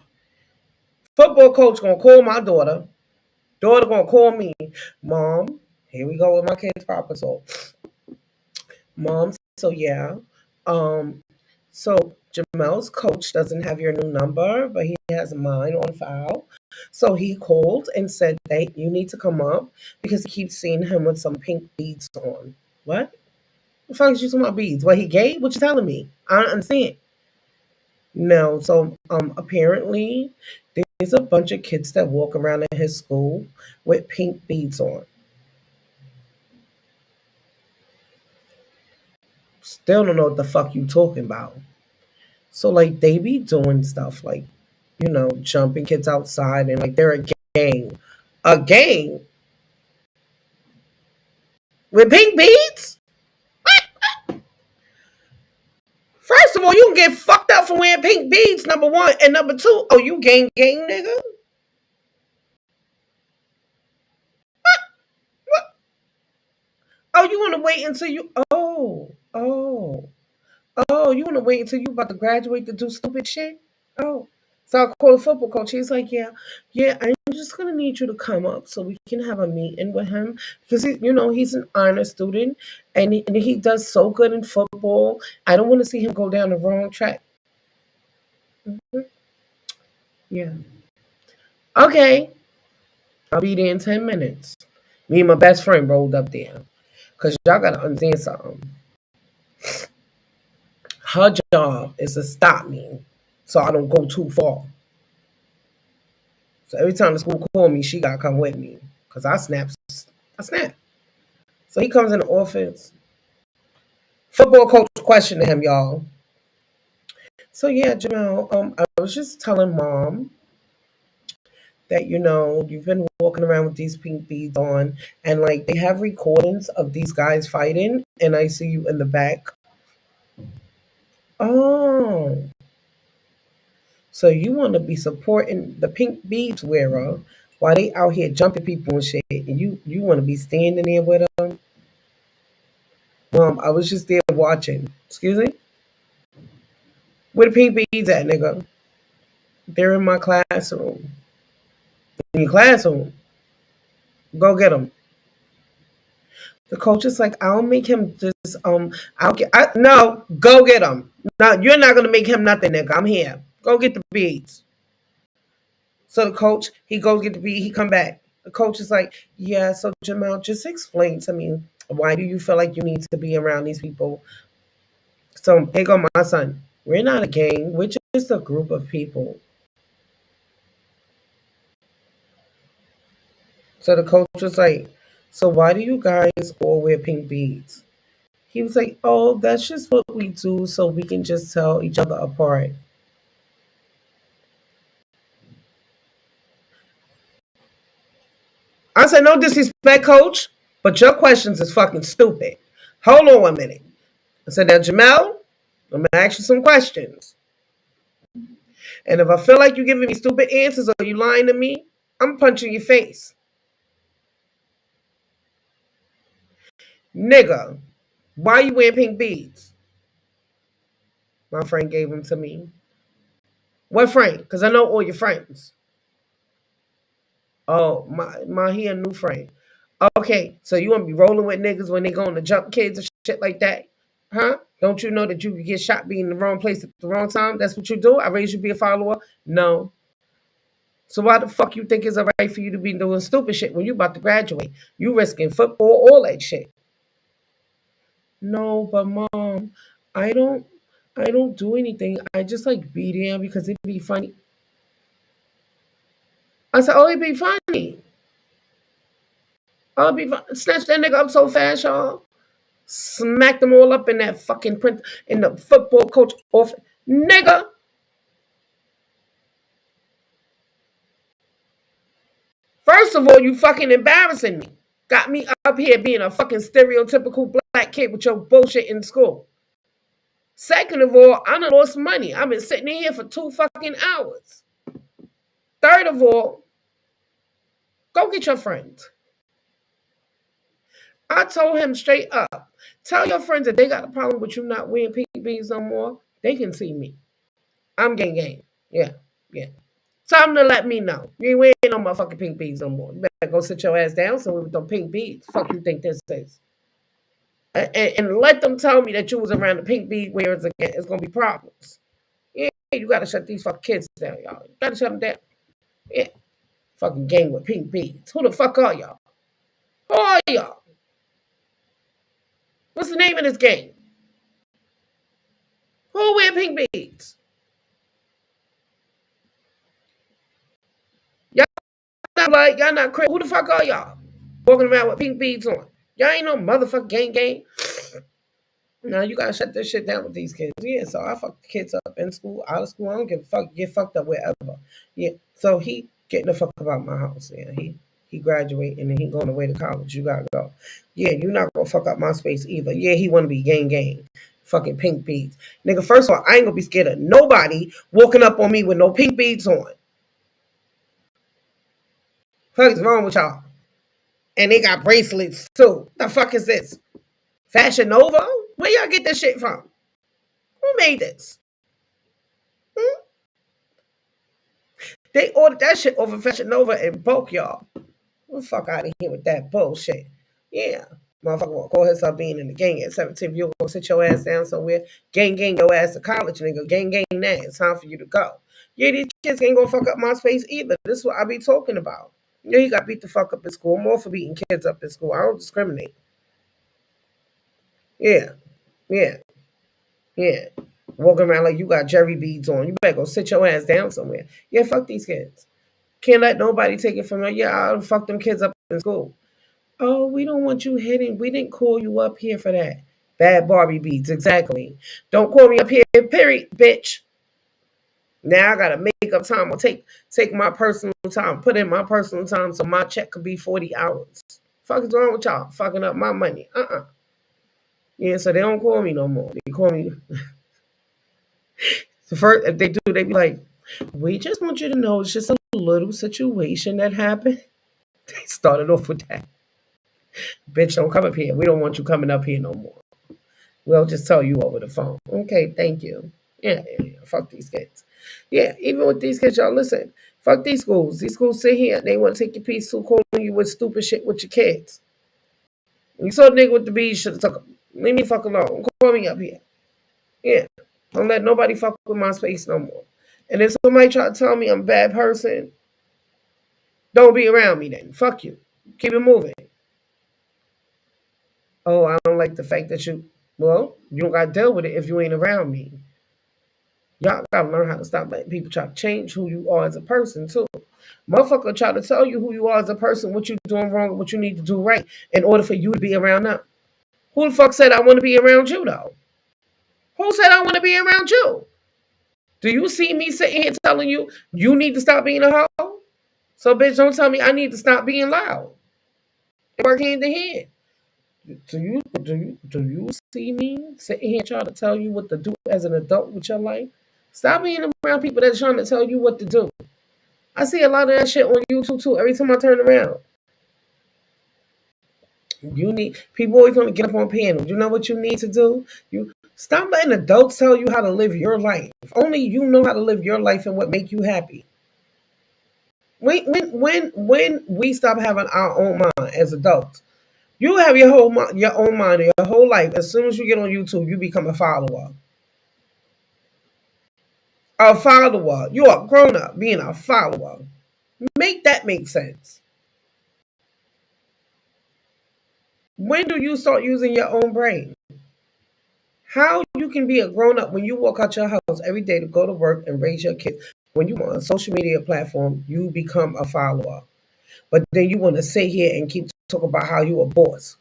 Football coach gonna call my daughter. Daughter gonna call me. Mom, here we go with my kid's proposal. Mom, so yeah. So Jamel's coach doesn't have your new number, but he has mine on file. So he called and said that you need to come up because he keeps seeing him with some pink beads on. What? The fuck is you talking about beads? What, he gay? What you telling me? I don't understand. No, so apparently there's a bunch of kids that walk around in his school with pink beads on. Still don't know what the fuck you talking about. So like they be doing stuff like, jumping kids outside and like they're a gang. A gang? With pink beads? First of all, you can get fucked up for wearing pink beads, number one. And number two, oh, you gang nigga? What? Oh, you want to wait until you... Oh. Oh. Oh, you want to wait until you about to graduate to do stupid shit? Oh. So I called the football coach. He's like, yeah, I'm just going to need you to come up so we can have a meeting with him. Because, he's an honor student and he does so good in football. I don't want to see him go down the wrong track. Mhm. Yeah. Okay. I'll be there in 10 minutes. Me and my best friend rolled up there. Because y'all got to understand something. Her job is to stop me so I don't go too far. So every time the school call me, she got to come with me. Because I snap. So he comes in the office. Football coach questioning him, y'all. So yeah, Jamel, I was just telling mom that you've been walking around with these pink beads on, and like they have recordings of these guys fighting, and I see you in the back. Oh, so you want to be supporting the pink beads wearer while they out here jumping people and shit, and you want to be standing there with them? Mom, I was just there watching. Excuse me? Where the pink beads at, nigga? They're in my classroom. In your classroom. Go get them. The coach is like, I'll make him just no, go get him. No, you're not gonna make him nothing, nigga. I'm here. Go get the beads. So the coach, he goes get the bead, he come back. The coach is like, yeah, so Jamel, just explain to me, why do you feel like you need to be around these people? So here go my son. We're not a gang, we're just a group of people. So the coach was like, so why do you guys all wear pink beads? He was like, oh, that's just what we do so we can just tell each other apart. I said, no disrespect, coach, but your questions is fucking stupid. Hold on 1 minute. I said, now, Jamel, I'm going to ask you some questions. And if I feel like you're giving me stupid answers or you lying to me, I'm punching your face. Nigga, why you wearing pink beads? My friend gave them to me. What friend? Because I know all your friends. Oh, he a new friend. Okay, so you want to be rolling with niggas when they going to jump kids and shit like that? Huh? Don't you know that you could get shot being in the wrong place at the wrong time? That's what you do? I raised you to be a follower? No. So why the fuck you think it's alright for you to be doing stupid shit when you about to graduate? You risking football, all that shit. No, but mom, I don't I don't do anything. I just like be there because it'd be funny. I said, oh, it'd be funny. I'll be fun. Snatch that nigga up so fast, y'all. Smack them all up in that fucking print in the football coach off. Nigga. First of all, you fucking embarrassing me. Got me up here being a fucking stereotypical black kid with your bullshit in school. Second of all, I done lost money. I've been sitting in here for 2 fucking hours. Third of all, go get your friends. I told him straight up, tell your friends that they got a problem with you not wearing pink beans no more. They can see me. I'm gang. Yeah. Tell them to let me know. You ain't wearing no motherfucking pink beads no more. You better go sit your ass down somewhere with them pink beads. Fuck you think this is. And let them tell me that you was around the pink bead wearers again. It's gonna be problems. Yeah, you gotta shut these fucking kids down, y'all. You gotta shut them down. Yeah. Fucking gang with pink beads. Who the fuck are y'all? Who are y'all? What's the name of this gang? Who wear pink beads? Y'all not like, y'all not crazy. Who the fuck are y'all? Walking around with pink beads on. Y'all ain't no motherfucking gang. No, you gotta shut this shit down with these kids. Yeah, so I fuck the kids up in school, out of school. I don't give a fuck. Get fucked up wherever. Yeah. So he getting the fuck about my house. Yeah. He graduating and he going away to college. You gotta go. Yeah, you not gonna fuck up my space either. Yeah, he wanna be gang. Fucking pink beads. Nigga, first of all, I ain't gonna be scared of nobody walking up on me with no pink beads on. What is wrong with y'all? And they got bracelets too. The fuck is this? Fashion Nova? Where y'all get this shit from? Who made this? They ordered that shit over Fashion Nova in bulk, y'all. Get the fuck out of here with that bullshit. Yeah. Motherfucker will call himself being in the gang at 17. You're gonna sit your ass down somewhere. Gang your ass to college, nigga. Gang that. It's time for you to go. Yeah, these kids ain't gonna fuck up my space either. This is what I be talking about. Yeah, he got beat the fuck up in school. I'm all for beating kids up in school. I don't discriminate. Yeah. Yeah. Yeah. Walking around like you got Jerry beads on. You better go sit your ass down somewhere. Yeah, fuck these kids. Can't let nobody take it from you. Yeah, I'll fuck them kids up in school. Oh, we don't want you hitting. We didn't call you up here for that. Bad Barbie beads, exactly. Don't call me up here, period, bitch. Now I gotta make up time. I'll take my personal time, put in my personal time so my check could be 40 hours. Fuck is wrong with y'all? Fucking up my money. Yeah, so they don't call me no more. They call me. The first, if they do, they be like, we just want you to know it's just a little situation that happened. They started off with that. Bitch, don't come up here. We don't want you coming up here no more. We'll just tell you over the phone. Okay, thank you. Yeah. Fuck these kids. Yeah, even with these kids, y'all, listen. Fuck these schools. These schools sit here. They want to take your piece too, calling you with stupid shit with your kids. You saw a nigga with the bees, should have took him. Leave me fuck alone. Call me up here. Yeah. Don't let nobody fuck with my space no more. And if somebody try to tell me I'm a bad person, don't be around me then. Fuck you. Keep it moving. Oh, I don't like the fact that you don't got to deal with it if you ain't around me. Y'all got to learn how to stop letting people try to change who you are as a person, too. Motherfucker try to tell you who you are as a person, what you doing wrong, what you need to do right in order for you to be around them. Who the fuck said I want to be around you, though? Who said I want to be around you? Do you see me sitting here telling you you need to stop being a hoe? So, bitch, don't tell me I need to stop being loud. They work hand in hand. Do you see me sitting here trying to tell you what to do as an adult with your life? Stop being around people that's trying to tell you what to do. I see a lot of that shit on YouTube too. Every time I turn around, people always want to get up on panels. You know what you need to do? You stop letting adults tell you how to live your life. Only you know how to live your life and what make you happy. When we stop having our own mind as adults, you have your own mind, your whole life. As soon as you get on YouTube, you become a follower. A follower. You are grown up being a follower. Make that make sense. When do you start using your own brain? How you can be a grown up when you walk out your house every day to go to work and raise your kids. When you on a social media platform, you become a follower. But then you want to sit here and keep talking about how you a boss.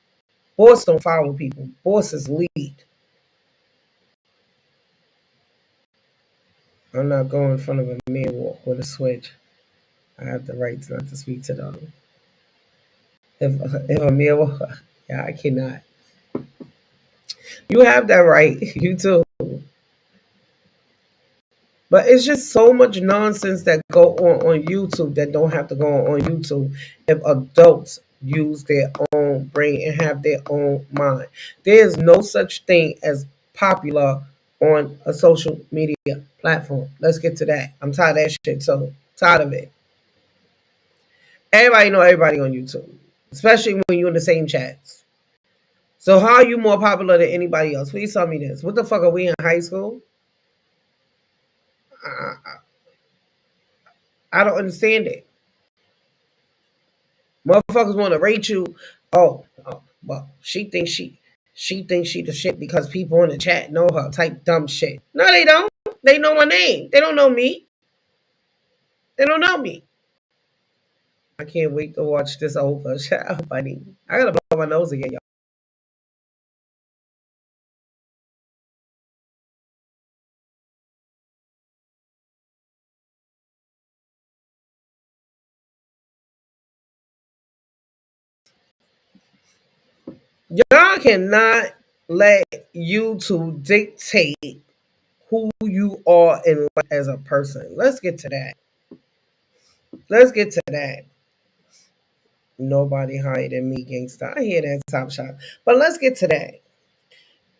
Boss don't follow people. Bosses lead. I'm not going in front of a man walk with a switch. I have the right not to speak to them. If a male, yeah, I cannot. You have that right. You too. But it's just so much nonsense that go on YouTube that don't have to go on YouTube if adults use their own brain and have their own mind. There is no such thing as popular on a social media platform. Let's get to that. I'm tired of that shit. So tired of it. Everybody know everybody on YouTube, especially when you're in the same chats. So how are you more popular than anybody else? Please tell me this. What the fuck are we in high school? I don't understand it. Motherfuckers want to rate you. Well, she thinks she the shit because people in the chat know her. Type dumb shit. No, they don't. They know my name. They don't know me. They don't know me. I can't wait to watch this over. Shut up, buddy. I gotta blow my nose again, y'all. Y'all cannot let YouTube dictate who you are in life as a person. Let's get to that. Let's get to that. Nobody higher than me, gangsta. I hear that top shot. But let's get to that.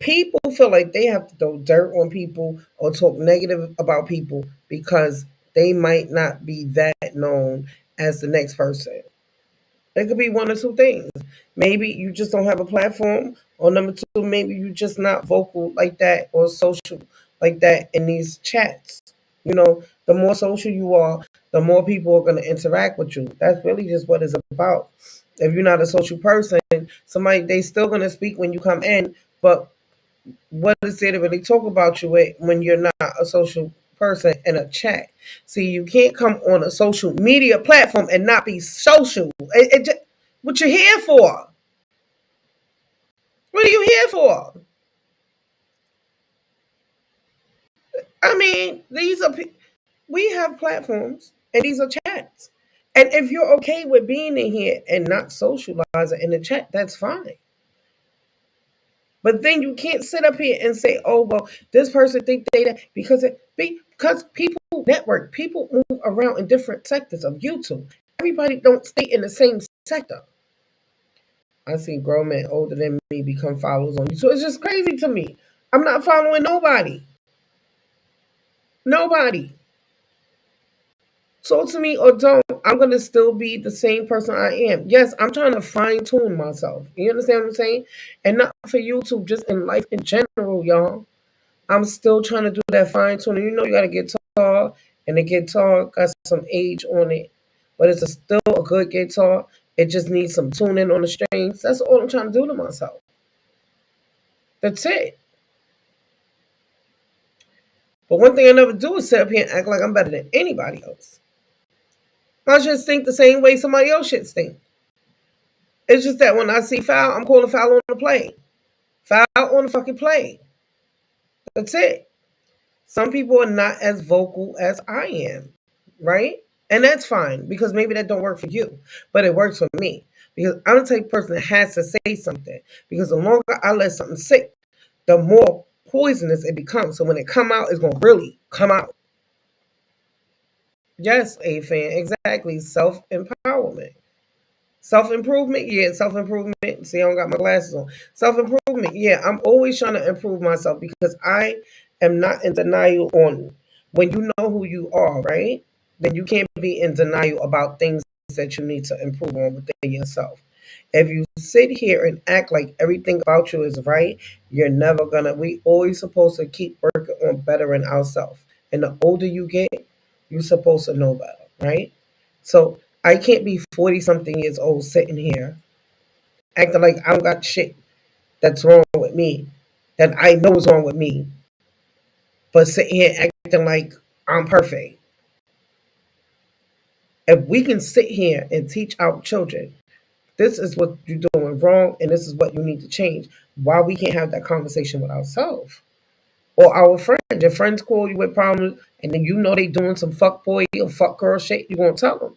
People feel like they have to throw dirt on people or talk negative about people because they might not be that known as the next person. It could be one or two things. Maybe you just don't have a platform, or number two, maybe you just not vocal like that or social like that in these chats. The more social you are, the more people are going to interact with you. That's really just what it's about. If you're not a social person, somebody they still going to speak when you come in, but what is there to really talk about you when you're not a social person in a chat? See, you can't come on a social media platform and not be social. What you here for? What are you here for? I mean, we have platforms and these are chats. And if you're okay with being in here and not socializing in the chat, that's fine. But then you can't sit up here and say, "Oh well, this person think they that," because people network, people move around in different sectors of YouTube. Everybody don't stay in the same sector. I see grown men older than me become followers on YouTube. It's just crazy to me. I'm not following nobody. Nobody. So to me or don't, I'm gonna still be the same person I am. Yes, I'm trying to fine tune myself. You understand what I'm saying? And not for YouTube, just in life in general, y'all. I'm still trying to do that fine tuning. You got a guitar, and the guitar got some age on it, but it's still a good guitar. It just needs some tuning on the strings. That's all I'm trying to do to myself. That's it. But one thing I never do is sit up here and act like I'm better than anybody else. I just think the same way somebody else should think. It's just that when I see foul, I'm calling foul on the play. Foul on the fucking play. That's it. Some people are not as vocal as I am, right? And that's fine because maybe that don't work for you, but it works for me because I'm the type of person that has to say something. Because the longer I let something sit, the more poisonous it becomes. So when it come out, it's gonna really come out. Yes, A fan, exactly. Self empowerment. Self improvement, yeah, self improvement. See, I don't got my glasses on. Self improvement, yeah. I'm always trying to improve myself because I am not in denial on when you know who you are, right? Then you can't be in denial about things that you need to improve on within yourself. If you sit here and act like everything about you is right, you're never gonna. We always supposed to keep working on bettering ourselves. And the older you get, you're supposed to know better, right? So I can't be 40 something years old sitting here acting like I don't got shit that's wrong with me, that I know is wrong with me, but sitting here acting like I'm perfect. If we can sit here and teach our children, this is what you're doing wrong and this is what you need to change, why we can't have that conversation with ourselves? Or our friends, your friends call you with problems and then they doing some fuck boy or fuck girl shit, you gonna tell them.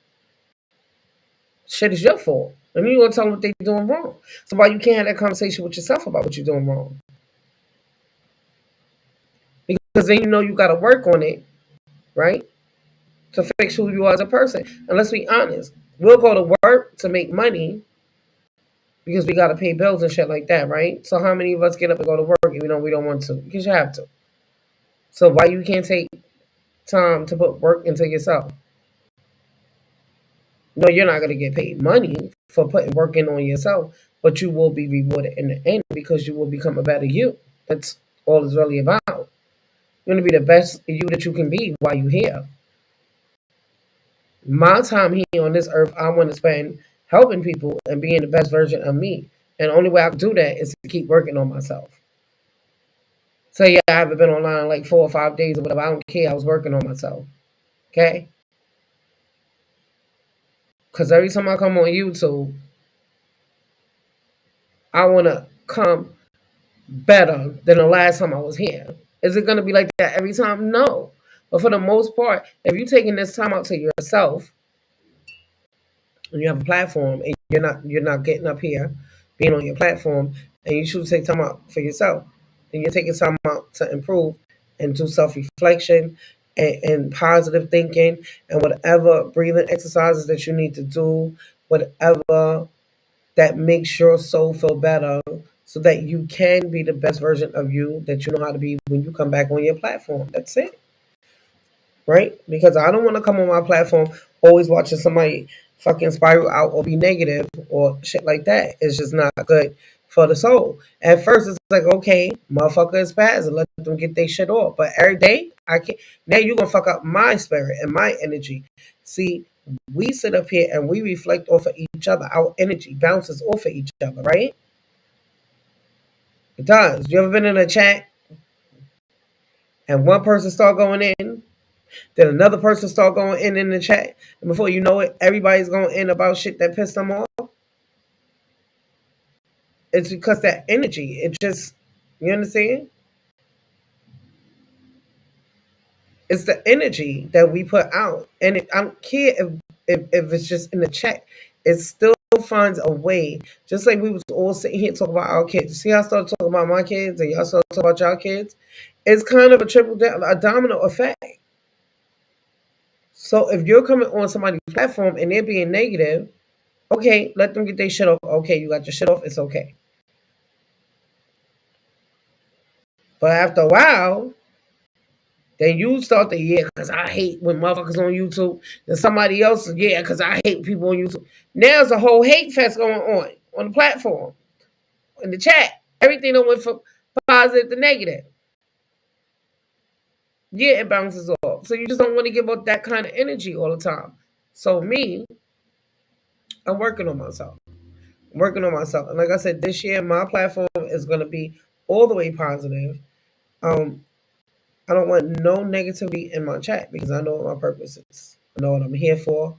Shit is your fault. And you're gonna tell them what they're doing wrong. So why you can't have that conversation with yourself about what you're doing wrong? Because then you gotta work on it, right? To fix who you are as a person. And let's be honest, we'll go to work to make money because we gotta pay bills and shit like that, right? So how many of us get up and go to work even though we don't want to? Because you have to. So why you can't take time to put work into yourself? No, you're not gonna get paid money for putting work in on yourself, but you will be rewarded in the end because you will become a better you. That's all it's really about. You're gonna be the best you that you can be while you're here. My time here on this earth, I want to spend helping people and being the best version of me. And the only way I can do that is to keep working on myself. So yeah, I haven't been online like 4 or 5 days or whatever. I don't care. I was working on myself. Okay? Because every time I come on YouTube, I want to come better than the last time I was here. Is it going to be like that every time? No. But for the most part, if you're taking this time out to yourself and you have a platform and you're not getting up here, being on your platform, and you should take time out for yourself, then you're taking time out to improve and do self-reflection and positive thinking and whatever breathing exercises that you need to do, whatever that makes your soul feel better, so that you can be the best version of you that you know how to be when you come back on your platform. That's it. Right? Because I don't want to come on my platform always watching somebody fucking spiral out or be negative or shit like that. It's just not good for the soul. At first, it's like, okay, motherfucker is spazzing, let them get their shit off. But every day, I can't. Now you're gonna fuck up my spirit and my energy. See, we sit up here and we reflect off of each other. Our energy bounces off of each other, right? It does. You ever been in a chat and one person start going in, then another person start going in the chat, and before you know it, everybody's going in about shit that pissed them off? It's because that energy, it just, you understand? It's the energy that we put out, and I don't care if it's just in the chat. It still finds a way. Just like we was all sitting here talking about our kids. See how I started talking about my kids, and y'all started talking about y'all kids. It's kind of a triple down, a domino effect. So if you're coming on somebody's platform and they're being negative, okay, let them get their shit off. Okay, you got your shit off. It's okay. But after a while, then you start to, yeah, because I hate when motherfuckers on YouTube. Then somebody else, yeah, because I hate people on YouTube. Now there's a whole hate fest going on the platform, in the chat. Everything that went from positive to negative. Yeah, it bounces off. So you just don't want to give up that kind of energy all the time. So me, I'm working on myself. And like I said, this year my platform is going to be all the way positive. I don't want no negativity in my chat because I know what my purpose is. I know what I'm here for,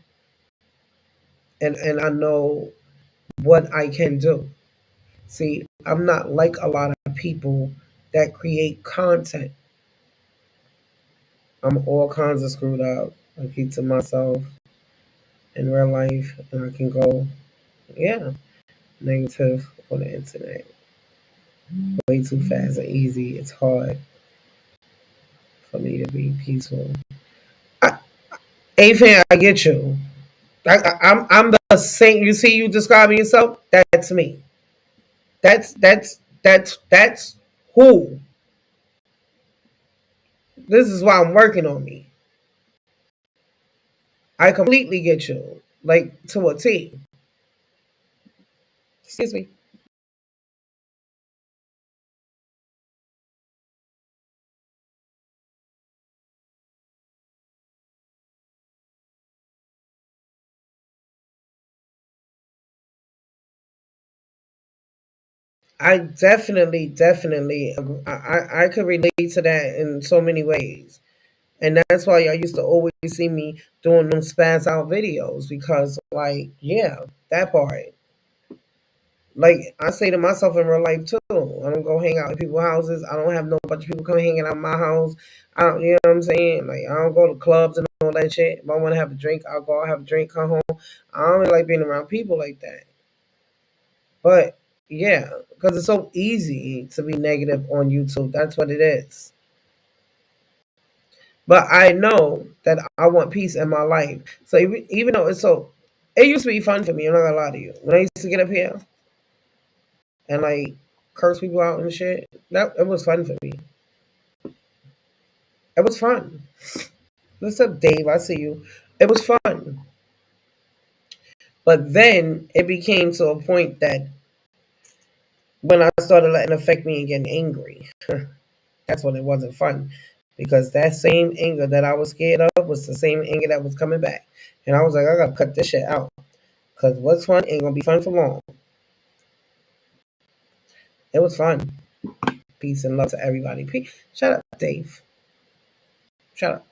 and I know what I can do. See, I'm not like a lot of people that create content. I'm all kinds of screwed up. I keep to myself in real life, and I can go, yeah, negative on the internet way too fast and easy. It's hard for me to be peaceful. A-Fan, I get you. I'm the same. You see, you describing yourself. That's me. That's who. This is why I'm working on me. I completely get you, like to a T. Excuse me. I definitely, I could relate to that in so many ways, and that's why y'all used to always see me doing them spaz out videos because, like, yeah, that part. Like I say to myself in real life too, I don't go hang out in people's houses. I don't have no bunch of people come hanging out my house. I don't, you know what I'm saying? Like I don't go to clubs and all that shit. If I want to have a drink, I'll go out, have a drink, come home. I don't really like being around people like that. But yeah, because it's so easy to be negative on YouTube. That's what it is. But I know that I want peace in my life. So even though it used to be fun for me. I'm not gonna lie to you. When I used to get up here and like curse people out and shit. That it was fun for me. It was fun. What's up, Dave? I see you. It was fun. But then it became to a point that when I started letting it affect me and getting angry, that's when it wasn't fun. Because that same anger that I was scared of was the same anger that was coming back. And I was like, I gotta cut this shit out. Because what's fun ain't gonna be fun for long. It was fun. Peace and love to everybody. Shut up, Dave. Shut up.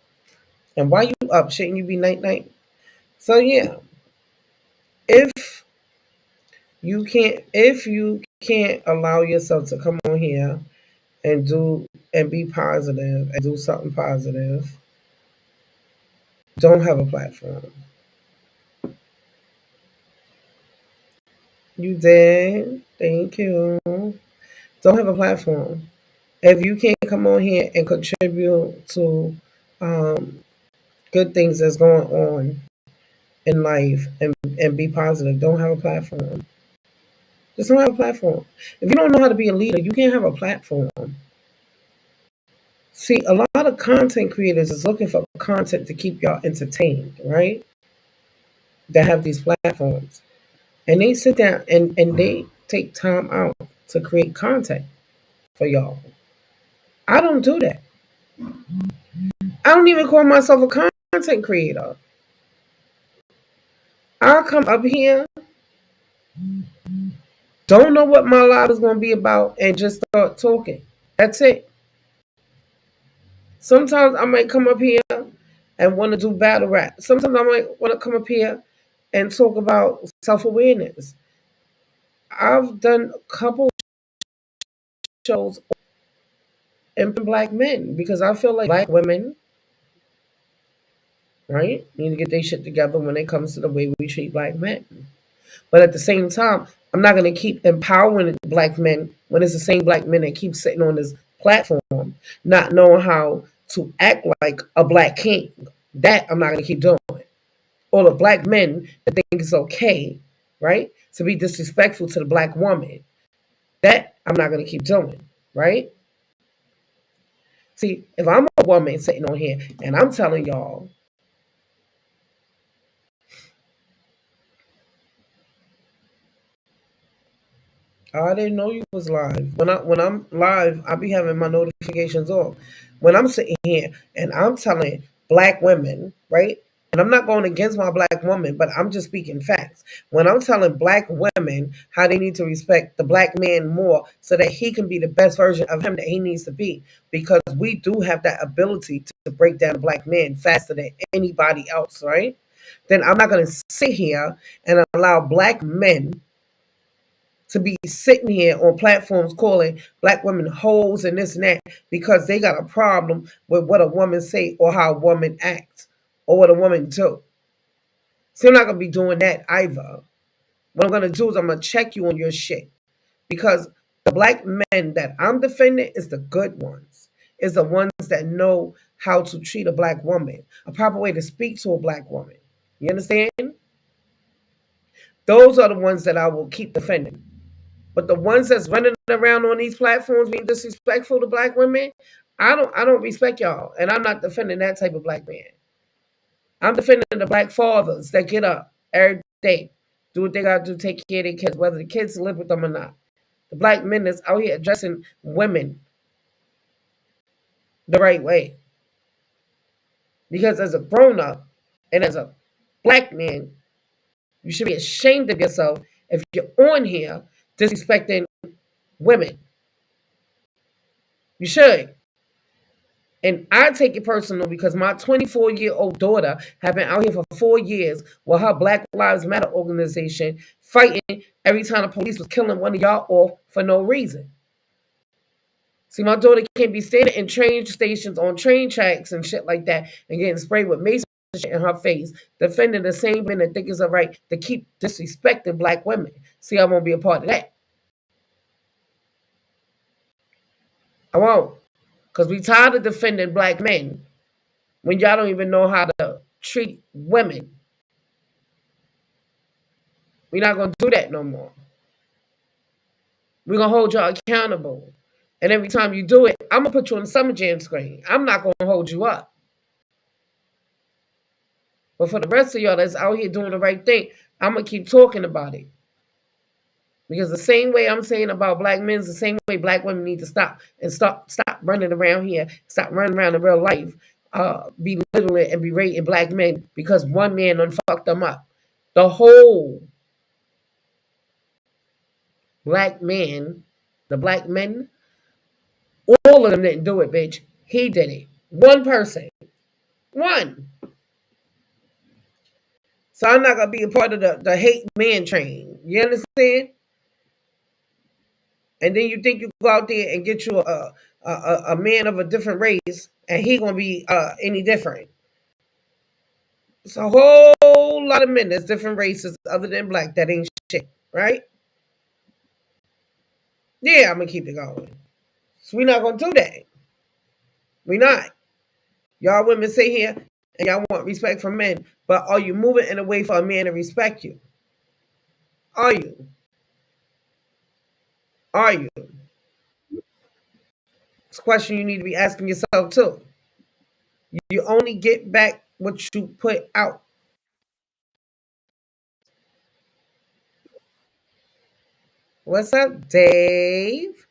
And why you up? Shouldn't you be night night? So yeah, if if you can't allow yourself to come on here and do and be positive and do something positive, don't have a platform. You did. Thank you. Don't have a platform. If you can't come on here and contribute to um, good things that's going on in life and be positive, don't have a platform. Just don't have a platform. If you don't know how to be a leader, you can't have a platform. See, a lot of content creators is looking for content to keep y'all entertained, right? That have these platforms. And they sit down and they take time out to create content for y'all. I don't do that. I don't even call myself a content creator. I'll come up here, don't know what my live is going to be about, and just start talking. That's it. Sometimes I might come up here and want to do battle rap. Sometimes I might want to come up here and talk about self awareness. I've done a couple shows on black men because I feel like black women, right, need to get their shit together when it comes to the way we treat black men. But at the same time, I'm not going to keep empowering black men when it's the same black men that keep sitting on this platform, not knowing how to act like a black king. That I'm not going to keep doing. Or the black men that think it's okay, right, to be disrespectful to the black woman. That I'm not going to keep doing, right? See, if I'm a woman sitting on here and I'm telling y'all, I didn't know you was live. When I'm live, I be having my notifications off. When I'm sitting here and I'm telling black women, right? And I'm not going against my black woman, but I'm just speaking facts. When I'm telling black women how they need to respect the black man more so that he can be the best version of him that he needs to be, because we do have that ability to break down a black man faster than anybody else, right? Then I'm not going to sit here and allow black men to be sitting here on platforms calling black women hoes and this and that because they got a problem with what a woman say or how a woman acts or what a woman do. So I'm not gonna be doing that either. What I'm gonna do is I'm gonna check you on your shit because the black men that I'm defending is the good ones. Is the ones that know how to treat a black woman, a proper way to speak to a black woman. You understand? Those are the ones that I will keep defending. But the ones that's running around on these platforms being disrespectful to black women, I don't respect y'all. And I'm not defending that type of black man. I'm defending the black fathers that get up every day, do what they gotta do, take care of their kids, whether the kids live with them or not. The black men that's out here addressing women the right way. Because as a grown up and as a black man, you should be ashamed of yourself if you're on here disrespecting women. You should. And I take it personal because my 24-year-old daughter have been out here for 4 years with her Black Lives Matter organization fighting every time the police was killing one of y'all off for no reason. See, my daughter can't be standing in train stations on train tracks and shit like that and getting sprayed with mace in her face, defending the same men that think it's all right to keep disrespecting black women. See, I won't be a part of that. I won't. Because we tired of defending black men when y'all don't even know how to treat women. We're not going to do that no more. We're going to hold y'all accountable. And every time you do it, I'm going to put you on the Summer Jam screen. I'm not going to hold you up. But for the rest of y'all that's out here doing the right thing, I'm going to keep talking about it. Because the same way I'm saying about black men is the same way black women need to stop and stop running around here, stop running around in real life, belittling and berating black men because one man done fucked them up. The whole black man, the black men, all of them didn't do it, bitch. He did it. One person. One. So I'm not going to be a part of the hate man train. You understand? And then you think you go out there and get you a man of a different race and he going to be any different. It's a whole lot of men that's different races other than black that ain't shit, right? Yeah, I'm going to keep it going. So we're not going to do that. We're not. Y'all women sit here and y'all want respect from men, but are you moving in a way for a man to respect you? Are you? Are you? It's a question you need to be asking yourself too. You only get back what you put out. What's up, Dave?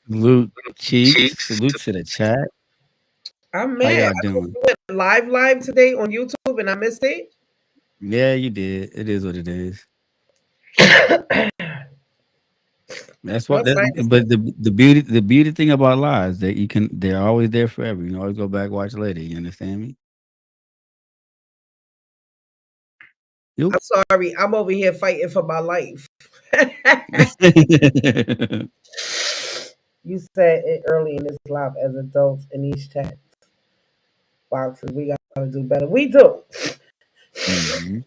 Salute, Cheeks. Salute to the chat. I'm How mad. y'all I doing? went live today on YouTube and I missed it. Yeah, you did. It is what it is. That's what. That's That, nice. but the beauty thing about lives that they're always there forever. You can always go back watch later. You understand me? Yep. I'm sorry. I'm over here fighting for my life. You said it early in this live as adults in these chat boxes. We gotta do better. We do. hmm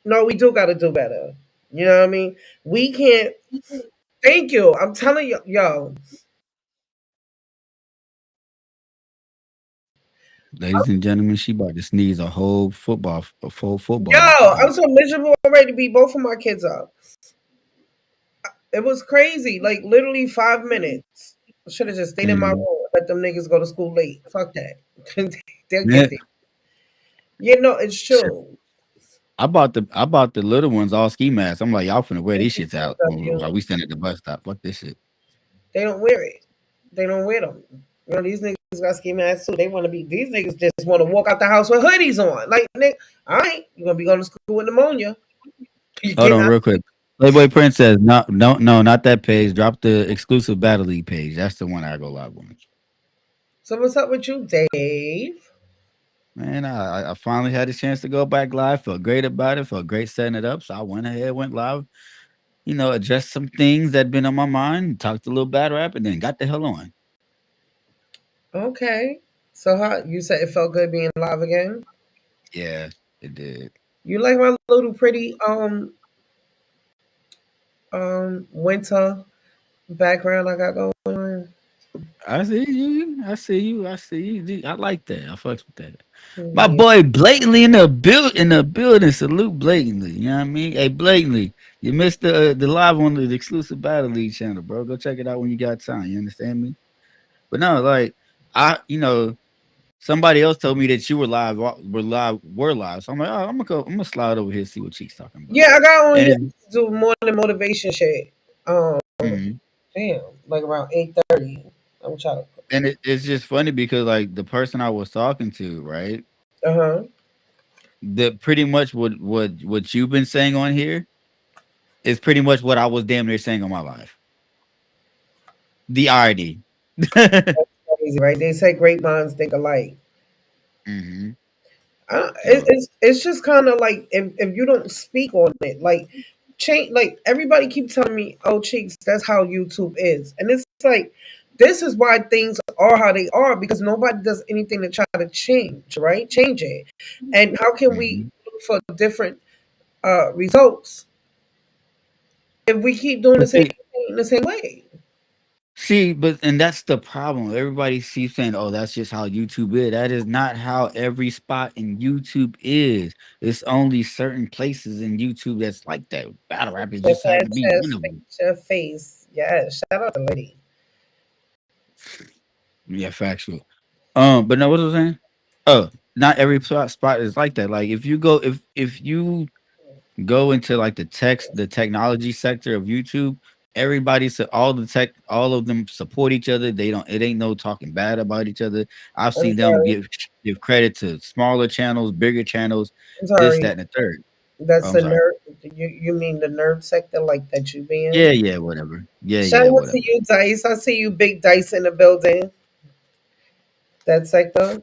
No, we do gotta do better. You know what I mean? We can't. Thank you. I'm telling you, Ladies and gentlemen, she about to sneeze a full football I'm game. so miserable already to beat both of my kids up. It was crazy. Like literally 5 minutes. I should have just stayed in my room hmm and let them niggas go to school late. Fuck that. They'll Yeah. get there. You know, it's Shit. true. I bought the little ones all ski masks. I'm like, y'all finna wear Thank these you, shits out while W. we stand at the bus stop. Fuck this shit. They don't wear it. They don't wear them. You know, these niggas got ski masks too. They want to be. These niggas just want to walk out the house with hoodies on. Like, nigga, all right, you're gonna be going to school with pneumonia. You Hold on, cannot. real quick. Playboy Princess, no, not that page. Drop the exclusive Battle League page. That's the one I go live on. So what's up with you, Dave? Man, I finally had a chance to go back live. Felt great about it. Felt great setting it up. So I went ahead, went live. Addressed some things that been on my mind. Talked a little battle rap, and then got the hell on. Okay. So how you said it felt good being live again? Yeah, it did. You like my little pretty winter background I got going on? I see you. I see you. I see you. I like that. I fucks with that. My Yeah. boy blatantly in the building. Salute blatantly. You know what I mean? Hey, blatantly. You missed the live on the exclusive Battle League channel, bro. Go check it out when you got time. You understand me? But no, like somebody else told me that you were live. Were live. So I'm like, oh, I'm gonna slide over here see what Cheek's talking about. Yeah, I got on here And to do more than motivation shit. mhm. Damn, like around 8:30. I'm trying to. It's just funny because like the person I was talking to, right? Uh-huh. That pretty much what you've been saying on here is pretty much what I was damn near saying on my live. The irony. Crazy, right? They say great minds think alike. hmm So It's just kind of like if you don't speak on it, like change. Like everybody keep telling me, "Oh, cheeks, that's how YouTube is," and it's like this is why things are how they are because nobody does anything to try to change, right? Change it, and how can we mhm. look for different results if we keep doing the But same thing in the same way? and that's the problem. Everybody keeps saying, "Oh, that's just how YouTube is." That is not how every spot in YouTube is. It's only certain places in YouTube that's like that. Battle rap it Your just have to fat be one chest, of them. your face. Yes, shout out to Lady. Yeah, factual. But no, what was I saying? Oh, not every spot is like that. Like if you go into like the technology sector of YouTube, all of them support each other. They don't it ain't no talking bad about each other. I've I'm seen them sorry. give credit to smaller channels, bigger channels, I'm this, sorry. that, and the third. Oh, That's I'm the sorry. nerd. You mean the nerd sector like that you be Yeah, in? yeah, whatever. Yeah, Shout yeah, out to whatever. you, Dice. I see you, big Dice, in the building. That sector.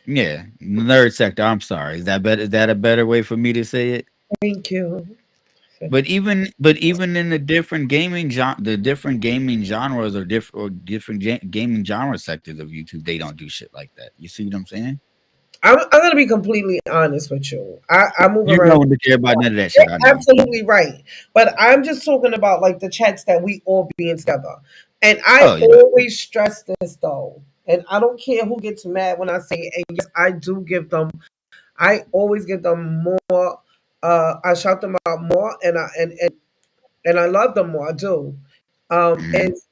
Yeah. Nerd sector. I'm sorry. Is that a better way for me to say it? Thank you. But even in the different gaming genres or different gaming genre sectors of YouTube, they don't do shit like that. You see what I'm saying? I'm gonna be completely honest with you. I move You around. don't care about none of that shit. I You're know. absolutely right. But I'm just talking about like the chats that we all be in together. And I Oh yeah. always stress this though. And I don't care who gets mad when I say it. And yes, I always give them more I shout them out more and and I love them more. I do. Mhm. Is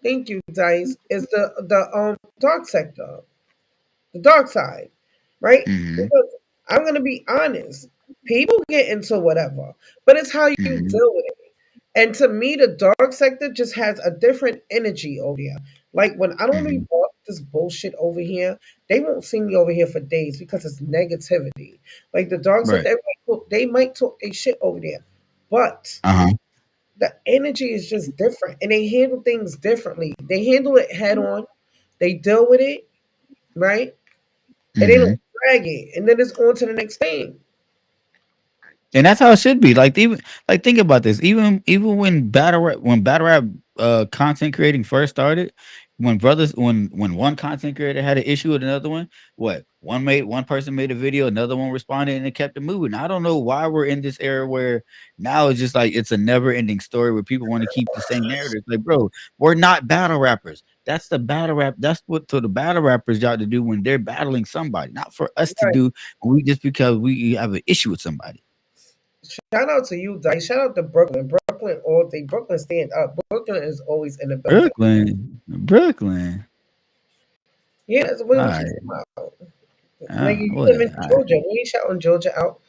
thank you, Dice. Is the dark sector, the dark side, right? Mhm. Because I'm gonna be honest, people get into whatever, but it's how you Mhm. deal with it. And to me, the dark sector just has a different energy over there. Like when I don't Mhm. report this bullshit over here, they won't see me over here for days because it's negativity. Like the dark Right. sector, they might talk a shit over there, but Uh-huh. the energy is just different, and they handle things differently. They handle it head on. They deal with it right, and they don't Mhm. drag it, and then it's on to the next thing. And that's how it should be. Like even like think about this. Even when battle rap content creating first started, when brothers when one content creator had an issue with another one, what one person made a video, another one responded, and it kept it moving. I don't know why we're in this era where now it's just like it's a never ending story where people want to keep the same narrative. Like, bro, we're not battle rappers. That's the battle rap. That's what for the battle rappers got to do when they're battling somebody, not for us to Right. do. We just because we have an issue with somebody. Shout out to you, Dice. Shout out to Brooklyn. Brooklyn all day. Brooklyn stand up. Brooklyn is always in the building. Brooklyn, Brooklyn. Yeah, that's what we keep Alright, talking about. Nigga, you live in whatever. Alright. Georgia. We ain't shouting Georgia out.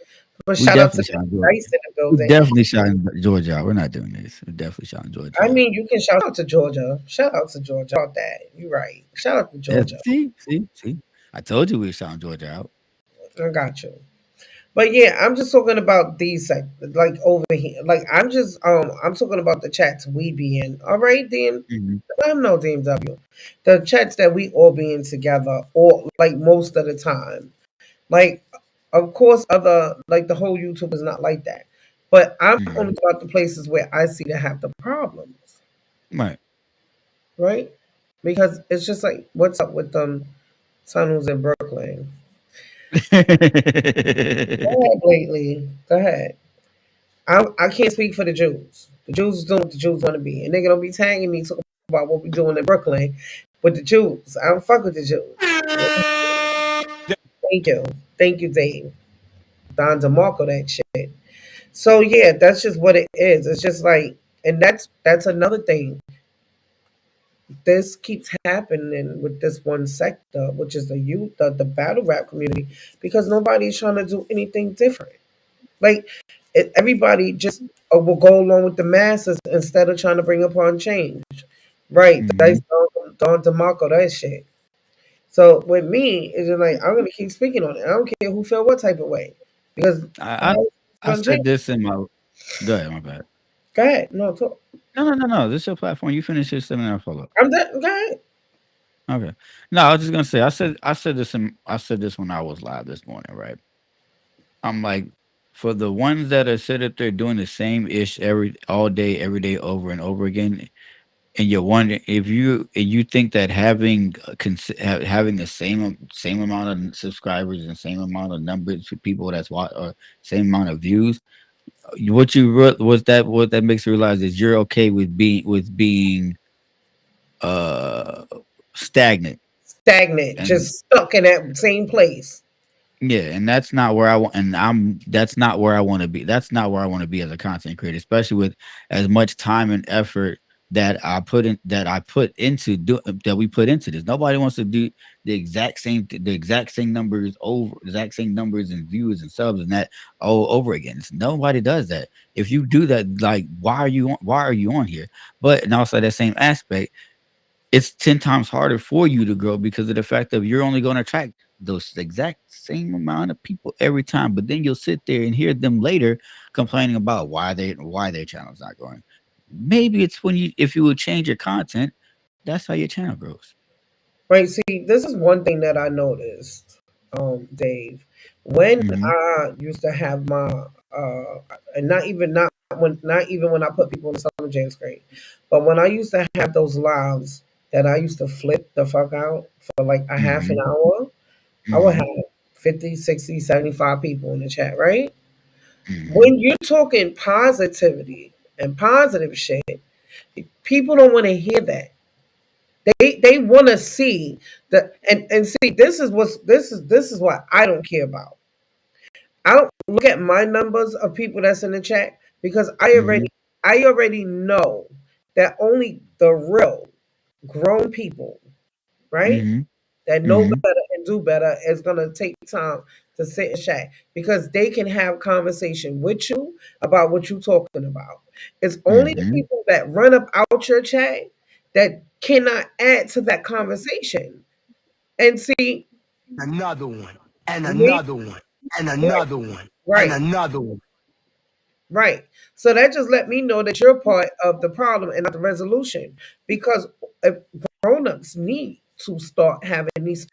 But We shout out to definitely the shouting Georgia. Dice in the We building. definitely shouting Georgia out. We're not doing this. We're definitely shouting Georgia I out. mean, you can shout out to Georgia. Shout out to Georgia. About that. You're right. Shout out to Yeah, Georgia. see. I told you we were shouting Georgia out. I got you. But yeah, I'm just talking about these like over here. Like I'm talking about the chats we be in. All right, then Mhm, let them know DMW. The chats that we all be in together, or like most of the time. Like, of course, other like the whole YouTube is not like that. But I'm only mhm. about the places where I see to have the problems, Right. right? Because it's just like, what's up with them tunnels in Brooklyn? Go ahead, lately. Go ahead. I can't speak for the Jews. The Jews is doing what the Jews want to be, and they're gonna be tagging me talking about what we doing in Brooklyn with the Jews. I don't fuck with the Jews. Thank you, thank you, Dave. Don DeMarco, that shit. So yeah, that's just what it is. It's just like, and that's another thing. This keeps happening with this one sector, which is the youth, the battle rap community, because nobody's trying to do anything different. Like everybody just will go along with the masses instead of trying to bring upon change. Right? That's Mhm. Don DeMarco, that shit. So with me, it's just like I'm gonna keep speaking on it. I don't care who feel what type of way because I I how it's I gonna change. said this in my go ahead, my bad. Go ahead. No, talk. No. This is your platform. You finish this and then I'll follow up. I'm done. Go ahead. Okay. No, I was just gonna say I said this when I was live this morning, right? I'm like, for the ones that are sit up there doing the same ish every day over and over again, and you're wondering if you think that having the same amount of subscribers and same amount of numbers for people that's watch or same amount of views, what that makes you realize is you're okay with being uh stagnant. Stagnant, And just stuck in that same place. yeah, and that's not where I want, and that's not where I want to be. That's not where I want to be as a content creator, especially with as much time and effort that I put into that we put into this. Nobody wants to do the exact same numbers over, exact same numbers and views and subs and that all over again. Nobody does that. If you do that, like why are you on here? But and also that same aspect, it's 10 times harder for you to grow because of the fact that you're only going to attract those exact same amount of people every time. But then you'll sit there and hear them later complaining about why their channel's not growing. Maybe it's when you if you would change your content, that's how your channel grows. Right. See, this is one thing that I noticed, Dave. When Hmm. I used to have my and not even when I put people in the Summer Jam screen, but when I used to have those lives that I used to flip the fuck out for like a half an Hmm. hour, I would Hmm. have 50, 60, 75 people in the chat, right? Hmm. When you're talking positivity and positive shit, people don't want to hear that. They want to see the and see this is what I don't care about. I don't look at my numbers of people that's in the chat because I already Hmm. I already know that only the real grown people, right, Mm-hmm. that know Mm-hmm. better and do better is gonna take time to sit and chat because they can have conversation with you about what you're talking about. It's only the Mm-hmm. people that run up out your chat that cannot add to that conversation. And see, Another one, and me, another one, and right, another one, and right, another one. right. So that just let me know that you're part of the problem and not the resolution. Because if grown-ups need to start having these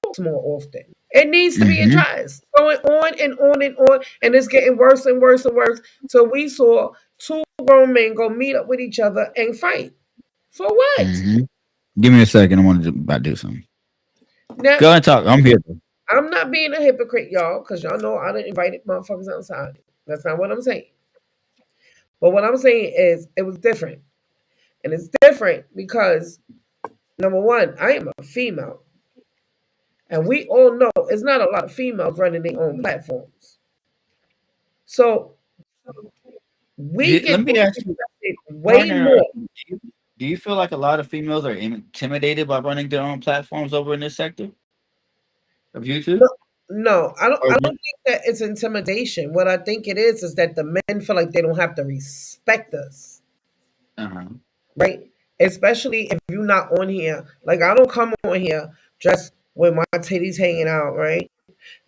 talks more often. It needs to be Mm-hmm. addressed. Going on and on and on, and it's getting worse and worse and worse. So we saw two grown men go meet up with each other and fight. For what? Mm-hmm. Give me a second. I want to about to do something. Now, Go ahead and talk. I'm here. I'm not being a hypocrite, y'all, because y'all know I didn't invite motherfuckers outside. That's not what I'm saying. But what I'm saying is it was different. And it's different because, number one, I am a female. And we all know it's not a lot of females running their own platforms. So we Let get me ask you, disrespected way partner. more. Do you feel like a lot of females are intimidated by running their own platforms over in this sector of YouTube? No, no, I don't. Or I don't think that it's intimidation. What I think it is that the men feel like they don't have to respect us, uh-huh. right? Especially if you're not on here. Like I don't come on here dressed with my titties hanging out, right?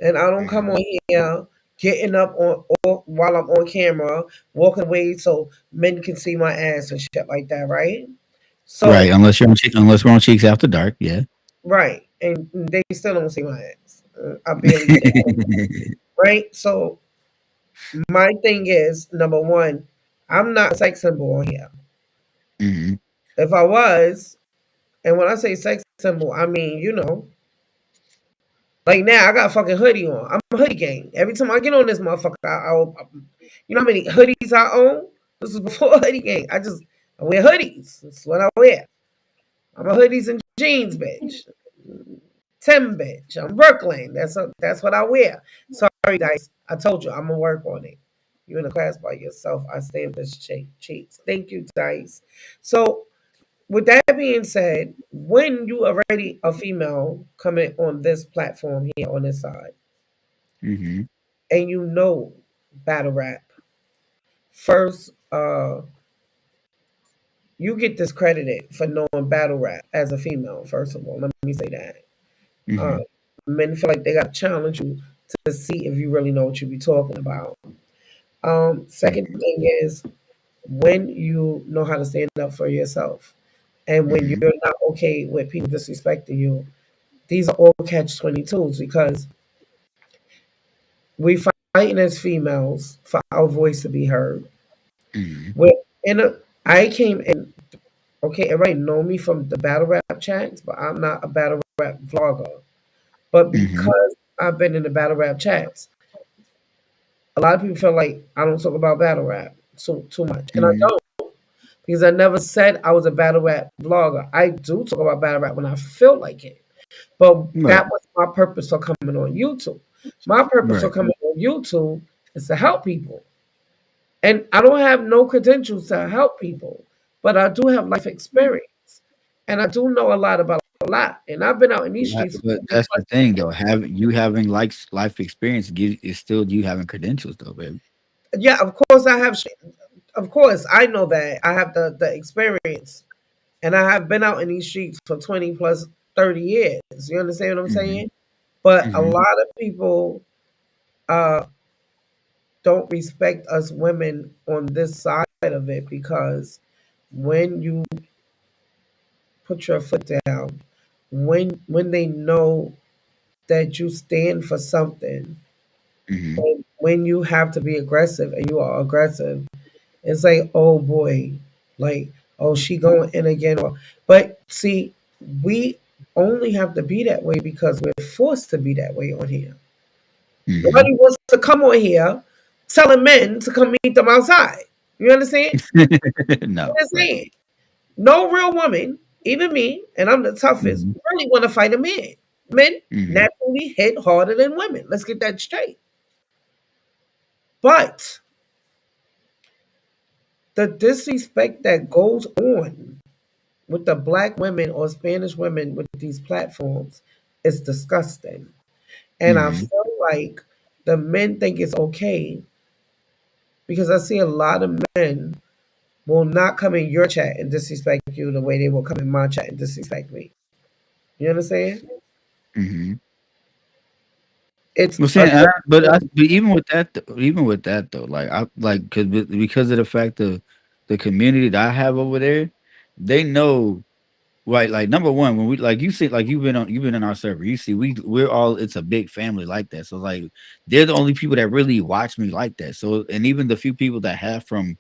And I don't come Hmm. on here getting up on or while I'm on camera, walking away so men can see my ass and shit like that, right? Right, So unless we're on Cheeks After Dark, yeah. right, and they still don't see my ass. I barely get out, right? So my thing is number one, I'm not a sex symbol on here. Hmm. If I was, and when I say sex symbol, I mean like now I got a fucking hoodie on. I'm a hoodie gang. Every time I get on this motherfucker, you know how many hoodies I own? This is before hoodie gang. I wear hoodies. That's what I wear. I'm a hoodies and jeans bitch. Tim bitch. I'm Brooklyn. That's what I wear. Sorry, Dice. I told you I'm gonna work on it. You in the class by yourself. I stand this cheeks. Thank you, Dice. So with that being said, when you already a female coming on this platform here on this side, Hmm. and you know battle rap, first you get discredited for knowing battle rap as a female, first of all. Let me say that. Uh, Hmm. Men feel like they got to challenge you to see if you really know what you be talking about. Second thing is when you know how to stand up for yourself and when Hmm. you're not okay with people disrespecting you, these are all catch 22s because we fighting as females for our voice to be heard. Hmm. We're in a, I came in, okay, everybody know me from the battle rap chats, but I'm not a battle rap vlogger. But Hmm. because I've been in the battle rap chats, a lot of people feel like I don't talk about battle rap too much. And I Hmm. don't because I never said I was a battle rap vlogger. I do talk about battle rap when I feel like it. But Right. that was my purpose for coming on YouTube. My purpose for Right. coming on YouTube is to help people. And I don't have no credentials to help people, but I do have life experience. And I do know a lot about a lot. And I've been out in these streets for But 20 that's the plus thing though. Having like life experience is still you having credentials though, baby. years. Yeah, of course I have of course I know that. I have the experience. And I have been out in these streets for 20 plus 30 years. You understand what I'm Hmm. saying? But a Hmm. lot of people uh don't respect us women on this side of it because when you put your foot down, when they know that you stand for something, Hmm. and when you have to be aggressive and you are aggressive, it's like, oh boy, like, oh, she going in again. But see, we only have to be that way because we're forced to be that way on here. Hmm. Nobody wants to come on here telling men to come meet them outside. You understand? No. What I'm Right. saying? No real woman, even me, and I'm the toughest, Hmm. really want to fight a man. Men Hmm. naturally hit harder than women. Let's get that straight. But the disrespect that goes on with the black women or Spanish women with these platforms is disgusting. And I Hmm. feel like the men think it's okay because I see a lot of men will not come in your chat and disrespect you the way they will come in my chat and disrespect me. You understand? Hmm. It's Well, a see, but even with that though, like I like because of the fact of the community that I have over there, they know. Right, like number one, when we like you see, like you've been in our server, you see, we're all it's a big family like that. So like they're the only people that really watch me like that. So and even the few people that have from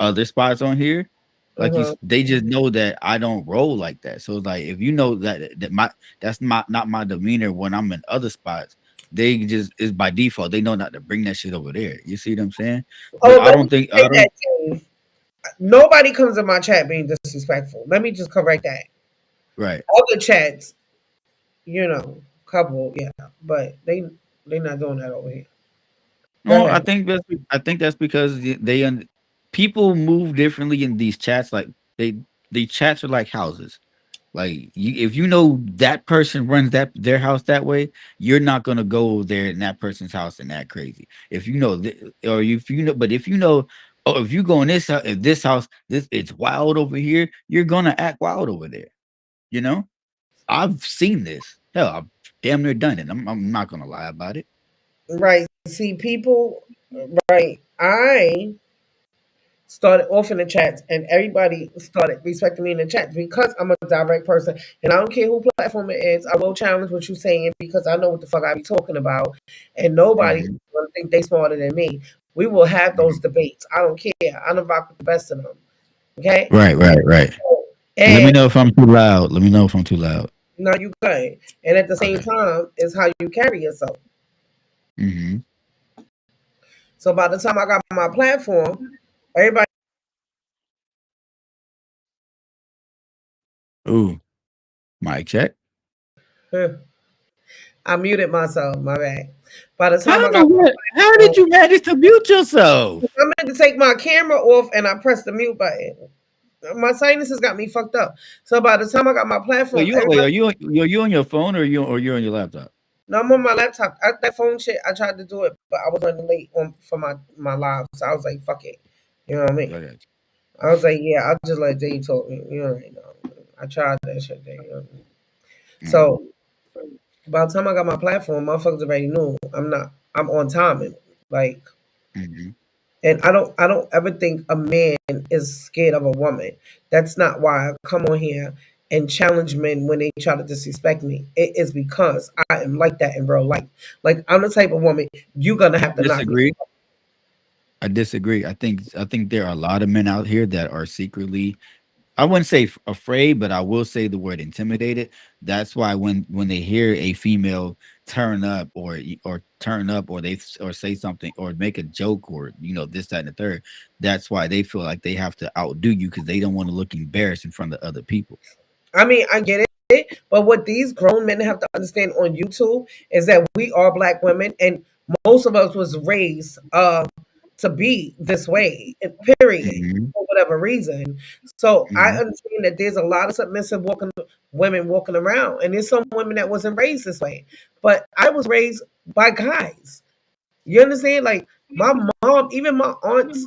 other spots on here, like uh-huh. they just know that I don't roll like that. So it's like if you know that's not my demeanor when I'm in other spots, they just is by default they know not to bring that shit over there. You see what I'm saying? But Oh, I let me don't think say I that, don't Dave. Nobody comes in my chat being disrespectful. Let me just correct that. right. Other chats, couple, yeah, but they not doing that over here. Go No, ahead. I think that's because people move differently in these chats. Like the chats are like houses. Like if you know that person runs their house that way, you're not gonna go there in that person's house and that crazy. If you know, or if you know, but if you know, oh, if you go in if this house, this it's wild over here, you're gonna act wild over there. You know, I've seen this. Hell, I've damn near done it. I'm not gonna lie about it. Right. See, people, right. I started off in the chats and everybody started respecting me in the chats because I'm a direct person and I don't care who platform it is. I will challenge what you're saying because I know what the fuck I be talking about and nobody Hmm. gonna think they smarter than me. We will have those Hmm. debates. I don't care. I don't rock with the best of them. Okay? Right, right, right. Let me And know if I'm too loud. Let me know if I'm too loud. no, you good. And at the same Okay. time, is how you carry yourself. Mhm. So by the time I got my platform, everybody Ooh, mic check. I muted myself, my bad. By the How time I the got my what? How platform, did you manage to mute yourself? I meant to take my camera off and I pressed the mute button. My sinuses got me fucked up. So by the time I got my platform, Wait, everybody. are you on your phone or you're on your laptop? No, I'm on my laptop. That phone shit, I tried to do it, but I was running late for my live. So I was like, fuck it. You know what I I mean? got you. I was like, yeah, I'll just let Dave talk me. You know, I tried that shit, Dave. You know what I mean? Mm, So by the time I got my platform, motherfuckers already knew I'm on timing. Like, mhm. and I don't ever think a man is scared of a woman. That's not why I come on here and challenge men when they try to disrespect me. It is because I am like that in real life. Like I'm the type of woman you're gonna have to knock me. Disagree. I disagree. I think there are a lot of men out here that are secretly I wouldn't say afraid, but I will say the word intimidated. That's why when they hear a female turn up or turn up or or say something or make a joke or this that and the third, that's why they feel like they have to outdo you because they don't want to look embarrassed in front of other people. I mean, I get it, but what these grown men have to understand on YouTube is that we are black women, and most of us was raised to be this way, period, Hmm. for whatever reason. So I Hmm. understand that there's a lot of submissive women walking around, and there's some women that wasn't raised this way. But I was raised by guys. You understand? Like my mom, even my aunts,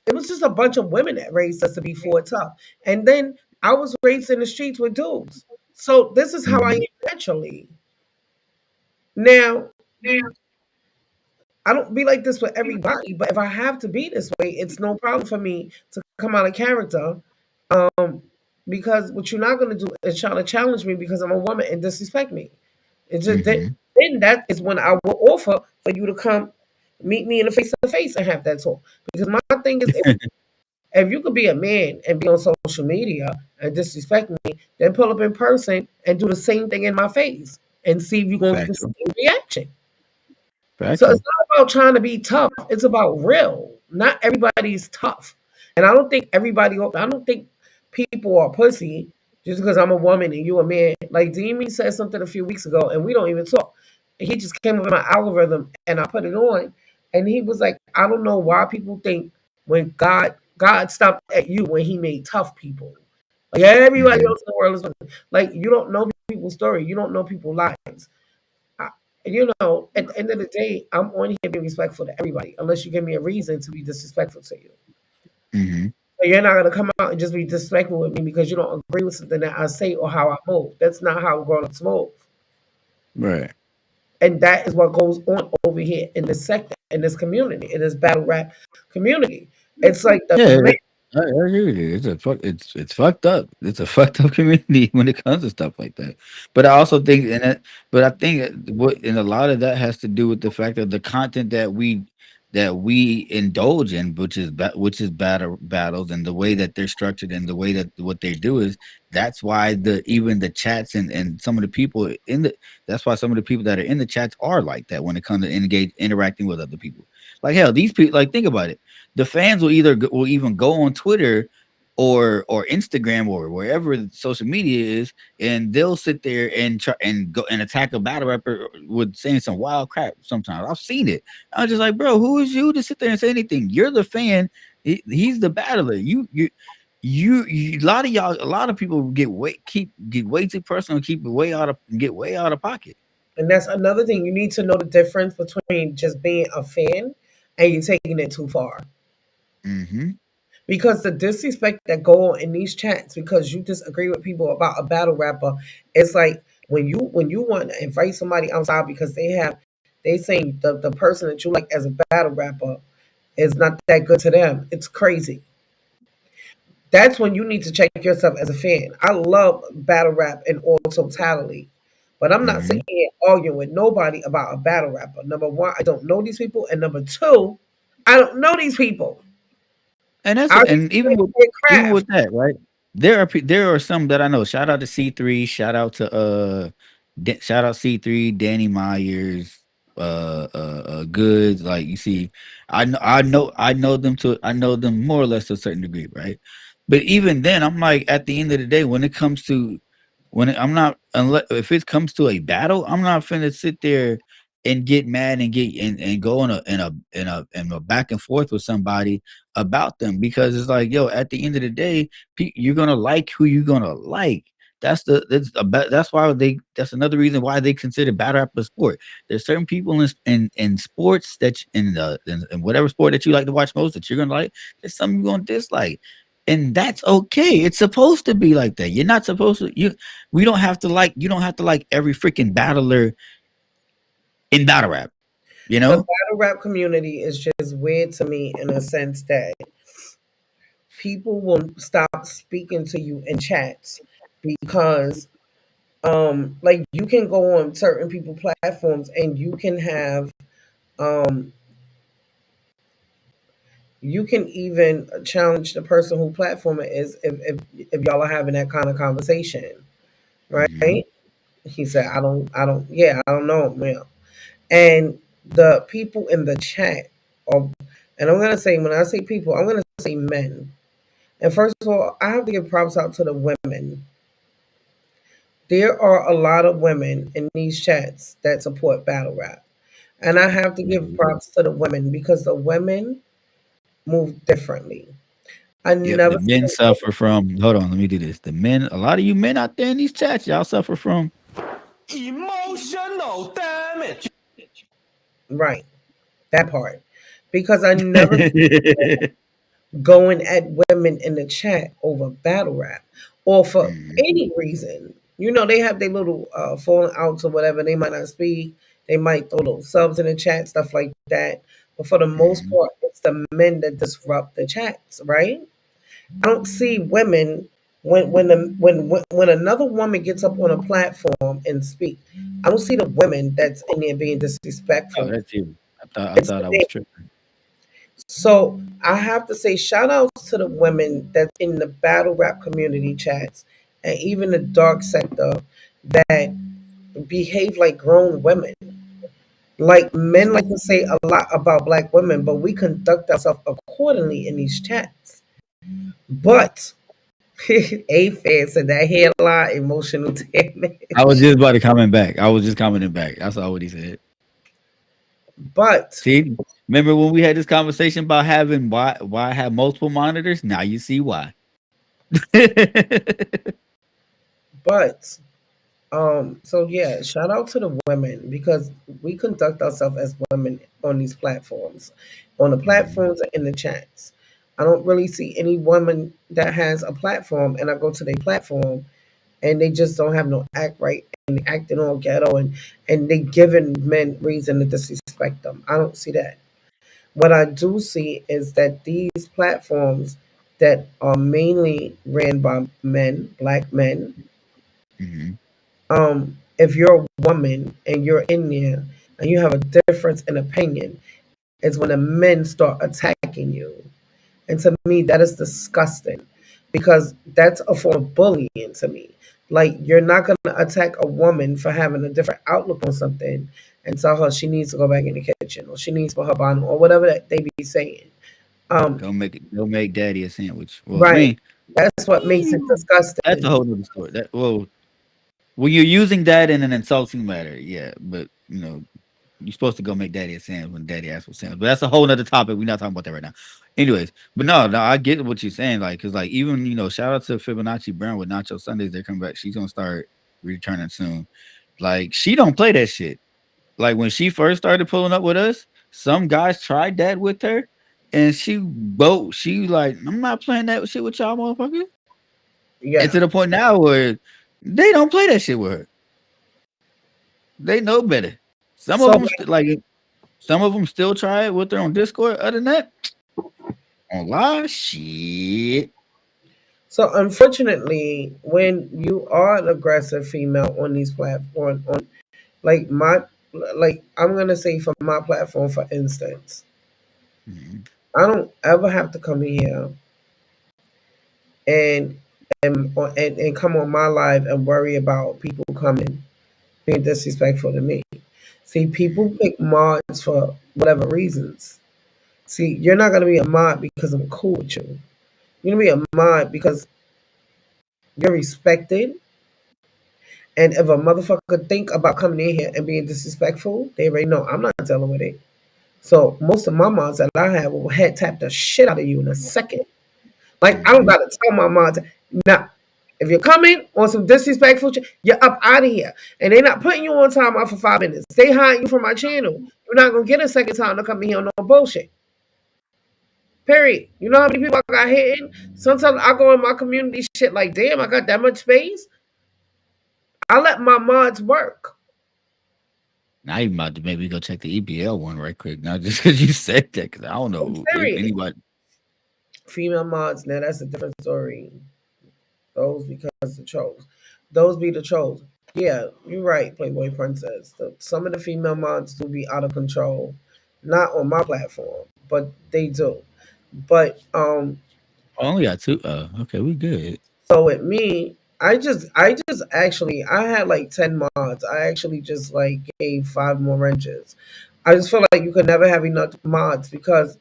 it was just a bunch of women that raised us to be four tough. And then I was raised in the streets with dudes. So this is how I am Hmm. naturally. Now, I don't be like this with everybody, but if I have to be this way, it's no problem for me to come out of character. Um, because what you're not gonna do is try to challenge me because I'm a woman and disrespect me. It's just that Hmm. then that is when I will offer for you to come meet me in the face to face and have that talk. Because my thing is if you could be a man and be on social media and disrespect me, then pull up in person and do the same thing in my face and see if you're going to get the Factual. same reaction. So it's Factual. not about trying to be tough. It's about real. Not everybody's tough. And I don't think people are pussy just because I'm a woman and you a man. Like Demi said something a few weeks ago and we don't even talk. He just came up with my algorithm and I put it on and he was like, I don't know why people think when God God stopped at you when He made tough people. Like everybody else in the world is like you don't know people's story. You don't know people's lives. I, at the end of the day, I'm on here being respectful to everybody, unless you give me a reason to be disrespectful to you. Mm-hmm. So you're not gonna come out and just be disrespectful with me because you don't agree with something that I say or how I move. That's not how grown-ups move. Right. And that is what goes on over here in this sector, in this community, in this battle rap community. It's like the Yeah, man, I agree with you. It's fucked up. It's a fucked up community when it comes to stuff like that. But I also think, but I think and a lot of that has to do with the fact that the content that we indulge in, which is battles, and the way that they're structured, and the way that what they do is that's why even the chats and some of the people that's why some of the people that are in the chats are like that when it comes to interacting with other people. Like hell, these people, like, think about it, the fans will even go on Twitter or Instagram or wherever social media is, and they'll sit there and try and go and attack a battle rapper with saying some wild crap. Sometimes I've seen it. I was just like, bro, who is you to sit there and say anything? You're the fan. He's the battler. A lot of y'all, a lot of people get way too personal, get way out of pocket. and that's another thing. You need to know the difference between just being a fan and you taking it too far. Mm-hmm. Because the disrespect that go on in these chats because you disagree with people about a battle rapper, it's like when you want to invite somebody outside because they saying the person that you like as a battle rapper is not that good to them. It's crazy. That's when you need to check yourself as a fan. I love battle rap in all totality, but I'm not Mm-hmm. sitting here arguing with nobody about a battle rapper. Number one, I don't know these people, and number two, I don't know these people. And I and even respect with their craft. that, right? There are some that I know. Shout out to C3. Shout out C3, Danny Myers, Goods. Like, you see, I know them more or less to a certain degree, right? But even then, I'm like, at the end of the day, when it comes to I'm not, unless if it comes to a battle, I'm not finna sit there and get mad and go in a back and forth with somebody about them, because it's like, yo, at the end of the day, you're gonna like who you're gonna like. That's why that's another reason why they consider battle rap a sport. There's certain people in sports in whatever sport that you like to watch most that you're gonna like. There's some you're gonna dislike. And that's okay. It's supposed to be like that. You're not supposed to we don't have to like you don't have to like every freaking battler in battle rap, you The know? battle rap community is just weird to me in a sense that people will stop speaking to you in chats because like you can go on certain people platforms and um you can even challenge the person who platform it is if y'all are having that kind of conversation, Mhm. right? He said, I don't know, man. And the people in the chat are, and I'm gonna say, when I say people, I'm gonna say men. And first of all, I have to give props out to the women. There are a lot of women in these chats that support battle rap. And I have to give Mhm. props to the women because the women move differently. I Yep, never the men seen suffer from, hold on, let me do this. The men, a lot of you men out there in these chats, y'all suffer from Emotional damage. right that part because I never going at women in the chat over battle rap or for Mhm. any reason. You know, they have their little falling outs or whatever. They might not speak. They might throw little subs in the chat, stuff like that. But for the most Mhm. part, it's the men that disrupt the chats, right? I don't see women when another woman gets up on a platform and speak. I don't see the women that's in there being Oh, disrespectful. that too. I It's thought the I men. was tripping. So I have to say shout outs to the women that's in the battle rap community chats and even the dark sector that behave like grown women. Like men like to say a lot about black women, but we conduct ourselves accordingly in these chats. But A fan said that headline emotional I was damage. just about to comment back. I was just commenting back. I saw what he said. But See? Remember when we had this conversation about having why have multiple monitors? Now you see why. But so yeah, shout out to the women because we conduct ourselves as women on these platforms, on the Mhm. platforms and in the chats. I don't really see any woman that has a platform, and I go to their platform and they just don't have no act right and they acting all ghetto and they giving men reason to disrespect them. I don't see that. What I do see is that these platforms that are mainly ran by men, black men, Mhm. if you're a woman and you're in there and you have a difference in opinion, is when the men start attacking you. And to me, that is disgusting because that's a form of bullying to me. Like, you're not going to attack a woman for having a different outlook on something and tell her she needs to go back in the kitchen or she needs to put her bonnet or whatever that they be saying. Um, Go make daddy a sandwich. Well, I right. mean, That's what makes it that's a disgusting. whole other story. That well, when you're using that in an insulting manner, yeah, but you're supposed to go make daddy a sandwich when daddy asks for sandwich. But that's a whole other topic. We're not talking about that right now. Anyways, but no, I get what you're saying. Like, cause like even shout out to Fibonacci Brown with Nacho Sundays. They're coming back. She's gonna start returning soon. Like, she don't play that shit. Like when she first started pulling up with us, some guys tried that with her, and she like, I'm not playing that shit with y'all motherfuckers. And Yeah. to the point now where they don't play that shit with her. They know better. Some of So them some of them still try it with her on Discord. Other than that, on live shit. So unfortunately, when you are an aggressive female on these platforms, on like my, like I'm gonna say for my platform, for instance, Mhm. I don't ever have to come here and and come on my live and worry about people coming being disrespectful to me. See, people pick mods for whatever reasons. See, you're not gonna be a mod because I'm cool with you. You're gonna be a mod because you're respected. And if a motherfucker think about coming in here and being disrespectful, they already know I'm not dealing with it. So most of my mods that I have will head tap the shit out of you in a second. Like, I don't Mhm. gotta tell my mods, nah. If you're coming on some disrespectful shit, you're up out of here. And they're not putting you on time off for 5 minutes. They hiding you from my channel. You're not gonna get a second time to come in here on no bullshit. Period. You know how many people I got hitting? Sometimes I go in my community shit like, damn, I got that much space. I let my mods work. Now you about to maybe go check the EPL one right quick. Now just because you said that, because I don't know if Period. anybody. Female mods, now that's a different story. Those because the trolls. Those be the trolls. Yeah, you're right, Playboy Princess. Some of the female mods do be out of control. Not on my platform, but they do. But I only got two. Okay, we good. so with me, I just actually I had like 10 mods. I actually just like gave 5 more wrenches. I just feel like you could never have enough mods because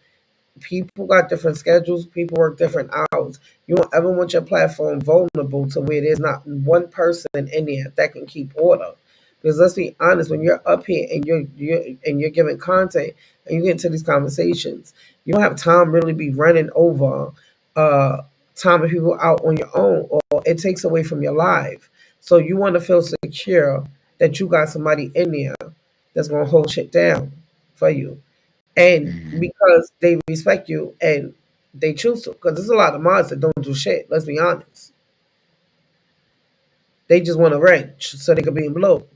people got different schedules, people work different hours. You don't ever want your platform vulnerable to where there's not one person in there that can keep order. Because let's be honest, when you're up here and you're giving content and you get into these conversations, you don't have time really be running over uh time of people out on your own, or it takes away from your life. So you want to feel secure that you got somebody in there that's gonna hold shit down for you, and Mhm. because they respect you and they choose to. Because there's a lot of mods that don't do shit. Let's be honest. They just want a wrench so they could be in blue,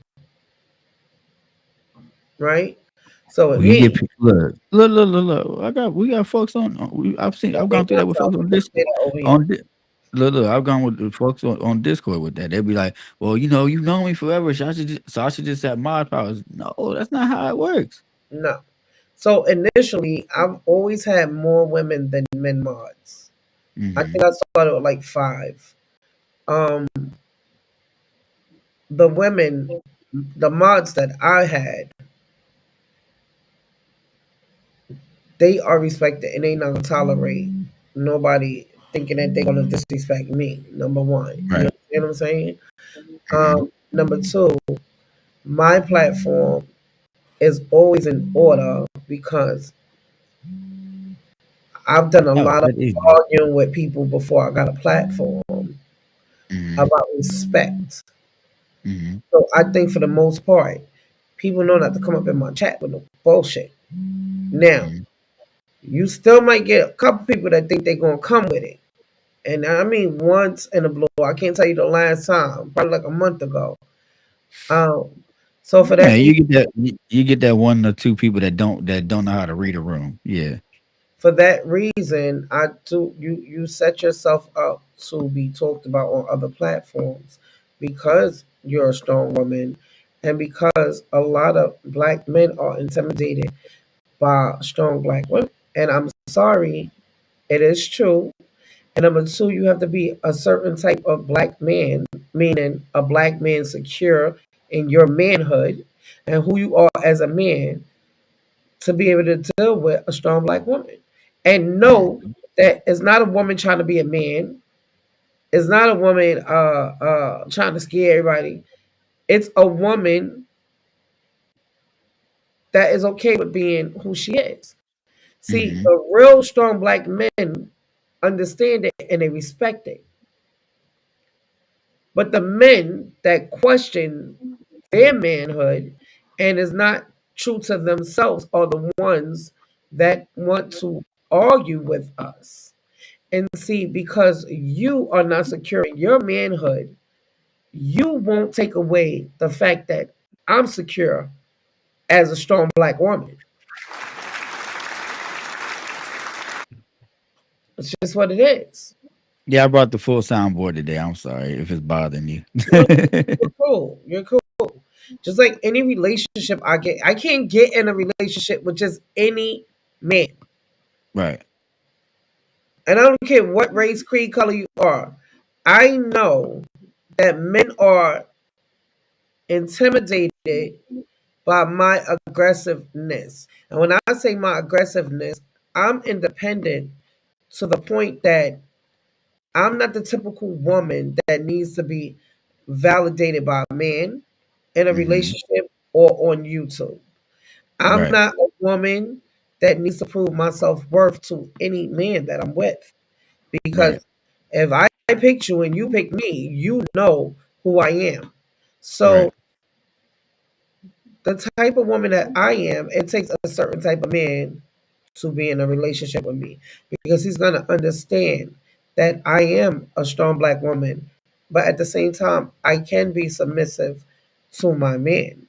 right? So with Well, you get me, look. We got folks on. I've they gone through that not with folks talking on to say Discord. that over here. On Di- look, I've gone with the folks on Discord with that. They'll be like, "Well, you know me forever, so I should just have mod powers." No, that's not how it works. No. So initially, I've always had more women than men mods. I think Hmm. I started with like 5. Um, the women, the mods that I had, they are respected and they not gonna tolerate nobody thinking that they're gonna disrespect me. Number one, you Right. understand what I'm saying? Hmm. Number two, my platform is always in order because I've done a No, lot of that is you. arguing with people before I got a platform Mhm, about respect. mhm, So I think for the most part, people know not to come up in my chat with no bullshit. Now, mhm. you still might get a couple people that think they're gonna come with it. And I mean once in a blue. I can't tell you the last time, probably like a month ago. Um, so for Yeah, that you get that you get that 1 or 2 people that don't know how to read a room. Yeah. for that reason, I do you set yourself up to be talked about on other platforms because you're a strong woman and because a lot of black men are intimidated by strong black women. And I'm sorry, it is true. And number two, you have to be a certain type of black man, meaning a black man secure in your manhood and who you are as a man to be able to deal with a strong black woman. And know Mhm, that it's not a woman trying to be a man. It's not a woman trying to scare everybody. It's a woman that is okay with being who she is. See, mhm, the real strong black men understand it and they respect it. But the men that question their manhood and is not true to themselves are the ones that want to argue with us. And see, because you are not secure in your manhood, you won't take away the fact that I'm secure as a strong black woman. It's just what it is. Yeah, I brought the full soundboard today. I'm sorry if it's bothering you. No, you're cool. You're cool. Just like any relationship I can't get in a relationship with just any man. Right. And I don't care what race, creed, color you are. I know that men are intimidated by my aggressiveness. And when I say my aggressiveness, I'm independent to the point that I'm not the typical woman that needs to be validated by a man in a Mhm. relationship or on YouTube. I'm Right. not a woman that needs to prove my self worth to any man that I'm with. Because Right. if I pick you and you pick me, you know who I am. So Right. the type of woman that I am, it takes a certain type of man to be in a relationship with me because he's going to understand that I am a strong black woman, but at the same time, I can be submissive to my man.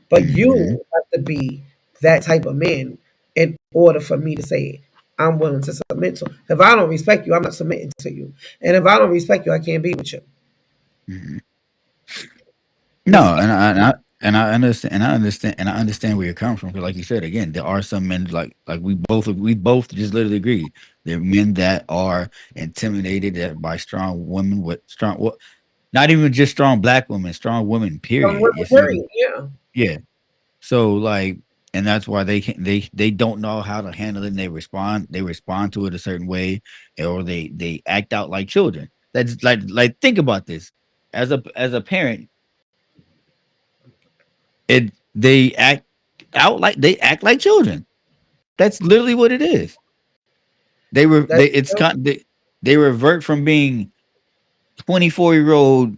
But Mhm. you have to be that type of man in order for me to say I'm willing to submit to. If I don't respect you, I'm not submitting to you. And if I don't respect you, I can't be with you. Mhm. No, Respect. and I understand where you're coming from. 'Cause like you said, again, there are some men like we both just literally agree. There are men that are intimidated by strong women with strong well, not even just strong black women, strong women, Some period. You women, see? period. Yeah. Yeah. So like and that's why they don't know how to handle it and they respond to it a certain way or they act out like children. That's like think about this. As a parent, it they act like children. That's literally what it is. That's They revert from being 24-year-old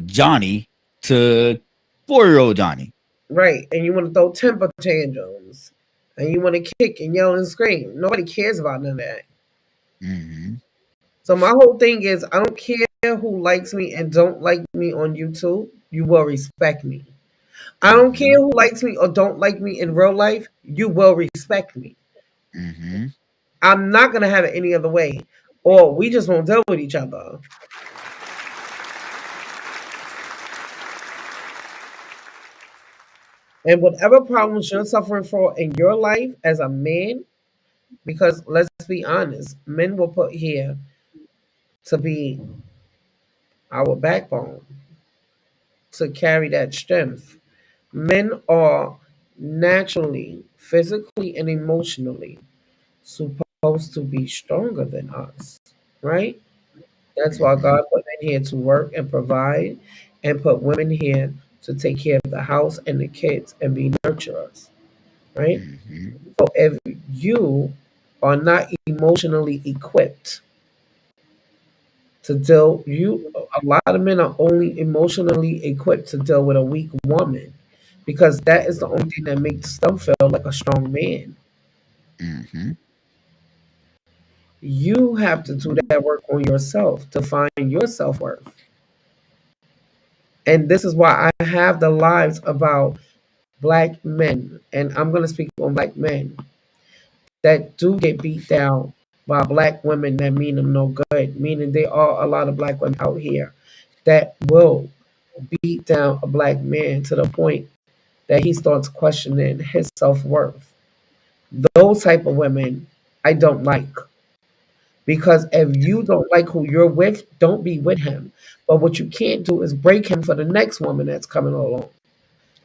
Johnny to 4-year-old Johnny. right. And you want to throw temper tantrums. And you want to kick and yell and scream. Nobody cares about none of that. Mhm. So my whole thing is I don't care who likes me and don't like me on YouTube. You will respect me. I don't care Mhm. who likes me or don't like me in real life. You will respect me. Mhm. I'm not gonna have it any other way, or we just won't deal with each other. And whatever problems you're suffering for in your life as a man, because let's be honest, men were put here to be our backbone, to carry that strength. Men are naturally, physically, and emotionally supposed to be stronger than us, right? That's why Mhm. God put men here to work and provide and put women here to take care of the house and the kids and be nurturers. right? Mhm. So if you are not emotionally equipped to deal, a lot of men are only emotionally equipped to deal with a weak woman because that is the only thing that makes them feel like a strong man. Mhm. You have to do that work on yourself to find your self worth. And this is why I have the lives about black men, and I'm going to speak on black men that do get beat down by black women that mean them no good, meaning there are a lot of black women out here that will beat down a black man to the point that he starts questioning his self worth. Those type of women I don't like because if you don't like who you're with, don't be with him. But what you can't do is break him for the next woman that's coming along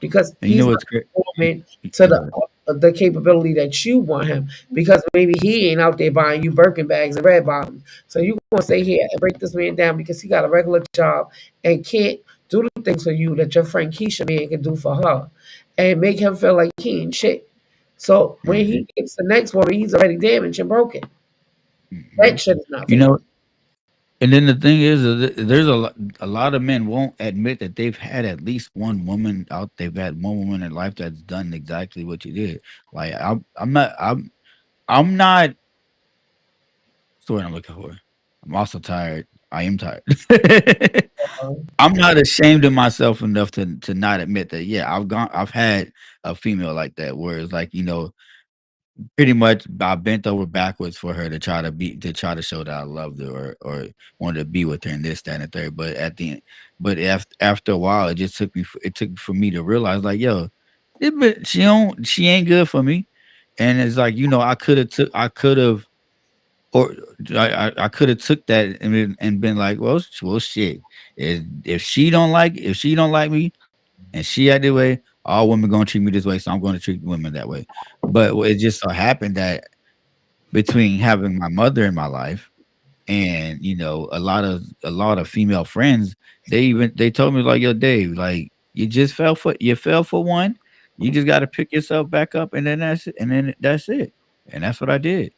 because And you he's know not what's great? performing to the capability that you want him because maybe he ain't out there buying you Birkin bags and red bottoms. So you gonna stay here and break this man down because he got a regular job and can't do the things for you that your friend Keisha man can do for her and make him feel like he ain't shit. So when Mhm. he gets the next woman, he's already damaged and broken. That Mhm. shit is not You fair. know, and then the thing is there's a lot of men won't admit that they've had at least one woman out. They've had one woman in life that's done exactly what you did. Like I'm not. What's the word I'm looking for? I'm also tired. I am tired. I'm not ashamed of myself enough to not admit that. Yeah, I've had a female like that where it's like pretty much I bent over backwards for her to try to show that I loved her or wanted to be with her and this, that, and the third. But at the end, but after a while, it took for me to realize like, yo, she ain't good for me. And it's like, I could have or I could have took that and been like, well, shit. If she don't like me and she had the way, all women gonna treat me this way, so I'm gonna treat women that way. But it just so happened that between having my mother in my life and a lot of female friends, they told me like, "Yo, Dave, like you fell for one, you just got to pick yourself back up, and then that's it, and that's what I did."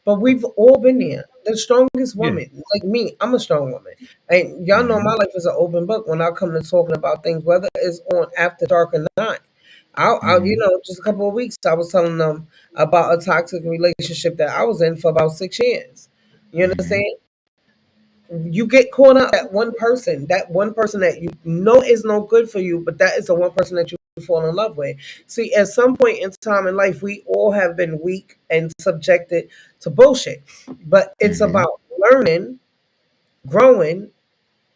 But we've all been there. The strongest Yeah. woman, like me, I'm a strong woman. And y'all know my Mhm. life is an open book when I come to talking about things, whether it's on After Dark or not. Mhm. Just a couple of weeks, I was telling them about a toxic relationship that I was in for about 6 years. You Mhm. understand? You get caught up that one person that you know is no good for you, but that is the one person that you fall in love with. See, at some point in time in life, we all have been weak and subjected to bullshit, but it's Mhm. about learning, growing,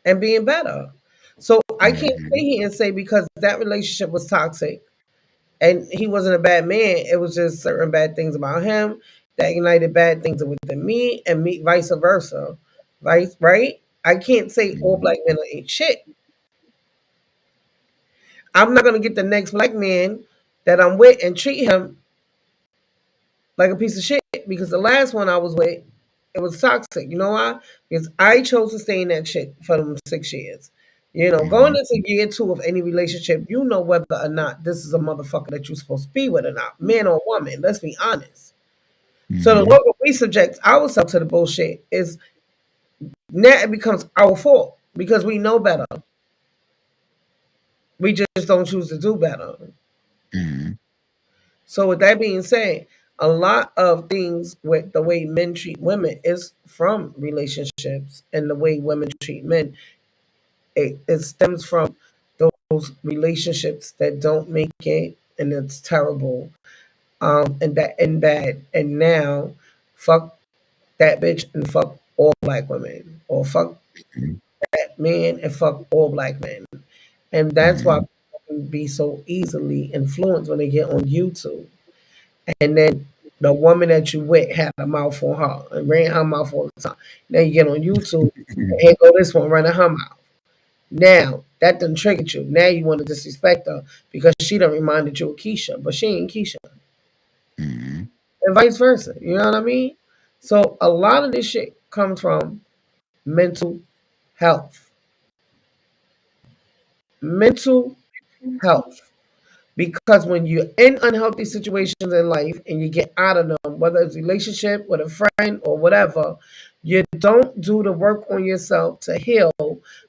and being better. So I can't sit Mhm. here and say because that relationship was toxic and he wasn't a bad man, it was just certain bad things about him that ignited bad things within me and me vice versa. Right? I can't say all Mhm. black men ain't shit. I'm not gonna get the next black man that I'm with and treat him like a piece of shit because the last one I was with, it was toxic. You know why? Because I chose to stay in that shit for them 6 years. Going Mhm. into year two of any relationship, you know whether or not this is a motherfucker that you're supposed to be with or not, man or woman. Let's be honest. So the Mhm. longer we subject ourselves to the bullshit is now it becomes our fault because we know better. We just don't choose to do better. Mhm. So with that being said, a lot of things with the way men treat women is from relationships and the way women treat men. It stems from those relationships that don't make it and it's terrible. And bad. And now fuck that bitch and fuck all black women. Or fuck Mhm. that man and fuck all black men. And that's why Mhm. people can be so easily influenced when they get on YouTube. And then the woman that you with had a mouth on her and ran her mouth all the time. Now you get on YouTube, and here go this one running her mouth. Now that done triggered you. Now you want to disrespect her because she done reminded you of Keisha, but she ain't Keisha, Mhm. and vice versa. You know what I mean? So a lot of this shit comes from mental health. Mental health. Because when you're in unhealthy situations in life and you get out of them, whether it's a relationship with a friend or whatever, you don't do the work on yourself to heal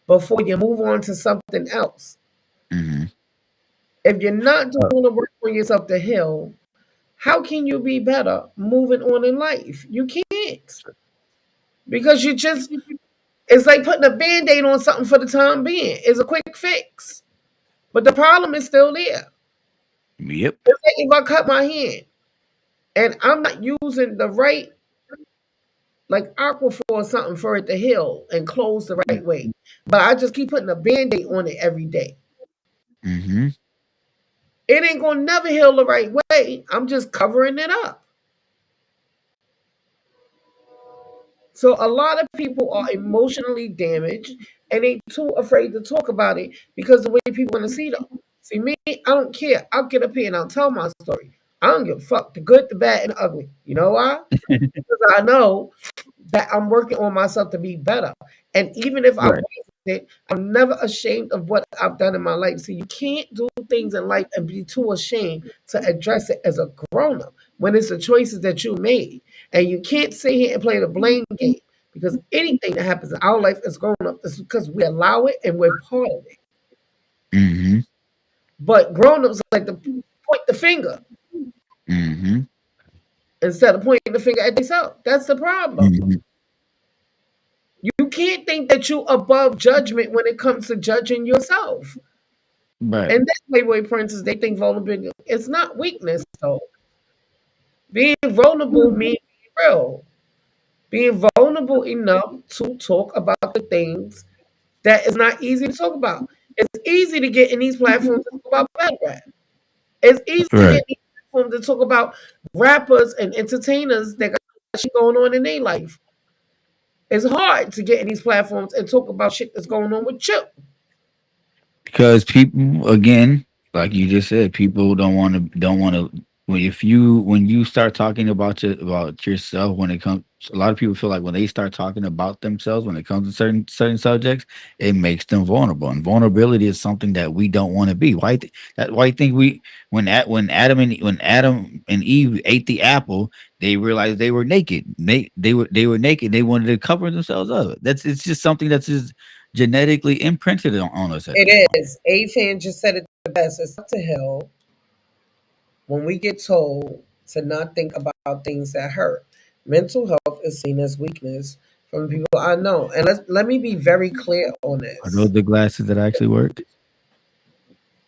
before you move on to something else. Mm-hmm. If you're not doing the work on yourself to heal, how can you be better moving on in life? You can't. Because you just, it's like putting a band aid on something for the time being. It's a quick fix. But the problem is still there. Yep. It's like if I cut my hand and I'm not using the right, like Aquaphor or something for it to heal and close the right way. But I just keep putting a band aid on it every day. Mm-hmm. It ain't going to never heal the right way. I'm just covering it up. So a lot of people are emotionally damaged and they too afraid to talk about it because the way people want to see them. See me, I don't care. I'll get up here and I'll tell my story. I don't give a fuck. The good, the bad, and the ugly. You know why? Because I know that I'm working on myself to be better. And even if I Right. wasn't it, I'm never ashamed of what I've done in my life. So you can't do things in life and be too ashamed to address it as a grown up when it's the choices that you made. And you can't sit here and play the blame game because anything that happens in our life as grown up is because we allow it and we're part of it. Mm-hmm. But grown ups like to point the finger Mm-hmm. instead of pointing the finger at themselves. That's the problem. Mm-hmm. You can't think that you're above judgment when it comes to judging yourself. Right. And that's Playboy Princess, they think vulnerability. It's not weakness, though. Being vulnerable means being real. Being vulnerable enough to talk about the things that is not easy to talk about. It's easy to get in these platforms to talk about bad rap. It's easy to Right. get in these platforms to talk about rappers and entertainers that got shit going on in their life. It's hard to get in these platforms and talk about shit that's going on with you. Because people, again, like you just said, people don't want to. When you start talking about yourself, when it comes, a lot of people feel like when they start talking about themselves, when it comes to certain subjects, it makes them vulnerable. And vulnerability is something that we don't want to be. Why you think we when Adam and Eve ate the apple, they realized they were naked. They were naked. They wanted to cover themselves up. It's just something that's just genetically imprinted on us at this It point. is. A-Fan just said it the best. It's up to hell when we get told to not think about things that hurt. Mental health is seen as weakness from the people I know. And let me be very clear on Are those this. the glasses that actually worked?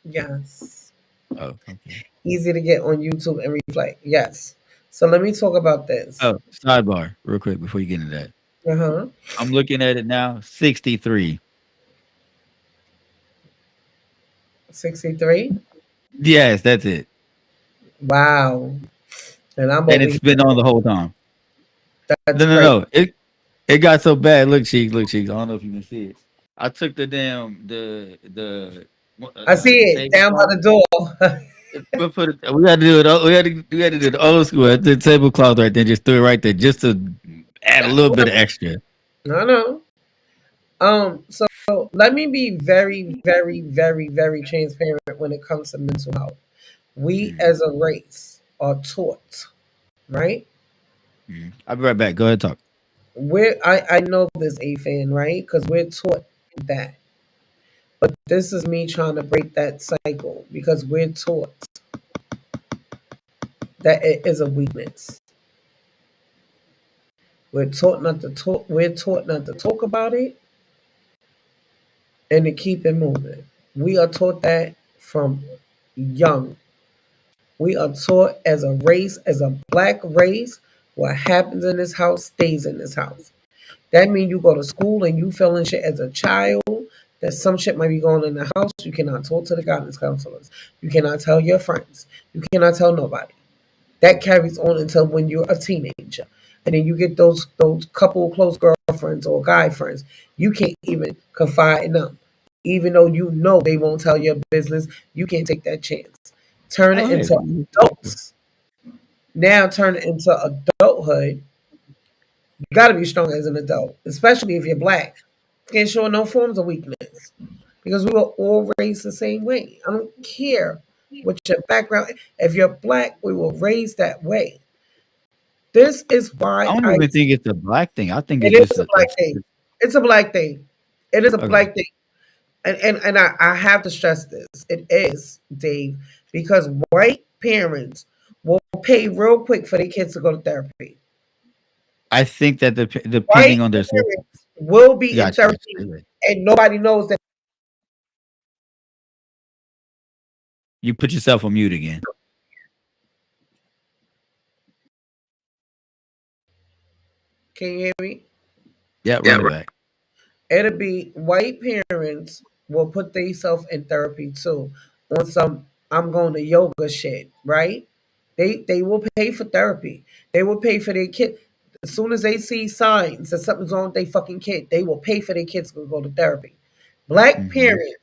Yes. Oh, okay. Easy to get on YouTube and replay. Yes. So let me talk about this. Oh, sidebar, real quick before you get into that. Uh-huh. I'm looking at it now. 63. 63. Yes, that's it. Wow. And I'm And over it's here. been on the whole time. That's No, no, crazy. no. It got so bad. Look, cheeks. I don't know if you can see it. I took the damn I see the it down by tablecloth. the door. We put it. We had to do it. We had to do the old school. The tablecloth right there. Just threw it right there, just to add a little bit of extra. I know. So let me be very, very, very, very transparent when it comes to mental health. We Mm, as a race are taught, right? I'll be right back. Go ahead, talk. I know this A-Fan, right? Because we're taught that. But this is me trying to break that cycle because we're taught that it is a weakness. We're taught not to talk about it and to keep it moving. We are taught that from young. We are taught as a race, as a black race, what happens in this house stays in this house. That means you go to school and you feeling shit as a child, that some shit might be going on in the house. You cannot talk to the guidance counselors. You cannot tell your friends. You cannot tell nobody. That carries on until when you're a teenager. And then you get those couple of close girlfriends or guy friends. You can't even confide in them. Even though you know they won't tell your business, you can't take that chance. Turn Oh, it hey. into adults. Now turn it into adulthood. You gotta be strong as an adult, especially if you're black. Can't show no forms of weakness. Because we were all raised the same way. I don't care with your background. If you're black, we will raise that way. This is I why don't I. even think it's a black thing. I think It it's is just a black thing. It's a black thing. It is a okay. black thing. And I have to stress this. It is, Dave, because white parents will pay real quick for their kids to go to therapy. I think that White depending on their social, parents will be in gotcha, therapy gotcha. and nobody knows that. You put yourself on mute again. Can you hear me? Yeah, Yeah, run it back. it'll be white parents will put themselves in therapy too on some I'm going to yoga shit, right? They will pay for therapy. They will pay for their kid. As soon as they see signs that something's wrong with their fucking kid, they will pay for their kids to go to therapy. Black Hmm. parents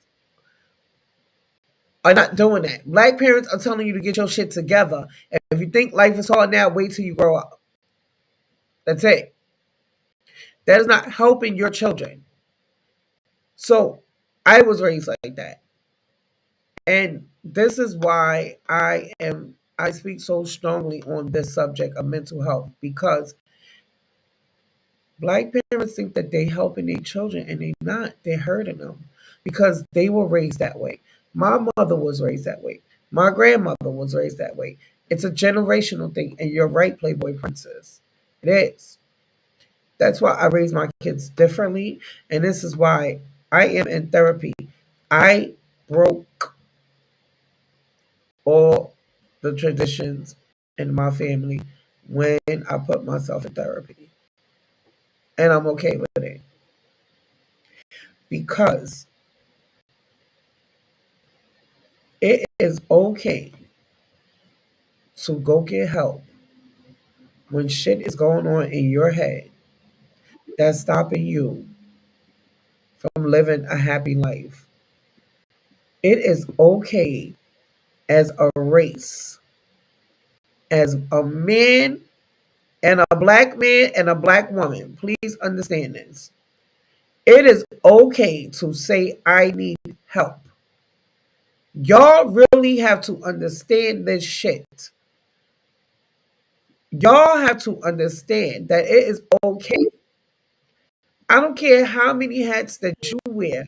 are not doing that. Black parents are telling you to get your shit together. And if you think life is hard now, wait till you grow up. That's it. That is not helping your children. So I was raised like that. And this is why I speak so strongly on this subject of mental health because black parents think that they helping their children and they not. They're hurting them because they were raised that way. My mother was raised that way. My grandmother was raised that way. It's a generational thing, and you're right, Playboy Princess. It is. That's why I raise my kids differently, and this is why I am in therapy. I broke all the traditions in my family when I put myself in therapy. And I'm okay with it because it is okay to go get help when shit is going on in your head that's stopping you from living a happy life. It is okay as a race, as a man and a black woman. Please understand this. It is okay to say, I need help. Y'all really have to understand this shit. Y'all have to understand that it is okay. I don't care how many hats that you wear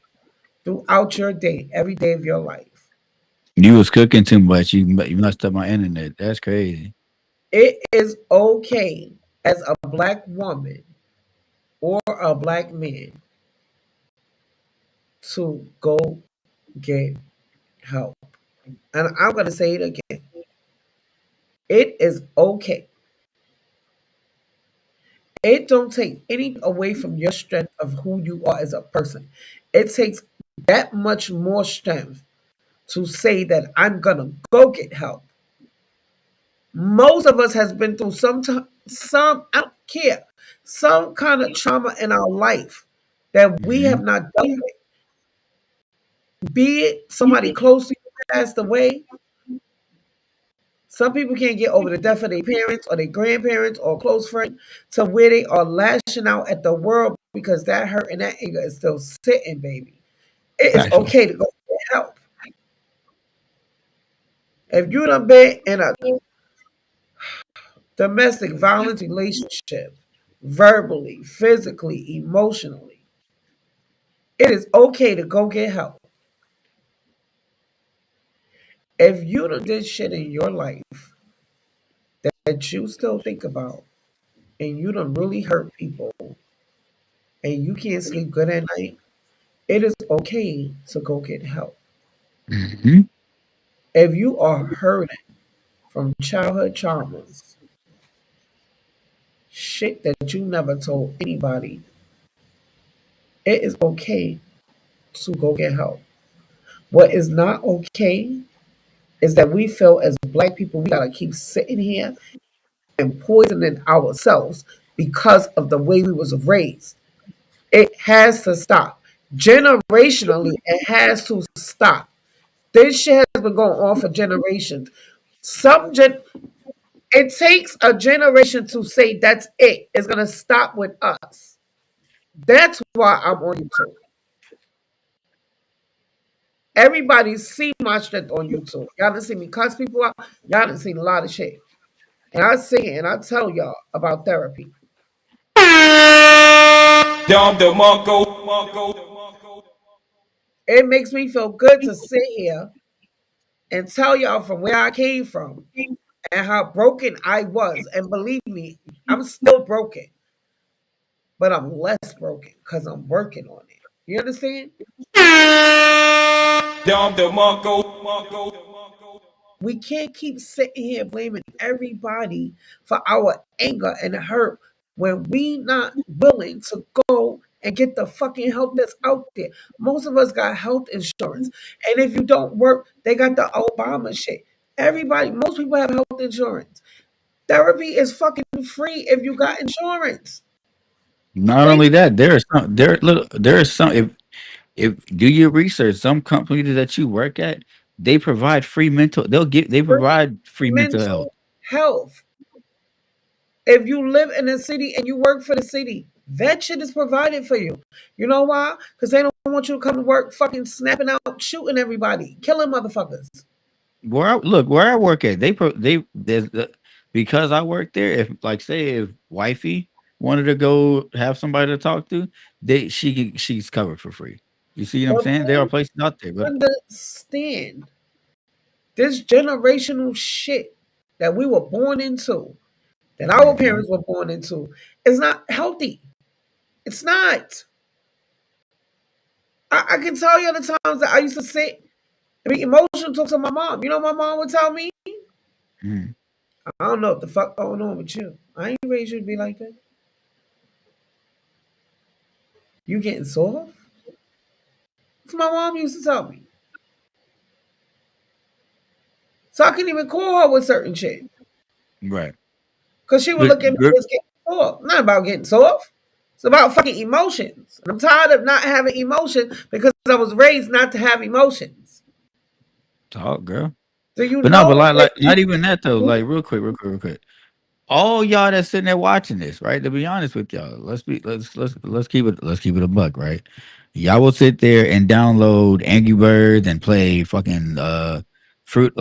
throughout your day, every day of your life. You was cooking too much. You messed up my internet. That's crazy. It is okay as a black woman or a black man to go get help. And I'm going to say it again. It is okay. It don't take any away from your strength of who you are as a person. It takes that much more strength to say that I'm gonna go get help. Most of us has been through some I don't care, some kind of trauma in our life that we Hmm. have not dealt with. Be it somebody close to you passed away. Some people can't get over the death of their parents or their grandparents or close friends to where they are lashing out at the world because that hurt and that anger is still sitting, baby. It is Factual. okay to go get help. If you done been in a domestic violence relationship, verbally, physically, emotionally, it is okay to go get help. If you done did shit in your life that you still think about and you done really hurt people and you can't sleep good at night, it is okay to go get help. Hmm. If you are hurting from childhood traumas, shit that you never told anybody, it is okay to go get help. What is not okay is that we feel as black people we gotta keep sitting here and poisoning ourselves because of the way we was raised. It has to stop. Generationally, it has to stop. This shit has been going on for generations. Some gen- it takes a generation to say that's it. It's gonna stop with us. That's why I'm on YouTube. Everybody see my strength on YouTube. Y'all done see me cuss people out. Y'all done seen a lot of shit. And I sit here and I tell y'all about therapy. It makes me feel good to sit here and tell y'all from where I came from and how broken I was. And believe me, I'm still broken, but I'm less broken because I'm working on it. You understand? We can't keep sitting here blaming everybody for our anger and hurt when we not willing to go and get the fucking help that's out there. Most of us got health insurance. And if you don't work, they got the Obama shit. Everybody, most people have health insurance. Therapy is fucking free if you got insurance. Not They only that, there are some if do your research. Some companies that you work at, they provide free mental. They free provide free mental health. mental health. If you live in a city and you work for the city, that shit is provided for you. You know why? Because they don't want you to come to work fucking snapping out, shooting everybody, killing motherfuckers. Where I work at, because I work there. If like say if wifey wanted to go have somebody to talk to, she's covered for free. You see what I'm But saying? There are please places out there, but understand this generational shit that we were born into, that our Mhm. parents were born into, is not healthy. It's not. I can tell you the times that I used to sit and be emotional talk to my mom. You know what my mom would tell me? Mhm. I don't know what the fuck going on with you. I ain't raised you to be like that. You getting soft? That's what my mom used to tell me. So I couldn't even call her with certain shit. Right. Because she would But look at me as getting soft. Not about getting soft. It's about fucking emotions. And I'm tired of not having emotions because I was raised not to have emotions. talk, girl. Do you But no, but know that like not even that though. Like real quick. All y'all that's sitting there watching this, right? To be honest with y'all, let's keep it a buck, right? Y'all will sit there and download Angry Birds and play fucking fruit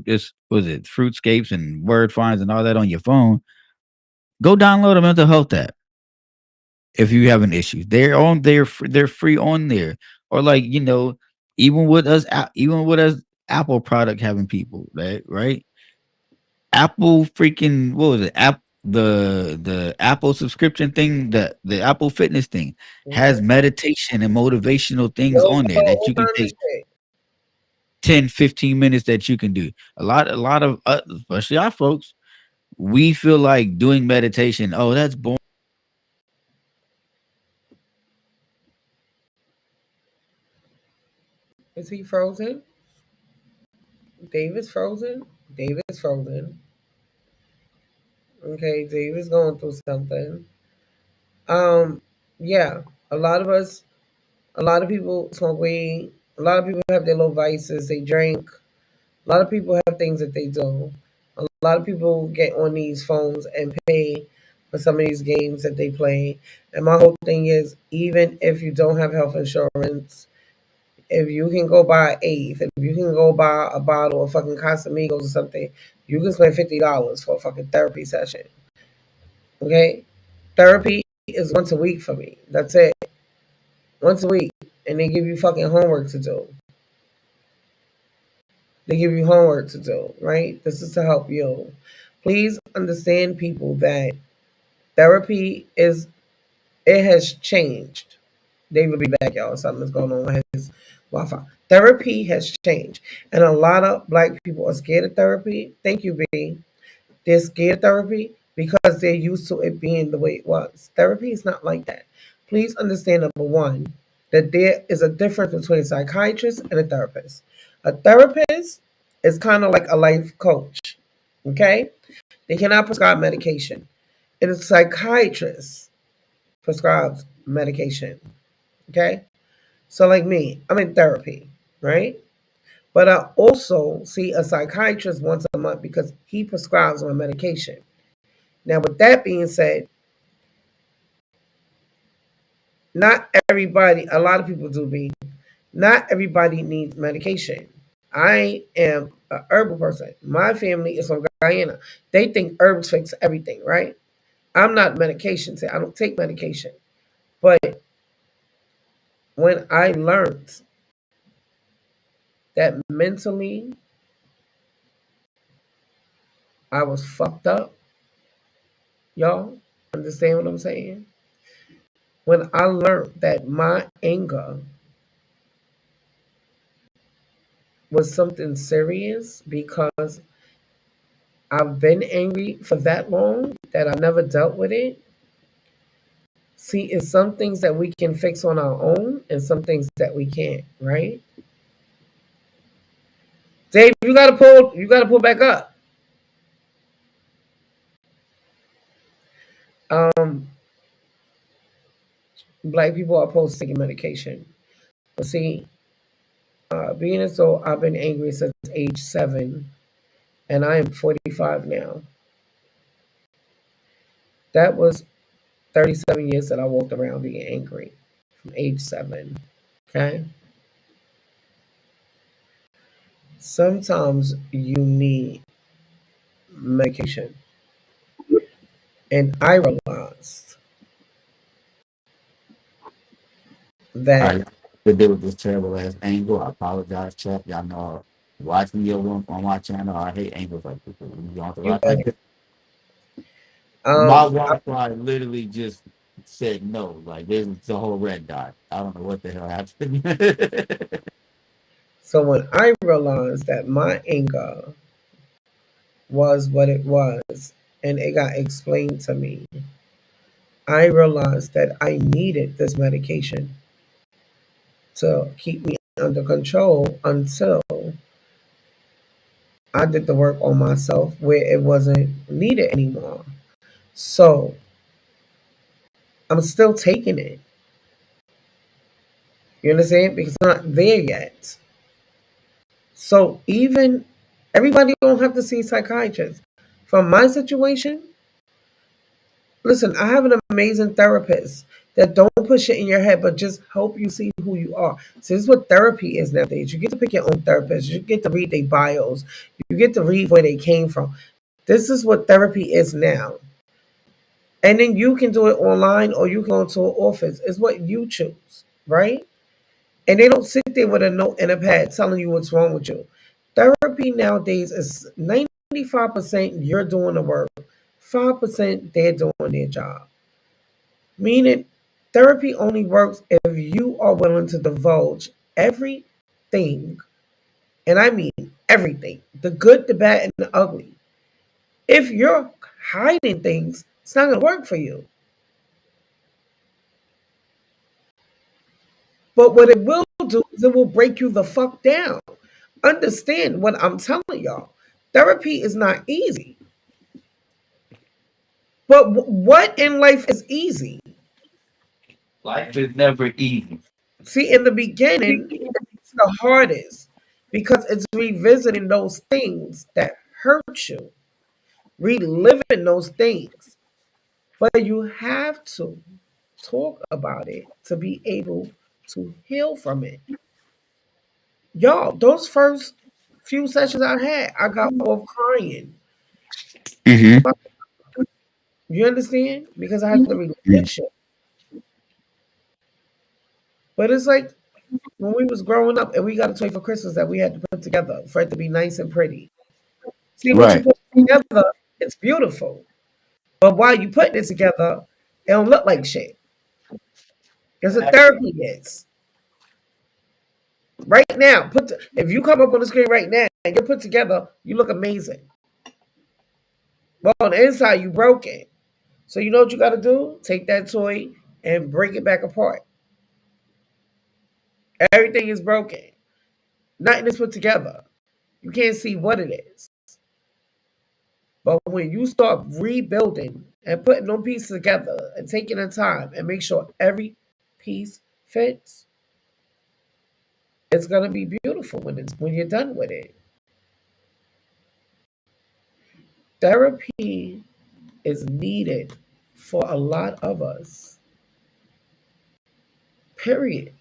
is was it Fruitscapes and Word Finds and all that on your phone. Go download a mental health app if you have an issue. They're free on there. Or like, even with us Apple product having people, right? Apple freaking what was it? The Apple subscription thing, the Apple Fitness thing has Mhm. meditation and motivational things Those on there are that all you can kind of take shit. 10, 15 minutes that you can do. A lot of especially our folks, we feel like doing meditation. Oh, that's boring. Is he frozen? David's frozen. David's frozen. Okay, David's going through something. Um, yeah, a lot of us, a lot of people smoke weed. A lot of people have their little vices. They drink. A lot of people have things that they do. A lot of people get on these phones and pay for some of these games that they play. And my whole thing is, even if you don't have health insurance, if you can go buy an eighth, if you can go buy a bottle of fucking Casamigos or something, you can spend $50 for a fucking therapy session. Okay? Therapy is once a week for me. That's it. Once a week. And they give you fucking homework to do. They give you homework to do, right? This is to help you. Please understand, people, that therapy it has changed. David will be back, y'all. Something's going on with his Wi-Fi. Therapy has changed. And a lot of black people are scared of therapy. Thank you, B. They're scared of therapy because they're used to it being the way it was. Therapy is not like that. Please understand, number one, that there is a difference between a psychiatrist and a therapist. A therapist is kind of like a life coach, okay? They cannot prescribe medication. And a psychiatrist prescribes medication, okay? So, like me, I'm in therapy, right? But I also see a psychiatrist once a month because he prescribes my medication. Now, with that being said, not everybody, a lot of people do be. Not everybody needs medication. I am a herbal person. My family is from Guyana. They think herbs fix everything, right? I'm not medication. I don't take medication. But when I learned that mentally I was fucked up, y'all understand what I'm saying? When I learned that my anger was something serious because I've been angry for that long that I never dealt with it. See, it's some things that we can fix on our own and some things that we can't, right? Dave, you gotta pull back up. Um, Black people are opposed to taking medication. But see, being as though I've been angry since age 7, and I am 45 now. That was 37 years that I walked around being angry from age 7. Okay? Sometimes you need medication. And I realized All that right, to deal with this terrible ass angle. I apologize, Chuck. Y'all know watching your room on my channel. I hate angles like this. You don't have to you watch good. like this. My Um, Wi-Fi literally just said no. Like there's the whole red dot. I don't know what the hell happened. so when I realized that my anger was what it was, and it got explained to me, I realized that I needed this medication to keep me under control until I did the work on myself where it wasn't needed anymore. So I'm still taking it. You understand? Because I'm not there yet. So even everybody don't have to see a psychiatrist. From my situation, listen, I have an amazing therapist that don't put shit in your head, but just help you see who you are. So this is what therapy is nowadays. You get to pick your own therapist. You get to read their bios. You get to read where they came from. This is what therapy is now. And then you can do it online or you can go to an office. It's what you choose, right? And they don't sit there with a note and a pad telling you what's wrong with you. Therapy nowadays is 95% you're doing the work, 5% they're doing their job. Meaning, therapy only works if you are willing to divulge everything, and I mean everything, the good, the bad, and the ugly. If you're hiding things, it's not going to work for you. But what it will do is it will break you the fuck down. Understand what I'm telling y'all. Therapy is not easy. But what in life is easy? Life is never easy. See, in the beginning, it's the hardest because it's revisiting those things that hurt you, reliving those things. But you have to talk about it to be able to heal from it. Y'all, those first few sessions I had, I got off crying. Mm-hmm. You understand? Because I had to relive shit. But it's like when we was growing up and we got a toy for Christmas that we had to put together for it to be nice and pretty. See, once you Right. put it together, it's beautiful. But while you putting it together, it don't look like shit. Because the therapy is. Right now, if you come up on the screen right now and you're put together, you look amazing. But on the inside, you broken. So you know what you got to do? Take that toy and break it back apart. Everything is broken. Nothing is put together. You can't see what it is. But when you start rebuilding and putting them pieces together and taking the time and make sure every piece fits, it's gonna be beautiful when you're done with it. Therapy is needed for a lot of us. Period.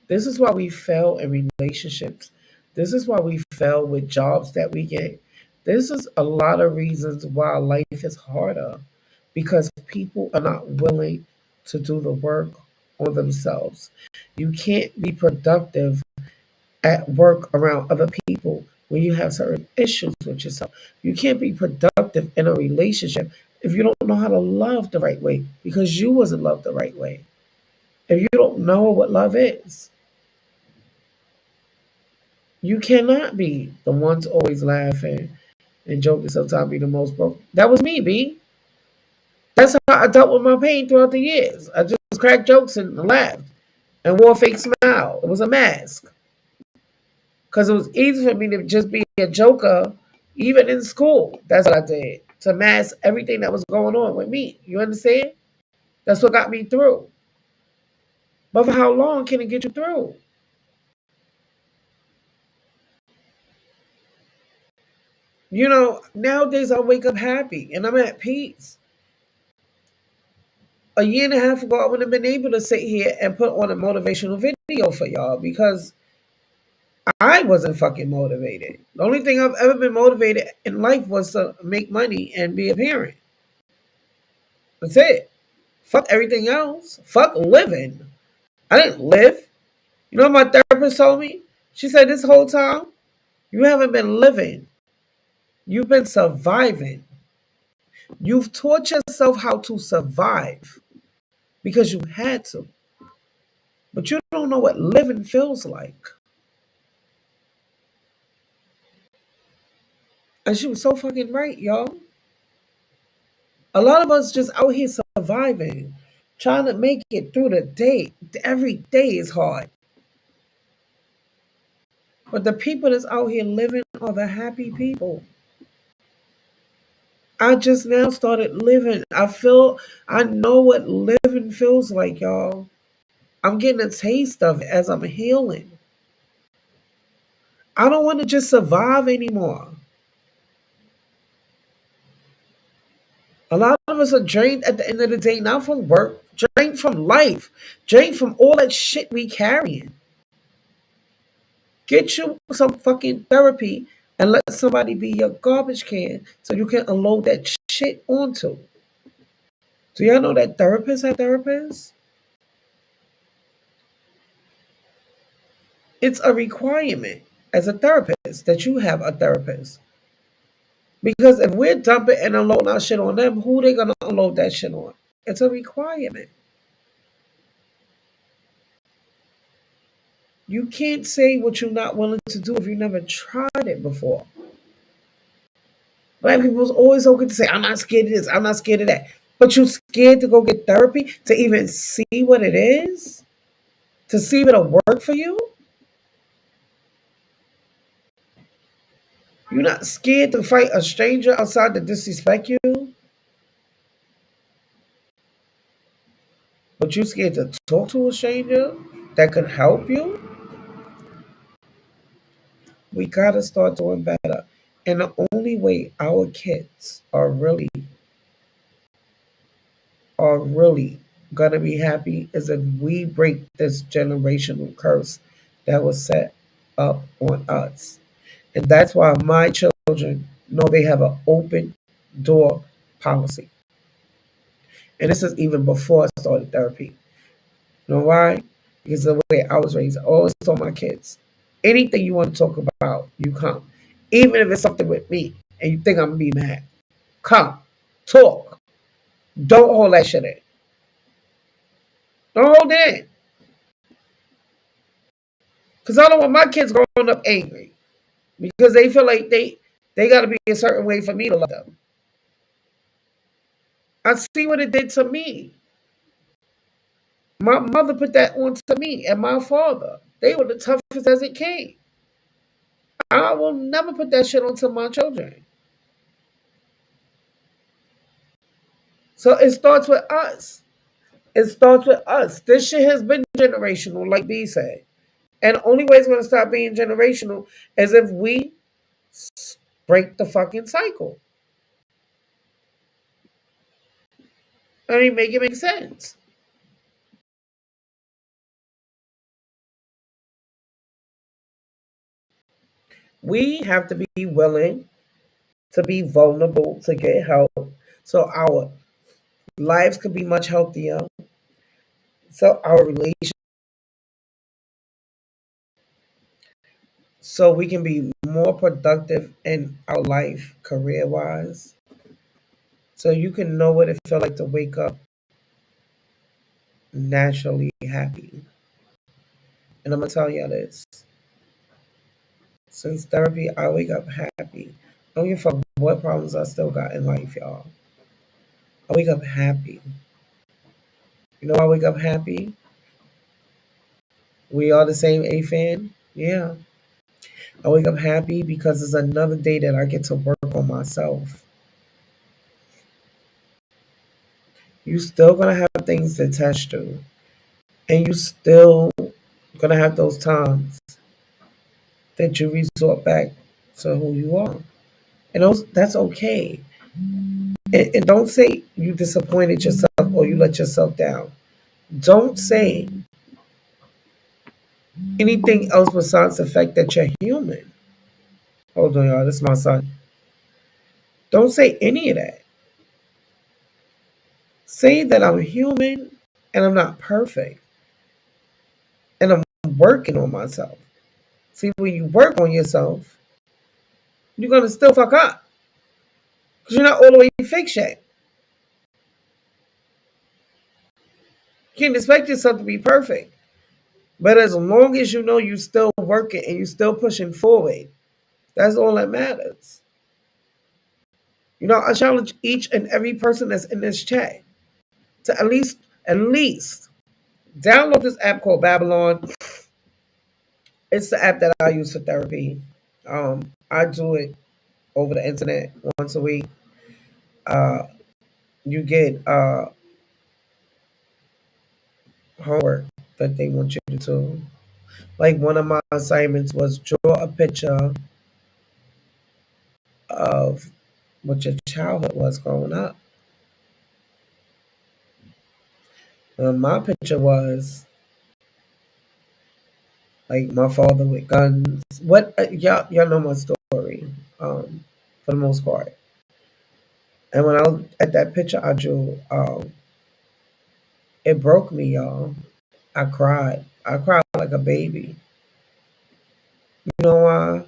This is why we fail in relationships. This is why we fail with jobs that we get. This is a lot of reasons why life is harder because people are not willing to do the work on themselves. You can't be productive at work around other people when you have certain issues with yourself. You can't be productive in a relationship if you don't know how to love the right way because you wasn't loved the right way. If you don't know what love is, you cannot be the ones always laughing and joking, sometimes be the most broke. That was me, B. That's how I dealt with my pain throughout the years. I just cracked jokes and laughed and wore a fake smile. It was a mask. Because it was easy for me to just be a joker, even in school. That's what I did to mask everything that was going on with me. You understand? That's what got me through. But for how long can it get you through? You know, nowadays I wake up happy and I'm at peace. A year and a half ago, I wouldn't have been able to sit here and put on a motivational video for y'all because I wasn't fucking motivated. The only thing I've ever been motivated in life was to make money and be a parent. That's it. Fuck everything else. Fuck living. I didn't live. You know what my therapist told me? She said this whole time, you haven't been living. You've been surviving. You've taught yourself how to survive because you had to. But you don't know what living feels like. And she was so fucking right, y'all. A lot of us just out here surviving, trying to make it through the day. Every day is hard. But the people that's out here living are the happy people. I just now started living. I know what living feels like, y'all. I'm getting a taste of it as I'm healing. I don't want to just survive anymore. A lot of us are drained at the end of the day, not from work, drained from life, drained from all that shit we carrying. Get you some fucking therapy and let somebody be your garbage can so you can unload that shit onto. Do y'all know that therapists have therapists? It's a requirement as a therapist that you have a therapist. Because if we're dumping and unloading our shit on them, who they gonna unload that shit on? It's a requirement. You can't say what you're not willing to do if you never tried it before. Black people's always so good to say, I'm not scared of this, I'm not scared of that. But you scared to go get therapy to even see what it is? To see if it'll work for you? You're not scared to fight a stranger outside to disrespect you? But you scared to talk to a stranger that could help you? We gotta start doing better. And the only way our kids are really gonna be happy is if we break this generational curse that was set up on us. And that's why my children know they have an open door policy. And this is even before I started therapy. You know why? Because of the way I was raised, I always told my kids, anything you want to talk about, you come. Even if it's something with me and you think I'm gonna be mad, come, talk. Don't hold that shit in. Don't hold it in. Because I don't want my kids growing up angry. Because they feel like they gotta be a certain way for me to love them. I see what it did to me. My mother put that on to me and my father. They were the toughest as it came. I will never put that shit onto my children. So it starts with us. It starts with us. This shit has been generational, like B said. And the only way it's going to stop being generational is if we break the fucking cycle. I mean, make it make sense. We have to be willing to be vulnerable to get help so our lives could be much healthier, so our relation, so we can be more productive in our life career wise, so you can know what it feels like to wake up naturally happy. And I'm gonna tell y'all this: since therapy, I wake up happy. I don't give a fuck what problems I still got in life, y'all. I wake up happy. You know why I wake up happy? We are the same A fan? Yeah. I wake up happy because it's another day that I get to work on myself. You still gonna have things to test you. And you still gonna have those times that you resort back to who you are. And that's okay. And don't say you disappointed yourself or you let yourself down. Don't say anything else besides the fact that you're human. Hold on, y'all. This is my son. Don't say any of that. Say that I'm human and I'm not perfect and I'm working on myself. See, when you work on yourself, you're gonna still fuck up because you're not all the way fixed yet. You can't expect yourself to be perfect, but as long as you know you're still working and you're still pushing forward, that's all that matters. You know, I challenge each and every person that's in this chat to at least download this app called Babylon. It's the app that I use for therapy. I do it over the internet once a week. Uh, you get homework that they want you to do. Like one of my assignments was draw a picture of what your childhood was growing up. My picture was like my father with guns. What y'all know my story, for the most part. And when I was at that picture I drew, it broke me, y'all. I cried. I cried like a baby. You know why?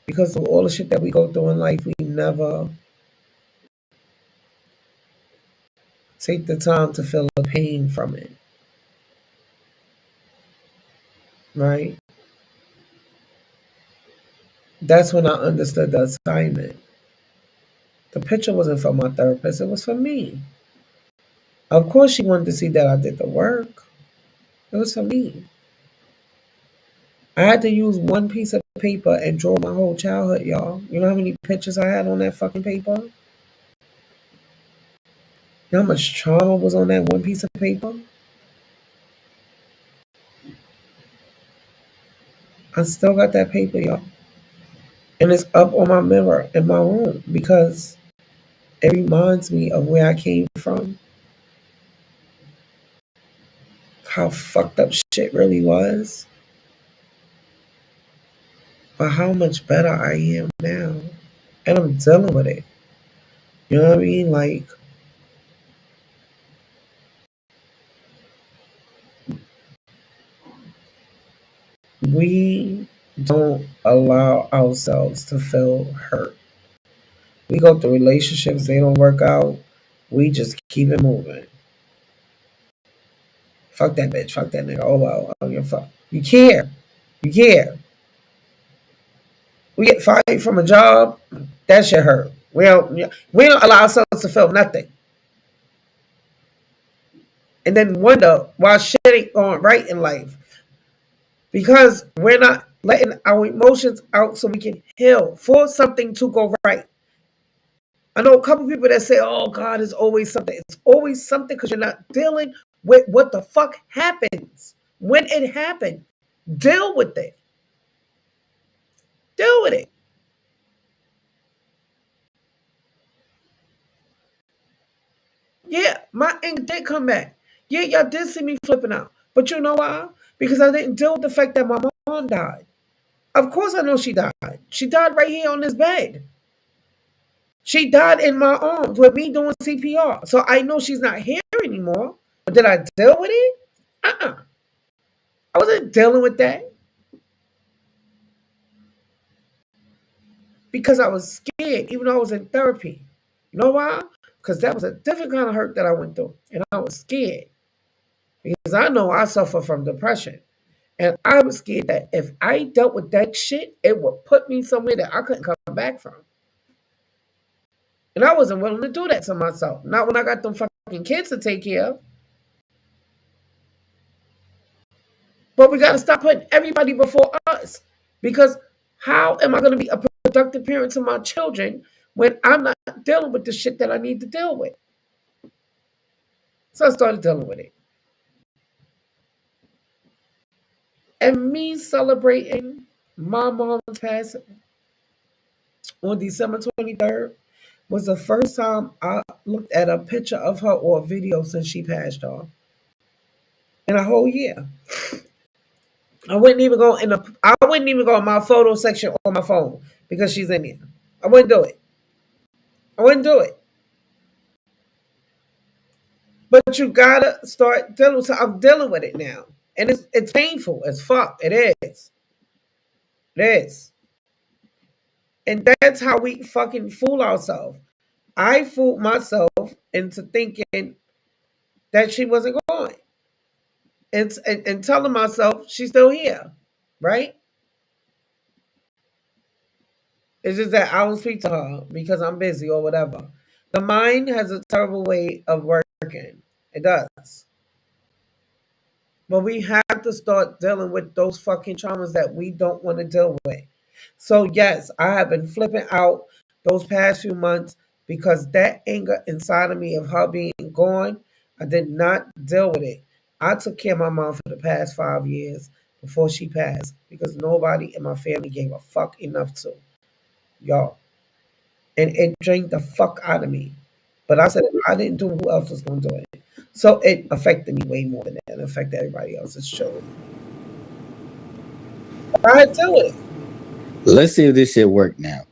Because of all the shit that we go through in life, we never take the time to feel the pain from it, right? That's when I understood the assignment. The picture wasn't for my therapist, it was for me. Of course, she wanted to see that I did the work. It was for me. I had to use one piece of paper and draw my whole childhood, y'all. You know how many pictures I had on that fucking paper? You know how much trauma was on that one piece of paper? I still got that paper, y'all. And it's up on my mirror in my room because it reminds me of where I came from, how fucked up shit really was, but how much better I am now. And I'm dealing with it. You know what I mean? Like, we don't allow ourselves to feel hurt. We go through relationships, they don't work out. We just keep it moving. Fuck that bitch, fuck that nigga. Oh well, I don't give a fuck. You care. You care. We get fired from a job, that shit hurt. We don't allow ourselves to feel nothing. And then wonder why shit ain't going right in life. Because we're not letting our emotions out so we can heal for something to go right. I know a couple people that say, oh, God is always something. It's always something because you're not dealing with what the fuck happens when it happened. Deal with it. Deal with it. Yeah, my anger did come back. Yeah, y'all did see me flipping out. But you know why? Because I didn't deal with the fact that my mom died. Of course I know she died. She died right here on this bed. She died in my arms with me doing CPR. So I know she's not here anymore. But did I deal with it? Uh-uh. I wasn't dealing with that because I was scared, even though I was in therapy. You know why? Because that was a different kind of hurt that I went through. And I was scared because I know I suffer from depression. And I was scared that if I dealt with that shit, it would put me somewhere that I couldn't come back from. And I wasn't willing to do that to myself. Not when I got them fucking kids to take care of. But we got to stop putting everybody before us. Because how am I going to be a productive parent to my children when I'm not dealing with the shit that I need to deal with? So I started dealing with it. And me celebrating my mom's passing on December 23rd was the first time I looked at a picture of her or a video since she passed off. In a whole year. I wouldn't even go in my photo section on my phone because she's in there. I wouldn't do it. I wouldn't do it. But you gotta start dealing. So I'm dealing with it now, and it's painful as fuck. It is. It is. And that's how we fucking fool ourselves. I fooled myself into thinking that she wasn't going, and telling myself she's still here, right? It's just that I don't speak to her because I'm busy or whatever. The mind has a terrible way of working. It does. But we have to start dealing with those fucking traumas that we don't want to deal with. So, yes, I have been flipping out those past few months because that anger inside of me of her being gone, I did not deal with it. I took care of my mom for the past 5 years before she passed because nobody in my family gave a fuck enough to. Y'all. And it drained the fuck out of me. But I said, if I didn't do it, who else was going to do it? So it affected me way more than that. It affected everybody else. It's true. I had to do it. Let's see if this shit work now.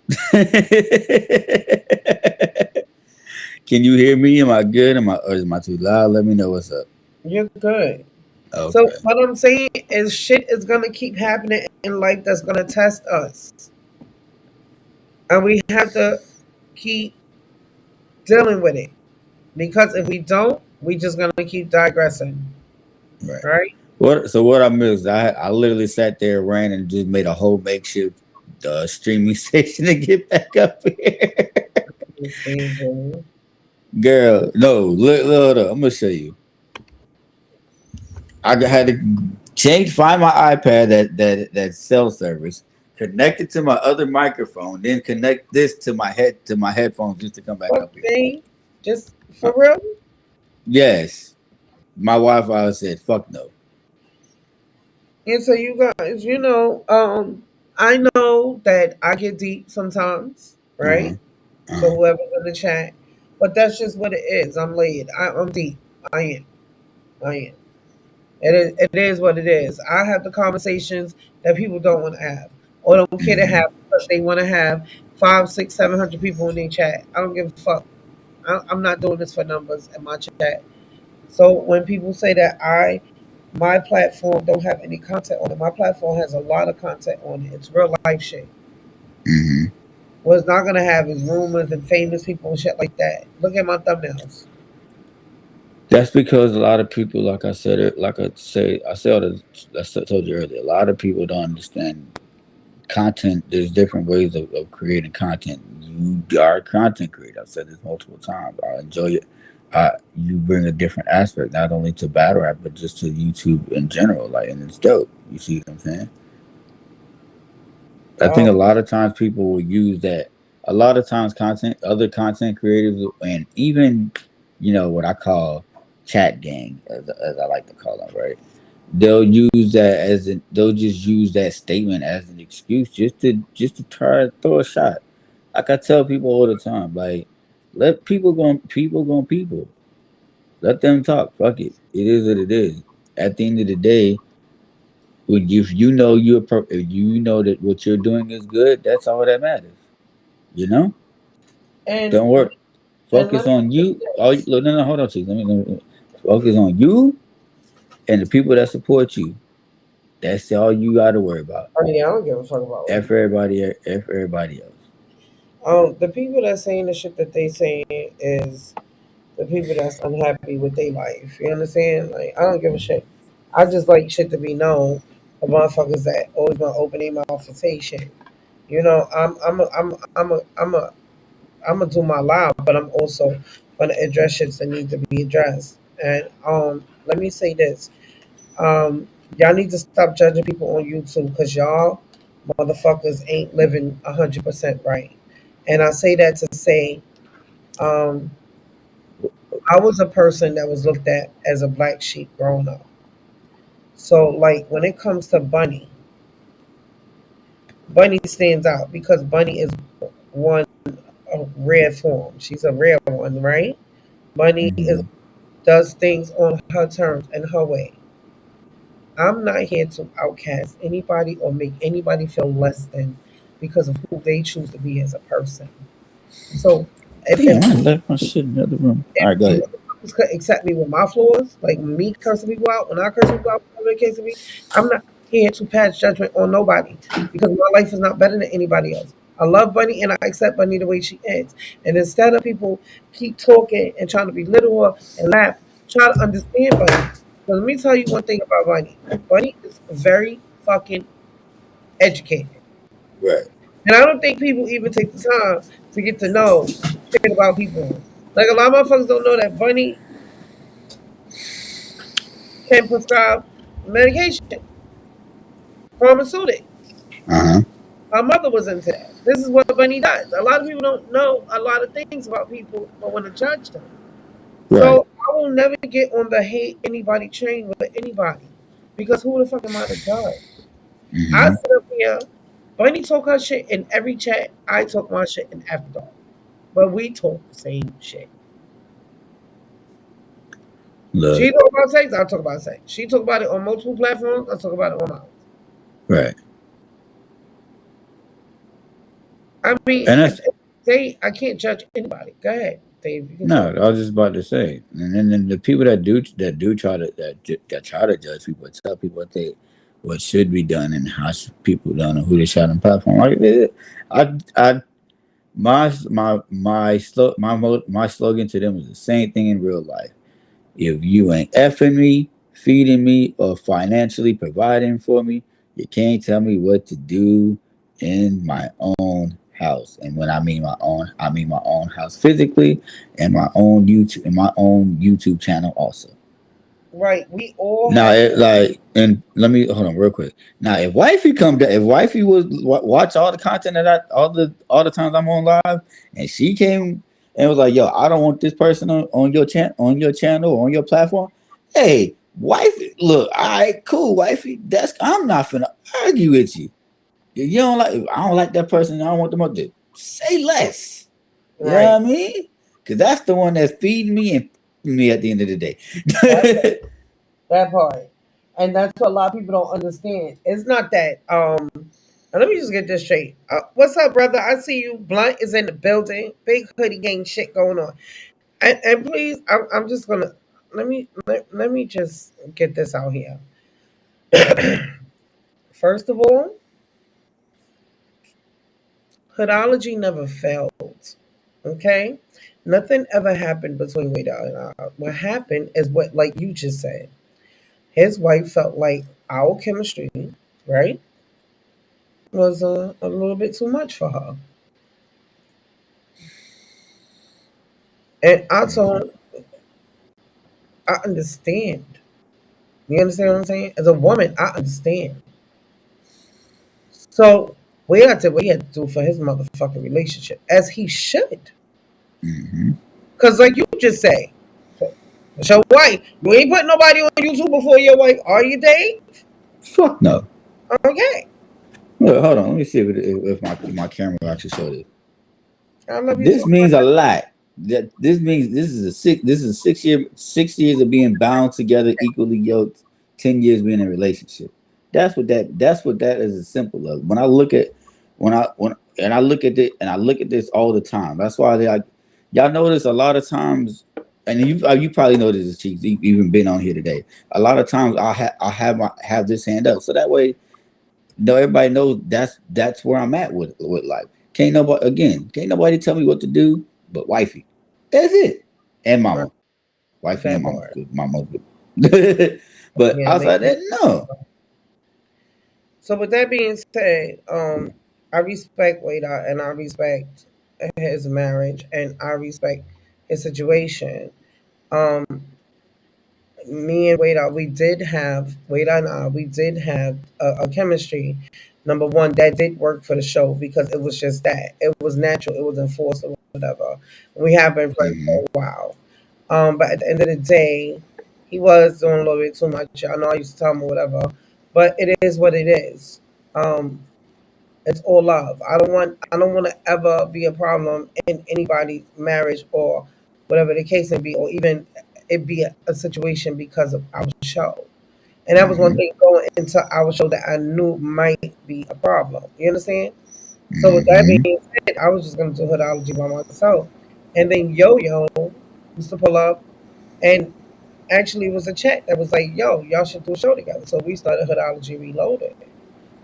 Can you hear me? Am I good? Or is my too loud? Let me know what's up. You're good. Okay. So what I'm saying is shit is going to keep happening in life that's going to test us. And we have to keep dealing with it. Because if we don't, we just going to keep digressing. Right? What I missed? I literally sat there, ran, and just made a whole makeshift streaming station to get back up here. Girl, no, look, I'm gonna show you. I had to find my iPad that cell service, connect it to my other microphone, then connect this to my headphones just to come back up here. Just for real? Yes. My Wi-Fi said, "Fuck no." And so you guys, I know that I get deep sometimes, right? So whoever's in the chat, but that's just what it is. I'm laid. I'm deep. I am. It is what it is. I have the conversations that people don't want to have or don't care to have because they want to have 500, 600, 700 people in their chat. I don't give a fuck. I'm not doing this for numbers in my chat. So when people say that my platform don't have any content on it, my platform has a lot of content on it. It's real life shit. Mm-hmm. What it's not gonna have is rumors and famous people and shit like that. Look at my thumbnails. That's because a lot of people, like I told you earlier, a lot of people don't understand content. There's different ways of creating content. You are a content creator. I've said this multiple times. I enjoy it. You bring a different aspect, not only to battle rap, but just to YouTube in general. And it's dope. You see what I'm saying? I think a lot of times people will use that. A lot of times other content creators, and even, what I call chat gang, as I like to call them, right? They'll use that they'll just use that statement as an excuse just to try to throw a shot. Like I tell people all the time, let people go. Let them talk. Fuck it. It is what it is. At the end of the day, if you know if you know that what you're doing is good, that's all that matters. You know, And don't work. and Focus let me on say you. Oh, this. no, no, hold on, Chief. Let me focus on you and the people that support you. That's all you got to worry about. I mean, I don't give a fuck about what F people. everybody, F everybody else. The people that saying the shit that they saying is the people that's unhappy with their life. You understand? Like, I don't give a shit. I just like shit to be known. The motherfuckers that always want to open their mouth and say shit. You know, I'm gonna do my live, but I'm also gonna address shits that need to be addressed. And let me say this: y'all need to stop judging people on YouTube because y'all motherfuckers ain't living 100% right. And I say that to say, um, I was a person that was looked at as a black sheep growing up. So, like, when it comes to Bunny stands out because Bunny is one of rare form. She's a rare one, right? Bunny is, Hmm. does things on her terms and her way. I'm not here to outcast anybody or make anybody feel less than because of who they choose to be as a person. So, if Damn, I left my shit in the other room. All if right, go ahead. motherfuckers could accept me with my flaws, like me cursing people out, when I curse people out, whatever the case may be, I'm not here to pass judgment on nobody because my life is not better than anybody else. I love Bunny and I accept Bunny the way she is. And instead of people keep talking and trying to belittle her and laugh, try to understand Bunny. So let me tell you one thing about Bunny. Bunny is very fucking educated. Right. And I don't think people even take the time to get to know shit about people. Like a lot of motherfuckers don't know that Bunny can prescribe medication, pharmaceutic. Uh huh. Our mother was into that. This is what Bunny does. A lot of people don't know a lot of things about people, but want to judge them. Right. So I will never get on the hate anybody train with anybody because who the fuck am I to judge? I Hmm. sit up here. Bunny talk her shit in every chat. I talk my shit in After Dark, but we talk the same shit. Look. She talk about sex. I talk about sex. She talk about it on multiple platforms. I talk about it on mine. Right. I mean, And at that's the end of the day, I can't judge anybody. Go ahead, Dave. You can no. talk. I was just about to say. And then the people that do try to that try to judge people, tell people what should be done and how people done and who they should on platform. Like I my slogan to them is the same thing in real life. If you ain't effing me, feeding me, or financially providing for me, you can't tell me what to do in my own house. And when I mean my own house physically and my own YouTube channel also. Right. We all Now, have. and let me hold on real quick. Now, if wifey was watch all the content that all the times I'm on live, and she came and was like, "Yo, I don't want this person on your channel or on your platform." Hey, wifey, look, all right, cool, wifey. I'm not finna argue with you. You don't like, I don't like that person. I don't want them up there. Say less. You know Right. what I mean? Because that's the one that's feeding me and me at the end of the day. That that part. And that's what a lot of people don't understand. It's not that. And let me just get this straight. What's up, brother? I see you. Blunt is in the building. Big hoodie gang shit going on. And please, I'm just gonna let me just get this out here. First of all, Hoodology never failed. Okay? Nothing ever happened between Wade and I. What happened is what, like you just said, his wife felt like our chemistry, right, was a little bit too much for her. And I told him, I understand. You understand what I'm saying? As a woman, I understand. So we had to what he had to do for his motherfucking relationship, as he should. Hmm. Because, like you just say, it's your wife. You ain't put nobody on YouTube before your wife, are you, Dave? Fuck no. Okay. Look, hold on. Let me see if my camera actually showed it. I love you This so much. means a lot. That this means this is 6 years of being bound together equally yoked. 10 years being in a relationship. That's what that is a simple of. When I look at when and I look at it and I look at this all the time. That's why they like y'all notice a lot of times, and you probably noticed this, Chief. You even been on here today. A lot of times have this hand up so that way, everybody knows that's where I'm at with life. Can't nobody tell me what to do but wifey. That's it, and Right. mama, wifey That and mama, part. 'cause mama's good. But Yeah, outside that, no. so with that being said, I respect Wada and I respect his marriage and I respect his situation. Um, Me and Wada and I, we did have a chemistry. Number one, that did work for the show because it was just that. It was natural, it was enforced or whatever. We have been friends Hmm. for a while. But at the end of the day, he was doing a little bit too much. I know I used to tell him or whatever, but it is what it is. Um, it's all love. I don't want to ever be a problem in anybody's marriage or whatever the case may be, or even it be a situation because of our show. And that was one Hmm. thing going into our show that I knew might be a problem. You understand? So with that Hmm. being said, I was just gonna do Hoodology by myself. And then Yo Yo used to pull up and actually it was a chat that was like, yo, y'all should do a show together. So we started Hoodology Reloaded.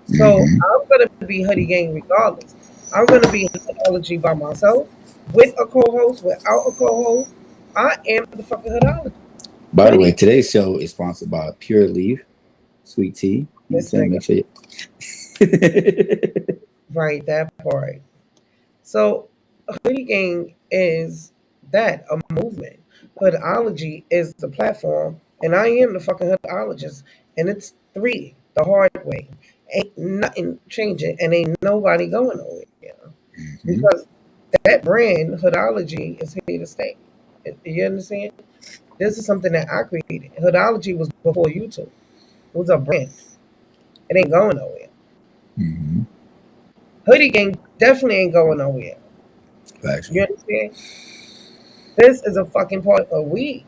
So Hmm. I'm gonna be Hoodie Gang regardless. I'm gonna be Hoodology by myself, with a co-host, without a co-host. I am the fucking Hoodology. By the way, Hoodie, today's show is sponsored by Pure Leaf Sweet Tea. You know what I'm this saying? nigga, Make sure you. right? That part. So Hoodie Gang is that a movement. Hoodology is the platform, and I am the fucking hoodologist. And it's three the hard way. Ain't nothing changing, and ain't nobody going nowhere Hmm. because that brand Hoodology is here to stay. You understand? This is something that I created. Hoodology was before YouTube. It was a brand. It ain't going nowhere. Hmm. Hoodie Gang definitely ain't going nowhere. You Factual. understand? This is a fucking part of we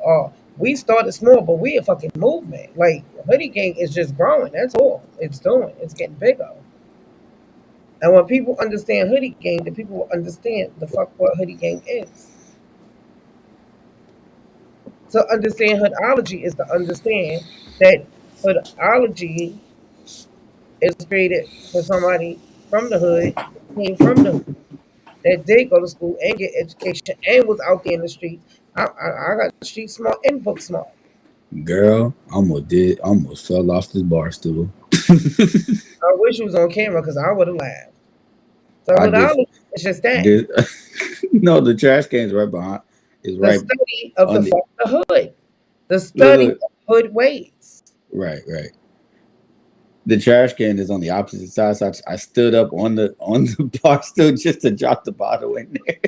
started small, but we a fucking movement. Like Hoodie Gang is just growing. That's all it's doing. It's getting bigger. And when people understand Hoodie Gang, the people will understand the fuck what Hoodie Gang is. To understand hoodology is to understand that hoodology is created for somebody from the hood, came from the hood, that did go to school and get education and was out there in the streets. I got street smart and book smart. Girl, almost fell off this bar stool. I wish you was on camera because I would have laughed. So I did. hoodology is just that. Did no, the trash can is The right study of on the hood. The look, study look, of hood ways. right. The trash can is on the opposite side, so I stood up on the bar stool just to drop the bottle in there.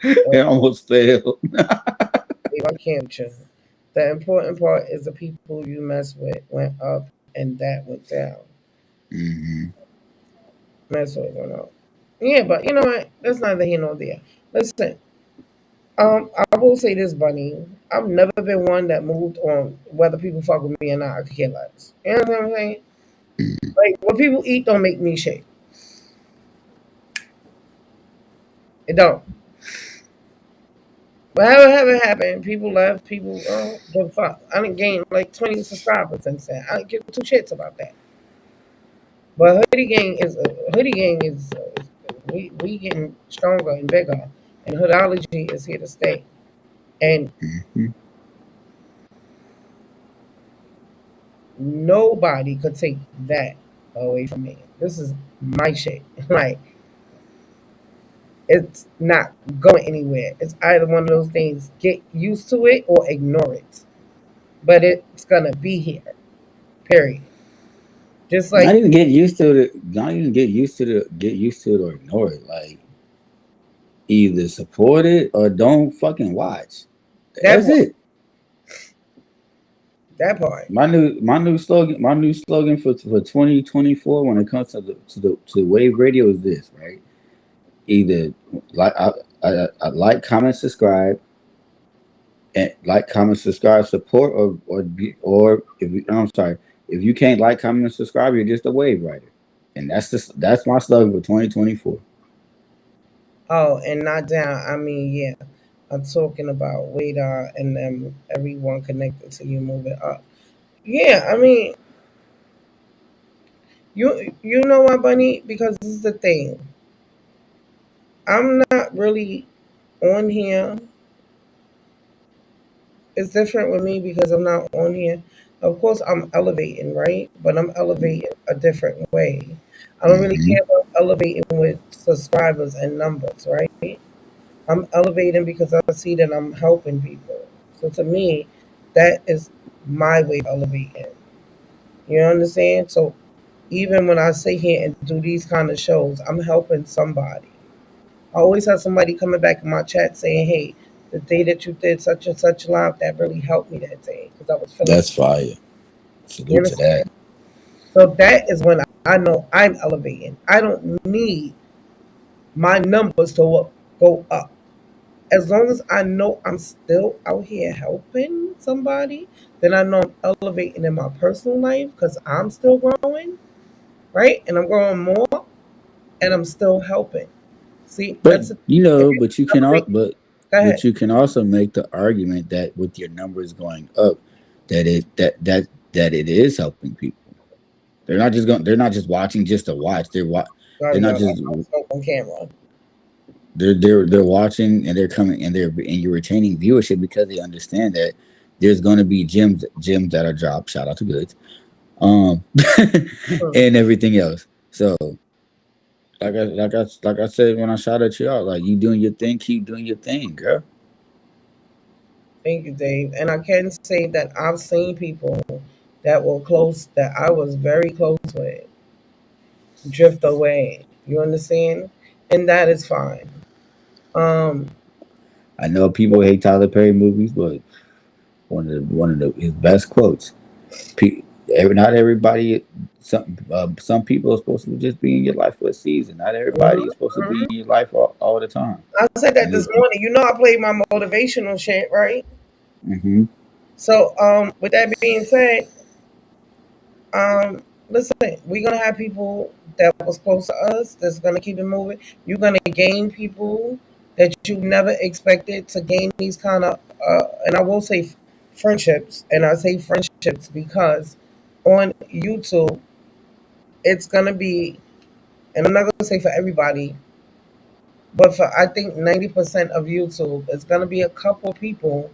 Uh, It almost fell. I can't you. The important part is the people you mess with went up and that went down. Hmm. That's what went up. Yeah, but you know what? That's neither here nor there. Listen, I will say this, Bunny. I've never been one that moved on whether people fuck with me or not. I could care less. You know what I'm saying? Like what people eat don't make me shake. It don't. Whatever happened, people left. People give a fuck. I didn't gain like 20 subscribers since then. I didn't give two shits about that. But Hoodie Gang is we getting stronger and bigger, and Hoodology is here to stay. And Hmm. nobody could take that away from me. This is my shit. Like it's not going anywhere. It's either one of those things: get used to it or ignore it. But it's gonna be here. Period. Just Not like even get used to it. Not even get used to it or ignore it. Like either support it or don't fucking watch. that That's part. it. That part. My new slogan for 2024 when it comes to wave radio is this, right? Either like I like, comment, subscribe, and like, comment, subscribe, support, or if you, I'm sorry, If you can't like, comment, and subscribe, you're just a wave rider. And that's my slogan for 2024. Oh, and not down. I mean, yeah. I'm talking about Radar and everyone connected to you moving up. Yeah, I mean, you know what, Bunny? Because this is the thing. I'm not really on here. It's different with me because I'm not on here. Of course, I'm elevating, right? But I'm elevating a different way. I don't really Hmm. care about elevating with subscribers and numbers, right? I'm elevating because I see that I'm helping people. So to me, that is my way of elevating. You understand? So even when I sit here and do these kind of shows, I'm helping somebody. I always have somebody coming back in my chat saying, "Hey, the day that you did such and such live, that really helped me that day because I was feeling That's some." fire. You Salute to that. understand? So that is when I know I'm elevating. I don't need my numbers to go up. As long as I know I'm still out here helping somebody, then I know I'm elevating in my personal life because I'm still growing, right? And I'm growing more, and I'm still helping. See, But that's the you thing. If know, you but you can elevate, go ahead. but you can also make the argument that with your numbers going up, that it is helping people. They're not just watching just to watch. I They're not know just that's my smoke on camera. they're watching and they're coming and you're retaining viewership because they understand that there's going to be gyms that are dropped. Shout out to Goods, um, Hmm. and everything else. So like I said when I shout at you out, like you doing your thing, keep doing your thing, girl. Thank you, Dave. And I can say that I've seen people that were close, that I was very close with, drift away. You understand? And that is fine. Um, I know people hate Tyler Perry movies, but one of his best quotes. Not everybody. Some people are supposed to just be in your life for a season. Not everybody is supposed to be mhm. in your life all the time. I said that And this morning. You know, I played my motivational shit, right? mm-hmm. So, with that being said, listen, we're gonna have people that was close to us that's gonna keep it moving. You're gonna gain people that you never expected to gain these kind of, and I will say friendships, and I say friendships because on YouTube it's gonna be, and I'm not gonna say for everybody, but for I think 90% of YouTube, it's gonna be a couple people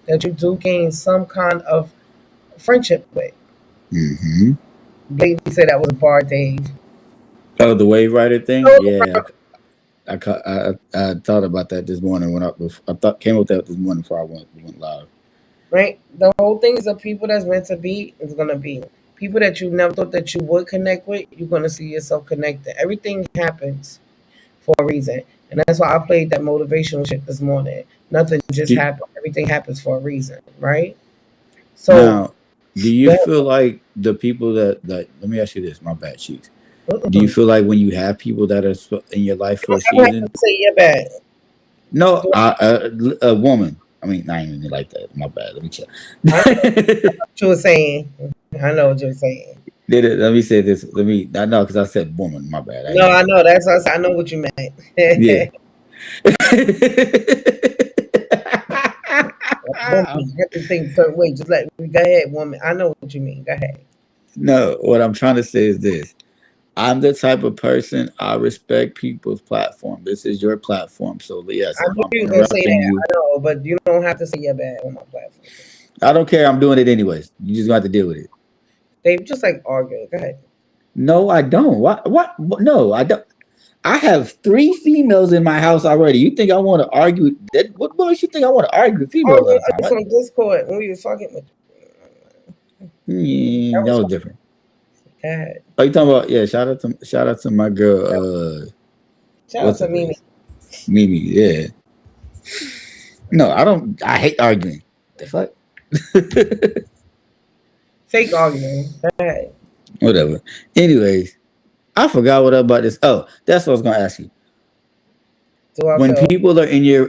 that you do gain some kind of friendship with. Mm-hmm. Lady said that was a bar, Dave. Oh, the Wave Rider thing. Oh, Yeah, I thought about that this morning when I thought came up with that this morning before I went live. right? The whole thing is the people that's meant to be is gonna be people that you never thought that you would connect with. You're gonna see yourself connected. Everything happens for a reason, and that's why I played that motivational shit this morning. Nothing just Do, happened. Everything happens for a reason, right? So, now, do you that, feel like the people that let me ask you this? My bad, cheeks. Do you mm-mm. feel like when you have people that are in your life for a You have to season? say you're bad. No, Do a woman. I mean, not even like that. My bad. Let me check. I know what you were saying. I know what you're saying. Let me say this. Let me. I know because I said woman. My bad. I No, didn't I mean know that's us. I know what you meant. yeah. Woman, you have to think a certain way. Just let me go ahead, woman. I know what you mean. Go ahead. No, what I'm trying to say is this. I'm the type of person I respect people's platform. This is your platform. So yes, I if knew I'm you were gonna say interrupting that. you, I know, but you don't have to say you're bad on my platform. I don't care. I'm doing it anyways. You just got to deal with it. They just like arguing. Go ahead. No, I don't. What? No, I don't. I have three females in my house already. You think I want to argue? What makes you think I want to argue with females all Arguing the time? us on Discord when we was fucking with that That was was fun. different. Go ahead. Are you talking about? Yeah, shout out to my girl. Shout out What's to her Mimi. face? Mimi. Yeah. No, I don't. I hate arguing. The fuck. Fake arguing. Go ahead. Whatever. Anyways, I forgot what about this. Oh, that's what I was gonna ask you. Do I When feel people are in your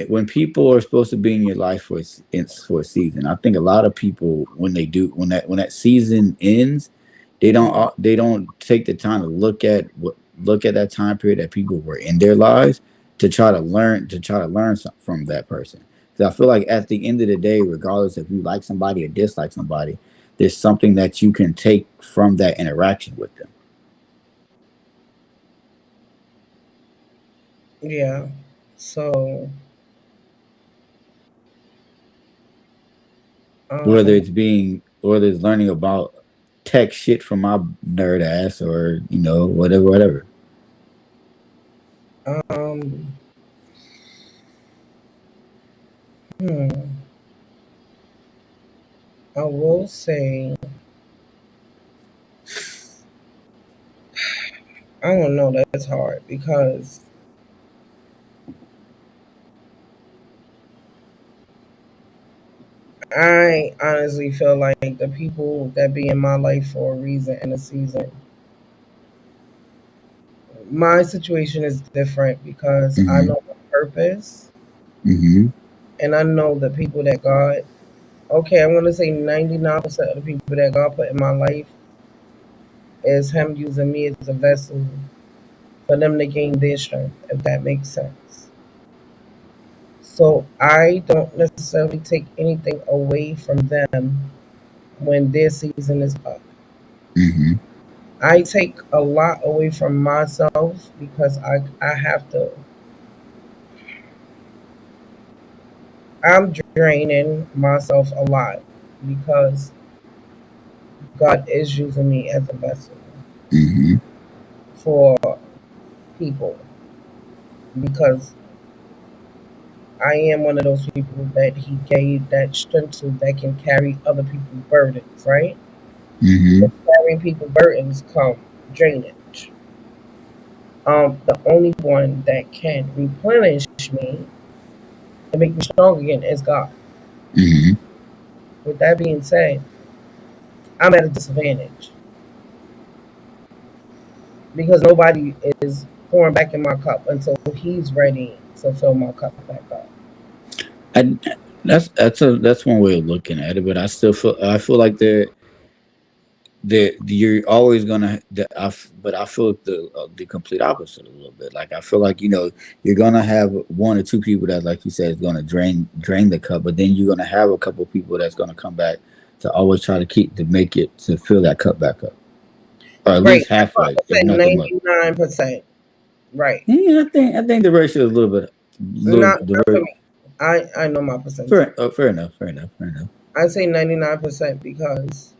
when people are supposed to be in your life for a season, I think a lot of people when they do when that season ends, they don't take the time to look at that time period that people were in their lives to try to learn something from that person. Because I feel like at the end of the day, regardless if you like somebody or dislike somebody, there's something that you can take from that interaction with them. yeah. So um Whether it's learning about tech shit from my nerd ass or whatever. um hmm, I will say I don't know, that's hard because I honestly feel like the people that be in my life for a reason and a season. My situation is different because I Mm-hmm. know my purpose Mm-hmm. and I know the people that God, okay, I'm going to say 99% of the people that God put in my life is Him using me as a vessel for them to gain their strength, if that makes sense. So I don't necessarily take anything away from them when their season is up. Mm-hmm. I take a lot away from myself because I have to, I'm draining myself a lot because God is using me as a vessel Mm-hmm. for people because I am one of those people that He gave that strength to that can carry other people's burdens, right? Mm-hmm. Carrying people's burdens come drainage. The only one that can replenish me and make me strong again is God. Mm-hmm. With that being said, I'm at a disadvantage because nobody is pouring back in my cup until He's ready to fill my cup back up. I, that's one way of looking at it, but I feel like you're always gonna but I feel the complete opposite a little bit. Like I feel like you're gonna have one or two people that, like you said, is gonna drain the cup, but then you're gonna have a couple people that's gonna come back to always try to keep to make it to fill that cup back up, or at Right. least That's why halfway, I if said nothing much. 99%. Right. Yeah, I think the ratio is a little bit, Not for me. I know my percentage. fair enough, fair enough. I say 99% because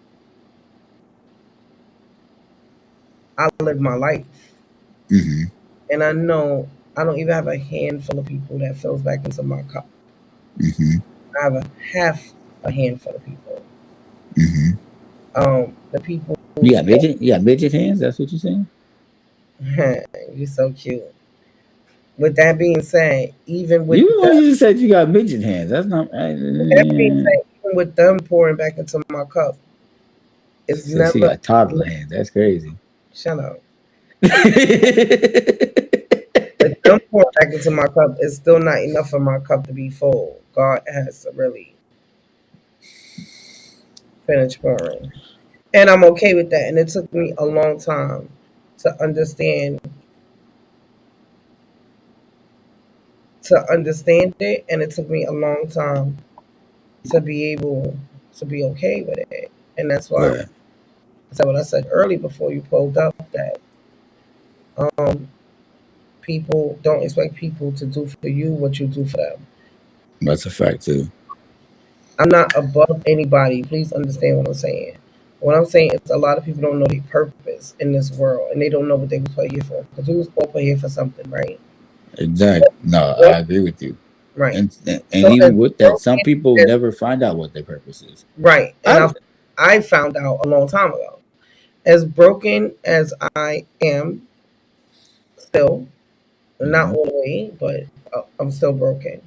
I live my life. Mm-hmm. And I know I don't even have a handful of people that fills back into my cup. Mm-hmm. I have a half a handful of people. Mm-hmm. The people You got midget hands. That's what you're saying. you're so cute. With that being said, even with You the one them, who just said you got midget hands. That's not. that being said, even with them pouring back into my cup, She it's said she never got toddler hands. That's crazy. shut up. With them pouring back into my cup, it's still not enough for my cup to be full. God has to really finish pouring. And I'm okay with that. And it took me a long time to understand it, and it took me a long time to be able to be okay with it. And that's why Right. I said what I said early before you pulled up that um, people don't expect people to do for you what you do for them. That's a fact too. I'm not above anybody. Please understand what I'm saying. What I'm saying is a lot of people don't know their purpose in this world, and they don't know what they were put here for. Because we was all put here for something, right? Exactly. No, Well, I agree with you. right. And So as even with that, some broken people as never find out what their purpose is. right, and I. I found out a long time ago. As broken as I am, still not Mm-hmm. all the way, but I'm still broken.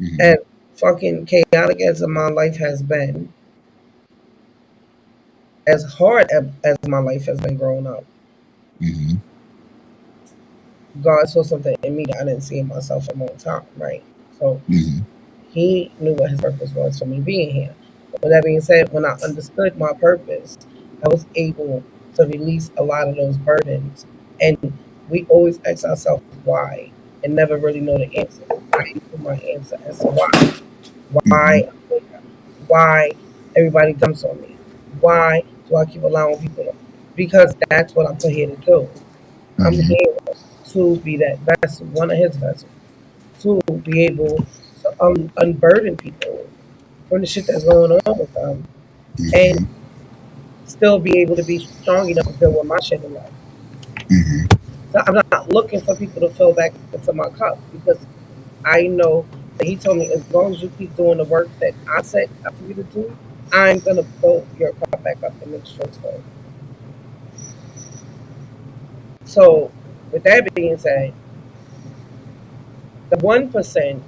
Mm-hmm. And fucking chaotic as my life has been, as hard as my life has been growing up, Mm-hmm. God saw something in me that I didn't see in myself for a long time, right? So Mhm. he knew what his purpose was for me being here. With that being said, when I understood my purpose, I was able to release a lot of those burdens. And we always ask ourselves why and never really know the answer. I know my answer as to why. Mhm. Why? Why everybody dumps on me? Why do I keep allowing people to? Because that's what I'm put here to do. I'm Mhm. here to be that vessel, one of his vessels, to be able to unburden people from the shit that's going on with them and Mhm. still be able to be strong enough to deal with my shit in life. Mhm. So I'm not looking for people to fill back into my cup because I know that he told me as long as you keep doing the work that I set out for you to do, I'm gonna fill your cup back up and make sure it's full. So with that being said, the 1%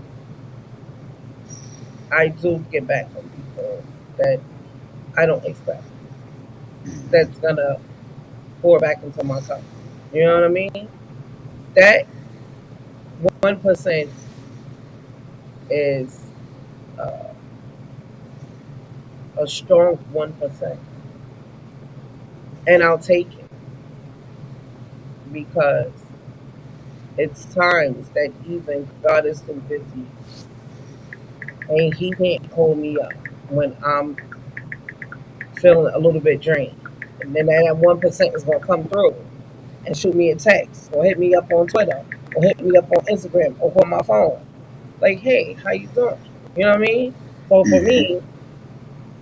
I do get back from people that I don't expect that's gonna pour back into my cup. You know what I mean? That 1% is uh, a strong 1%, and I'll take it because it's times that even God is too busy and He can't hold me up when I'm feeling a little bit drained, and then that 1% is gonna come through and shoot me a text or hit me up on Twitter or hit me up on Instagram or on my phone. Like, hey, how you doing? You know what I mean? So for Mhm. me,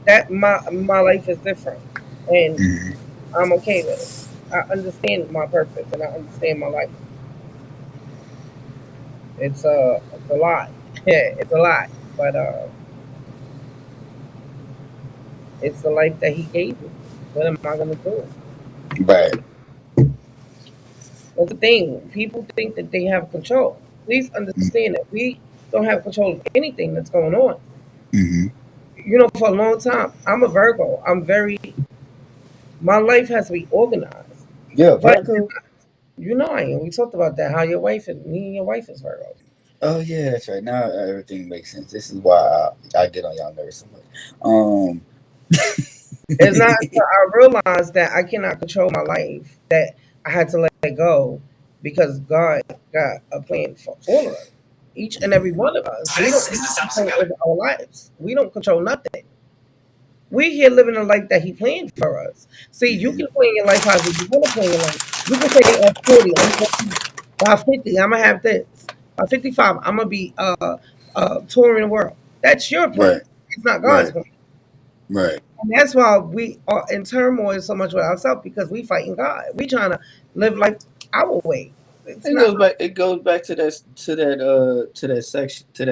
that my life is different, and Mhm. I'm okay with it. I understand my purpose and I understand my life. It's a lot. Yeah, it's a lot, but it's the life that He gave me. What am I gonna do? Right. That's the thing. People think that they have control. Please understand that we don't have control of anything that's going on. Mhm. You know, for a long time, I'm a Virgo. My life has to be organized. Yeah, But Virgo. you know I am. We talked about that. How your wife is, me and your wife is Virgo. Oh yeah, that's right. Now everything makes sense. This is why I get on y'all nerves so much. Um. It's not until I realized that I cannot control my life that I had to let it go because God got a plan for all of us. Each and every one of us. We don't have control over our lives. We don't control nothing. We're here living a life that He planned for us. See, you Mhm. can plan your life however you want to plan your life. You can say at 40, I'm going to be, by 50, I'm gonna have this. By 55, I'm gonna be touring the world. That's your plan. Right. It's not God's Right. plan. Right. And that's why we are in turmoil so much with ourselves because we fighting God. We trying to live life our way. It's It not. goes back. It goes back to that section to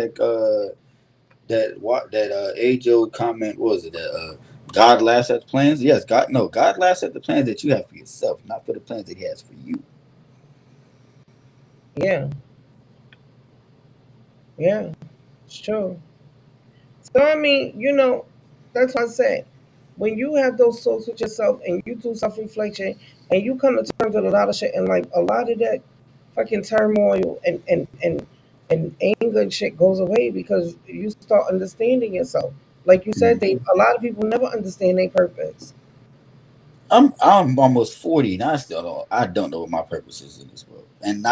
that age old comment. What was it that God laughs at the plans? Yes, God. No, God laughs at the plans that you have for yourself, not for the plans that He has for you. Yeah, yeah, it's true. So I mean, that's what I say. When you have those talks with yourself and you do self reflection and you come to terms with a lot of shit and like a lot of that fucking turmoil and anger and shit goes away because you start understanding yourself. Like you said, they Mhm. a lot of people never understand their purpose. I'm almost 40 and I don't know what my purpose is in this world. And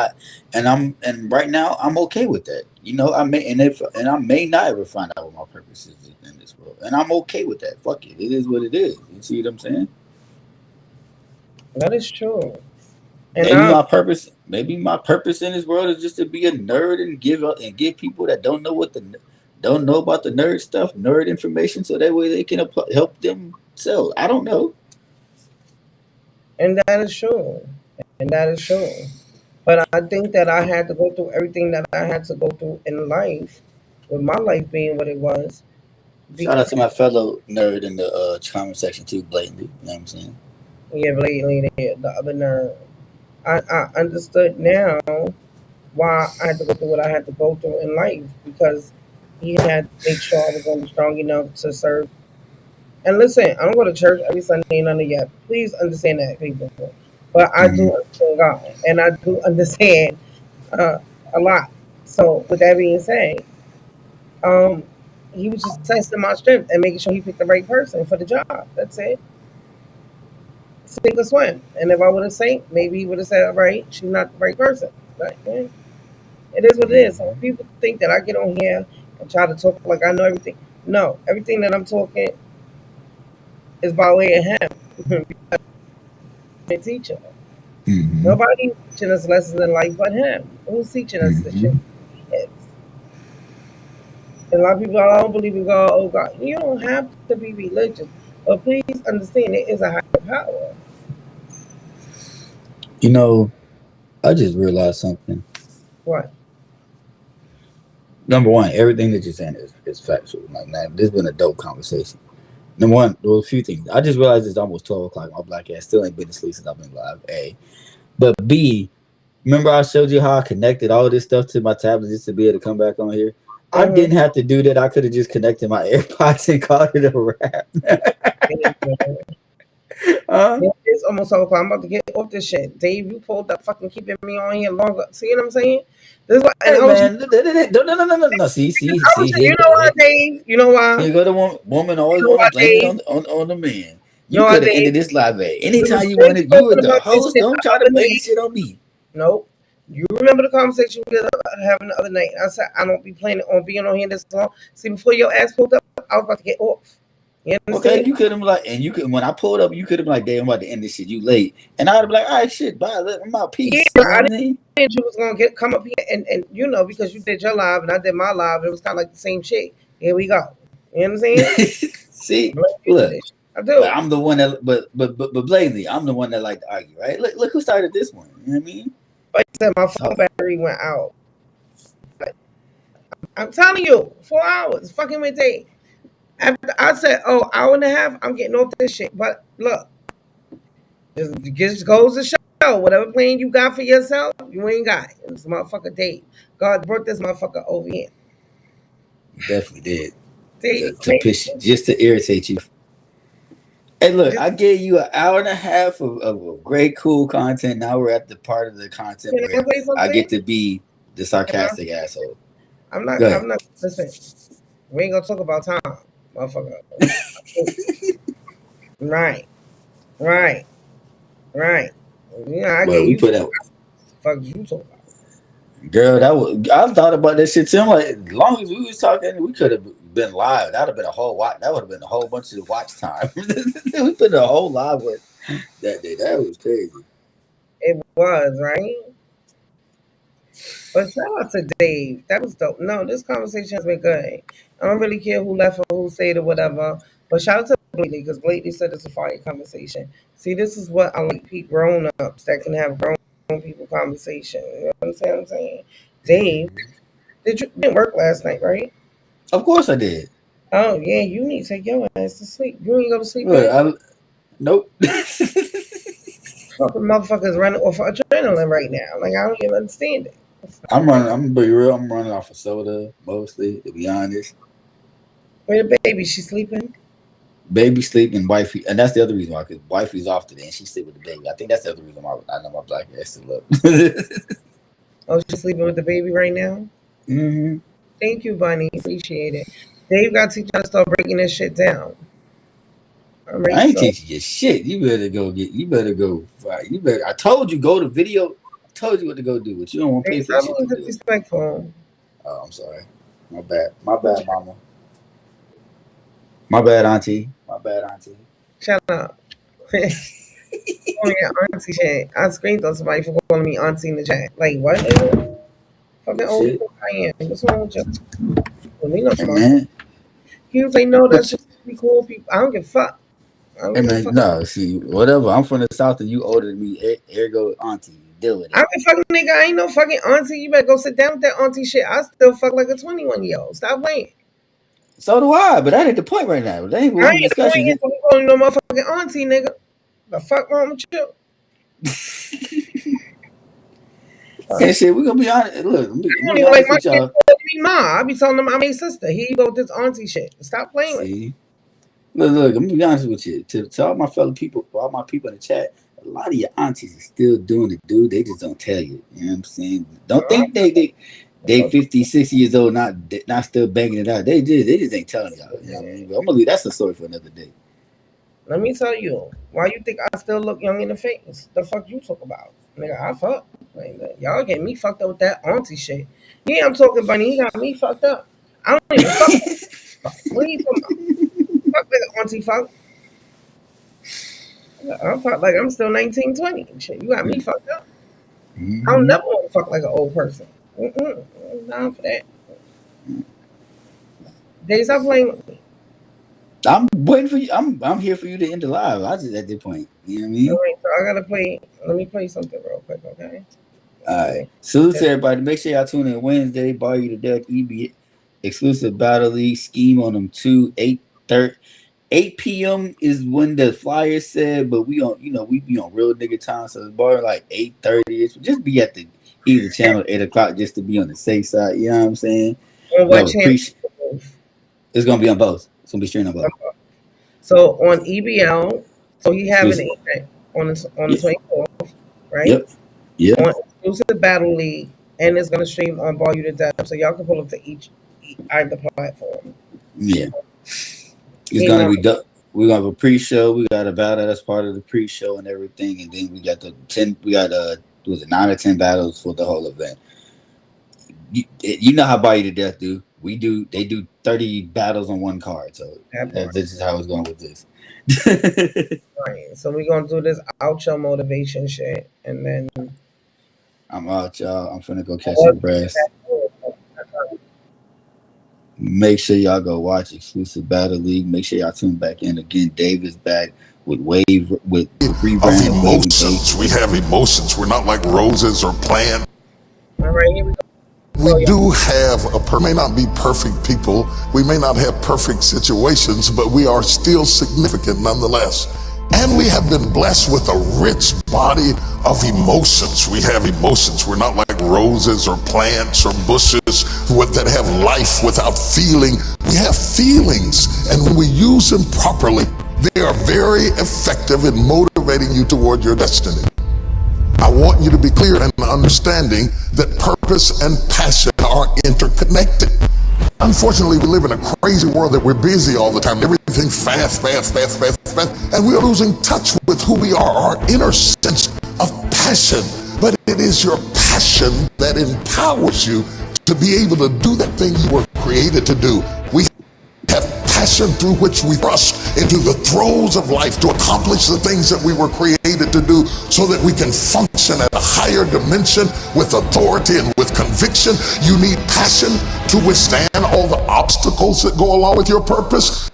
right now I'm okay with that. You know, I may not ever find out what my purpose is in this world. And I'm okay with that. Fuck it. It is what it is. You see what I'm saying? That is true. And I Maybe my purpose in this world is just to be a nerd and give people that don't know about the nerd stuff, nerd information so that way they can help themselves. I don't know. and that is true. And that is true. But I think that I had to go through everything that I had to go through in life, with my life being what it was, Shout out because to my fellow nerd in the comment section too, blatantly. You know what I'm saying? yeah, lately the other nerve. I understood now why I had to go through what I had to go through in life because he had to make sure I was going to be strong enough to serve. And listen, I don't go to church every Sunday, none of yet. Please understand that, people. But I Mm-hmm. do understand God, and I do understand a lot. So with that being said, um, he was just testing my strength and making sure he picked the right person for the job. That's it. Sink or swim. And if I would have sank, maybe he would have said, "All right, she's not the right person." But yeah, it is what it is. So when people think that I get on here and try to talk like I know everything, no, everything that I'm talking is by way of him. A teacher. Mm-hmm. Nobody teaching us lessons in life but him. Who's teaching us the shit? Mm-hmm. Yes. And a lot of people, I don't believe in God. Oh God, you don't have to be religious, but please understand there is a higher power. You know, I just realized something. What? Number one, everything that you're saying is factual. Like, man, this has been a dope conversation. Number one, there were a few things. I just realized it's almost 12 o'clock. My black ass still ain't been asleep since I've been live. A. But B, remember I showed you how I connected all this stuff to my tablet just to be able to come back on here? I Mm-hmm. didn't have to do that. I could have just connected my AirPods and called it a wrap. Huh? It's almost over. I'm about to get off this shit. Dave, you pulled up fucking keeping me on here longer. See what I'm saying? This is what, and Hey I was, man, no. See. you Here, know why, Dave? You know why? here go the woman You always know want why, to blame it Dave? on the man. You know You why, could have Dave? ended this live at We anytime was you just wanted. You was talking the about this host. shit Don't the try to other blame the night. shit on me. Nope. You remember the conversation we were having the other night? I said I don't be planning on being on here this long. See, before your ass pulled up, I was about to get off. You Okay, understand? you could have like, and you could when I pulled up, you could have been like, "Damn, I'm about to end this shit. You late," and I'd be like, "All right, shit, bye. I'm out. Yeah, Peace." but You know I what I didn't mean? think you was gonna come up here and you know because you did your live and I did my live, it was kind of like the same shit. Here we go. You know what I'm saying? See, Blame you for look, this. I but do. I'm the one that, but blatantly, I'm the one that like to argue, right? Look who started this one. You know what I mean? But I said my phone So, battery went out. I'm telling you, 4 hours, fucking midday. After I said, oh, hour and a half, I'm getting off this shit. But look, just goes to show whatever plan you got for yourself, you ain't got it. This motherfucker Dave. God brought this motherfucker over here. you definitely did Dave, to piss, just to irritate you. Hey, look, just I gave you an hour and a half of great, cool content. Now we're at the part of the content can I where say I something? get to be the Can I? sarcastic asshole. I'm Go not. ahead. I'm not. Listen, we ain't gonna talk about time, motherfucker. Right, right, right. Yeah, I Well, get we you. put out. Fuck you talk about. Girl, that was I thought about that shit too. I'm like, as long as we was talking, we could have been live. That'd have been a whole watch. That would have been a whole bunch of watch time. We put a whole live with that day. That was crazy. It was right. But shout out to Dave. That was dope. No, this conversation has been good. I don't really care who left or who stayed or whatever. But shout out to Blakely because Blakely said it's a fire conversation. See, this is what I like people grown ups that can have grown people conversation. You know what I'm saying? Dave, you didn't work last night, right? Of course I did. Oh yeah, you need to take your ass to sleep. You ain't go to sleep Look, yet? nope. Fucking motherfuckers running off adrenaline right now. Like I don't even understand it. I'm running. I'm gonna be real. I'm running off of soda mostly, to be honest. Where the baby? She sleeping? Baby sleep and wifey, and that's the other reason why. Because wifey's off today, and she sleep with the baby. I think that's the other reason why I know my black ass still up. Oh, she's sleeping with the baby right now. Hmm. Thank you, Bunny. Appreciate it. Dave got to teach us to start breaking this shit down. All I right, ain't so teaching you shit. You better go get. You better go. You better. I told you go to video. I told you what to go do, but you don't want to hey, pay for the stop shit being to do it. disrespectful. Oh, I'm sorry. My bad. My bad, mama. My bad, auntie. My bad, auntie. Shut up. Oh yeah, auntie shit. I screamed on somebody for calling me auntie in the chat. Like what? Nigga? Fucking Good old you shit. think I am. What's wrong with you? Well, me know Hey my. man. He was like, no, that's But just be cool people. I don't give a fuck. I don't hey give a man, fuck. no. See, whatever. I'm from the south, and you older than me. Ergo, auntie. Deal with I it. don't fucking nigga. I ain't no fucking auntie. You better go sit down with that auntie shit. I still fuck like a 21-year-old. Stop playing. So do I. But that ain't the point right now. That ain't I what we ain't the point discussing. is I'm calling no motherfucking auntie, nigga. The fuck wrong with you? And shit, we gonna be honest. Look, I'm I gonna don't be even like honest my with kids y'all. calling me ma. I be telling them I'm a sister. Here you go with this auntie shit. Stop playing with me. See, look. I'm gonna be honest with you. To all my fellow people, all my people in the chat, A lot of your aunties are still doing it, dude. They just don't tell you. You know what I'm saying? Don't think they 50, 60 years old, not still banging it out. They just ain't telling y'all. You know what I mean? But I'm gonna leave that's a story for another day. Let me tell you, why you think I still look young in the face? The fuck you talk about? Nigga, I fuck. Like, y'all get me fucked up with that auntie shit. Yeah, I'm talking bunny. He got me fucked up. I don't even fuck. What are you talking about? Fuck nigga, auntie fuck. I'm fuck like I'm still 19, 20. Shit, you got me fucked up. I don't never want to fuck like an old person. I'm down for that. They stop playing with me. I'm waiting for you. I'm here for you to end the live. I just at this point. You know what I mean? All right, so I gotta play. Let me play something real quick, okay? All right. Salute to everybody. Make sure y'all tune in Wednesday. Bar You to Death. EB exclusive Battle League scheme on them too. 8 p.m. is when the flyer said, but we on we be on real nigga time, so it's bar like 8:30. Just be at the either channel at 8 o'clock just to be on the safe side. You know what I'm saying? On what channel? It's gonna be on both. It's gonna be streaming on both. So on EBL, so he have an event on the 24th, right? Yep. On exclusive Battle League, and it's gonna stream on Bar You to Death, so y'all can pull up to either platform. Yeah. It's gonna be done. We're gonna have a pre-show. We got a battle that's part of the pre-show and everything, and then we got the 10. We got was it 9 or 10 battles for the whole event. You know how Bar You to Death do. They do 30 battles on one card. So this is how it's going with this. Right. So we're gonna do this outro motivation shit, and then I'm out, y'all. I'm finna go catch some breath. Make sure y'all go watch exclusive Battle League. Make sure y'all tune back in again. Dave is back with Wave with rebrand of emotions. We have emotions. We're not like roses or plants. All right, here we go. We do have may not be perfect people. We may not have perfect situations, but we are still significant nonetheless. And we have been blessed with a rich body of emotions. We have emotions. We're not like roses or plants or bushes that have life without feeling. We have feelings, and when we use them properly, they are very effective in motivating you toward your destiny. I want you to be clear and understanding that purpose and passion are interconnected. Unfortunately, we live in a crazy world that we're busy all the time. Everything fast, and we are losing touch with who we are, our inner sense of passion. But it is your passion that empowers you to be able to do that thing you were created to do. We have passion through which we rush into the throes of life to accomplish the things that we were created to do, so that we can function at a higher dimension with authority and with conviction. You need passion to withstand all the obstacles that go along with your purpose.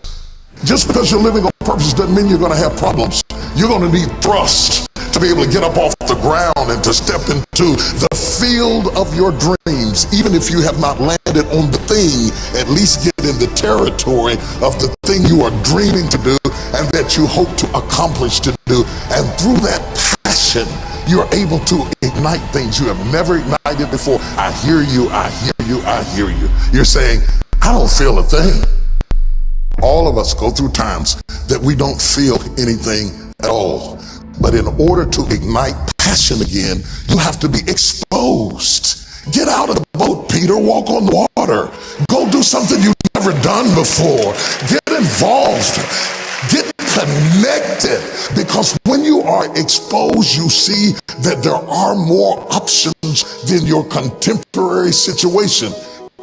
Just because you're living on purpose doesn't mean you're going to have problems. You're going to need thrust to be able to get up off the ground and to step into the field of your dreams. Even if you have not landed on the thing, at least get in the territory of the thing you are dreaming to do and that you hope to accomplish to do. And through that passion, you're able to ignite things you have never ignited before. I hear you, I hear you, I hear you. You're saying, I don't feel a thing. All of us go through times that we don't feel anything at all. But in order to ignite passion again, you have to be exposed. Get out of the boat, Peter. Walk on the water. Go do something you've never done before. Get involved. Get connected. Because when you are exposed, you see that there are more options than your contemporary situation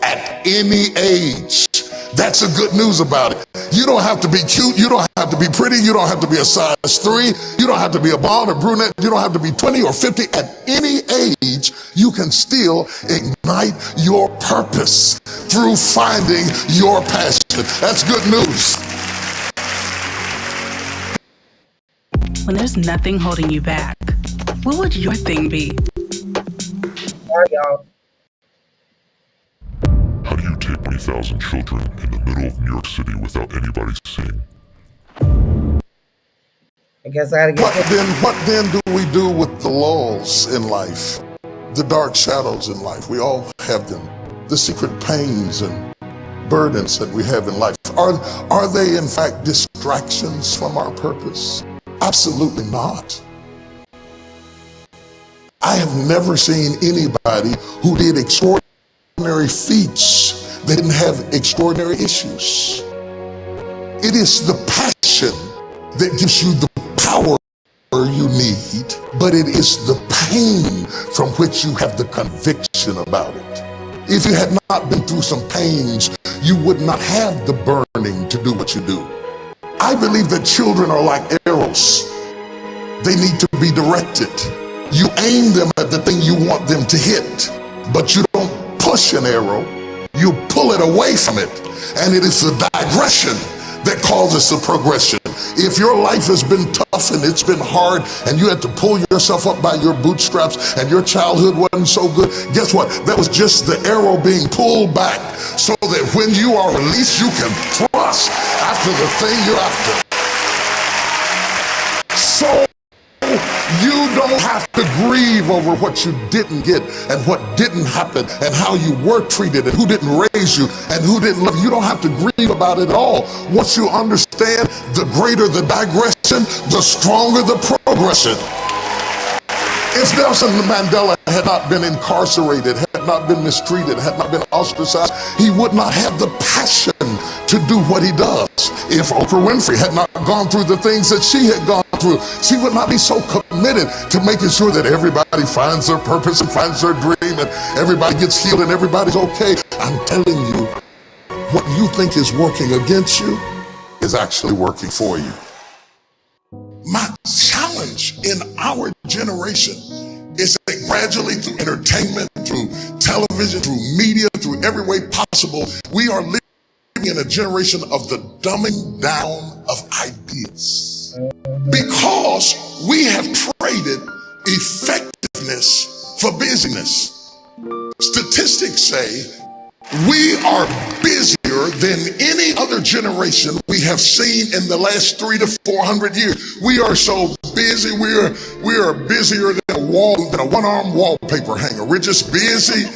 at any age. That's the good news about it. You don't have to be cute. You don't have to be pretty. You don't have to be a size 3. You don't have to be a blonde or brunette. You don't have to be 20 or 50. At any age, you can still ignite your purpose through finding your passion. That's good news. When there's nothing holding you back, what would your thing be? All right, y'all. How do you take 20,000 children in the middle of New York City without anybody seeing? I guess I gotta get What then do we do with the lulls in life? The dark shadows in life, we all have them. The secret pains and burdens that we have in life. Are they in fact distractions from our purpose? Absolutely not. I have never seen anybody who did extraordinary feats that didn't have extraordinary issues. It is the passion that gives you the power you need, but it is the pain from which you have the conviction about it. If you had not been through some pains, you would not have the burning to do what you do. I believe that children are like arrows. They need to be directed. You aim them at the thing you want them to hit, but you don't push an arrow, you pull it away from it. And it is the digression that causes the progression. If your life has been tough and it's been hard and you had to pull yourself up by your bootstraps and your childhood wasn't so good, guess what? That was just the arrow being pulled back so that when you are released, you can thrust after the thing you're after. So you don't have to grieve over what you didn't get and what didn't happen and how you were treated and who didn't raise you and who didn't love you. You don't have to grieve about it at all. Once you understand, the greater the digression, the stronger the progression. If Nelson Mandela had not been incarcerated, had not been mistreated, had not been ostracized, he would not have the passion to do what he does. If Oprah Winfrey had not gone through the things that she had gone through, she would not be so committed to making sure that everybody finds their purpose and finds their dream and everybody gets healed and everybody's okay. I'm telling you, what you think is working against you is actually working for you. My challenge in our generation is that gradually through entertainment, through television, through media, through every way possible, we are living in a generation of the dumbing down of ideas. Because we have traded effectiveness for busyness. Statistics say we are busier than any other generation we have seen in the last 300 to 400 years. We are so busy. We are busier than a one-arm wallpaper hanger. We're just busy.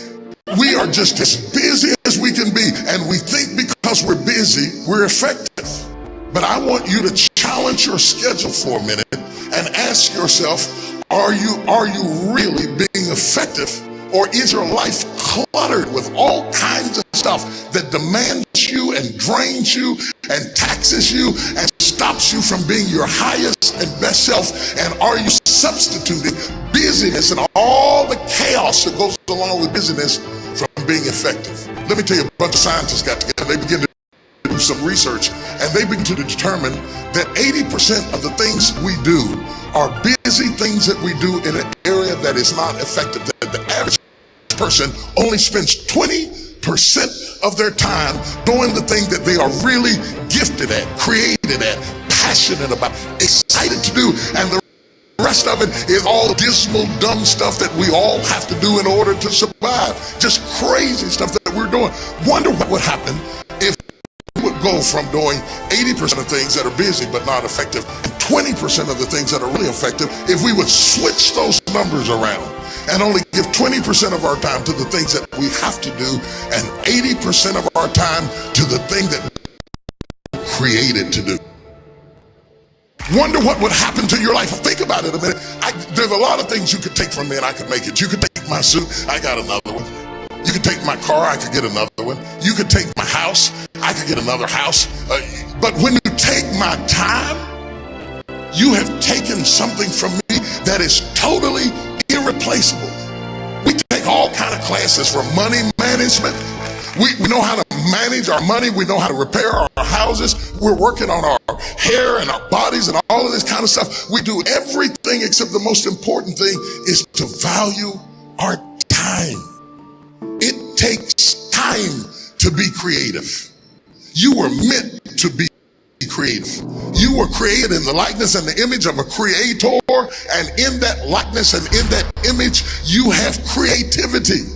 We are just as busy as we can be. And we think because we're busy, we're effective. But I want you to challenge your schedule for a minute and ask yourself, are you really being effective? Or is your life cluttered with all kinds of stuff that demands you and drains you and taxes you and stops you from being your highest and best self? And are you substituting busyness and all the chaos that goes along with busyness from being effective? Let me tell you, a bunch of scientists got together. They begin to do some research and they begin to determine that 80% of the things we do are busy things that we do in an area that is not effective. That the average person only spends 20% of their time doing the thing that they are really gifted at, created at, passionate about, excited to do, and the rest of it is all dismal, dumb stuff that we all have to do in order to survive. Just crazy stuff that we're doing. Wonder what would happen if we would go from doing 80% of things that are busy but not effective and 20% of the things that are really effective if we would switch those numbers around and only give 20% of our time to the things that we have to do and 80% of our time to the thing that we're created to do. Wonder what would happen to your life. Think about it a minute. There's a lot of things you could take from me and I could make it. You could take my suit, I got another one. You could take my car, I could get another one. You could take my house, I could get another house. But when you take my time, you have taken something from me that is totally irreplaceable. We take all kind of classes for money management. We know how to manage our money. We know how to repair our houses. We're working on our hair and our bodies and all of this kind of stuff. We do everything except the most important thing is to value our time. It takes time to be creative. You were meant to be creative. You were created in the likeness and the image of a creator, and in that likeness and in that image, you have creativity.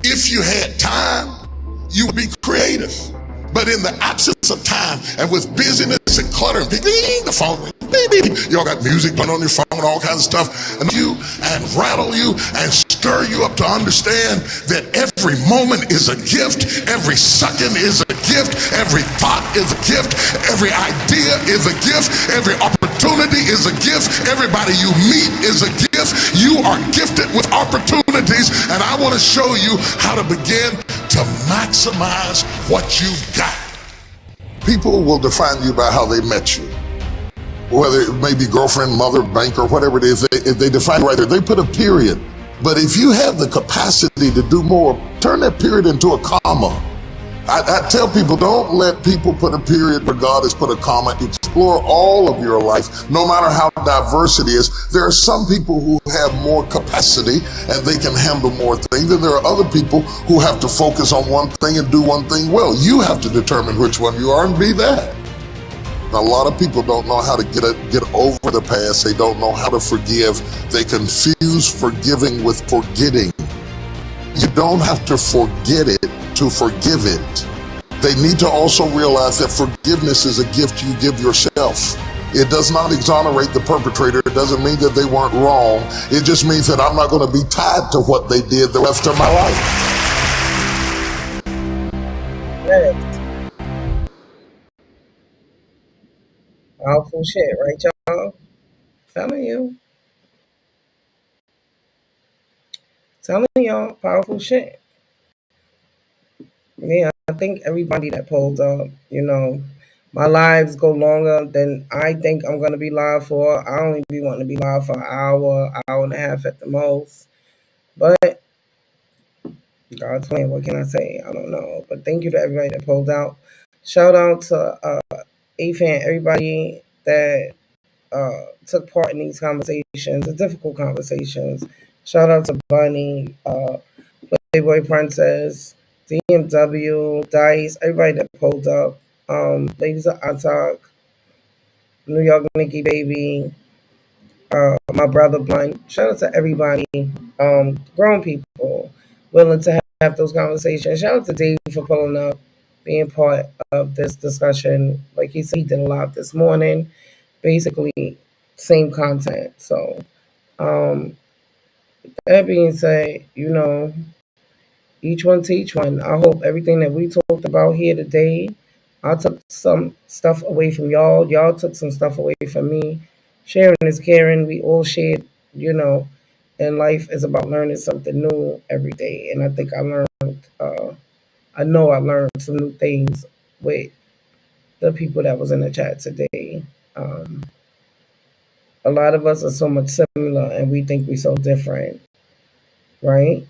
If you had time, you would be creative. But in the absence of time and with busyness and clutter and the phone, y'all got music playing on your phone, all kinds of stuff, and you and rattle you and stir you up to understand that every moment is a gift, every second is a gift, every thought is a gift, every idea is a gift, every opportunity is a gift, everybody you meet is a gift. You are gifted with opportunities, and I want to show you how to begin to maximize what you've got. People will define you by how they met you. Whether it may be girlfriend, mother, banker, whatever it is, they define right there. They put a period. But if you have the capacity to do more, turn that period into a comma. I tell people, don't let people put a period where God has put a comma. Explore all of your life, no matter how diverse it is. There are some people who have more capacity and they can handle more things. And there are other people who have to focus on one thing and do one thing well. You have to determine which one you are and be that. A lot of people don't know how to get over the past. They don't know how to forgive. They confuse forgiving with forgetting. You don't have to forget it to forgive it. They need to also realize that forgiveness is a gift you give yourself. It does not exonerate the perpetrator. It doesn't mean that they weren't wrong. It just means that I'm not going to be tied to what they did the rest of my life. Yes. Powerful shit, right, y'all? Telling you. Telling y'all, powerful shit. Yeah, I think everybody that pulls up, my lives go longer than I think I'm going to be live for. I only be wanting to be live for an hour and a half at the most. But God's plan, what can I say? I don't know. But thank you to everybody that pulled out. Shout out to AFAN, everybody that took part in these conversations, the difficult conversations. Shout out to Bunny, Playboy Princess, DMW, Dice, everybody that pulled up. Ladies of Attack, New York Nikki Baby, my brother Blunt. Shout out to everybody, grown people willing to have those conversations. Shout out to Dave for pulling up, being part of this discussion. Like he said, he did a lot this morning. Basically, same content. So, that being said, each one teach one. I hope everything that we talked about here today, I took some stuff away from y'all. Y'all took some stuff away from me. Sharing is caring. We all shared, and life is about learning something new every day. And I think I know I learned some new things with the people that was in the chat today. A lot of us are so much similar and we think we're so different, right?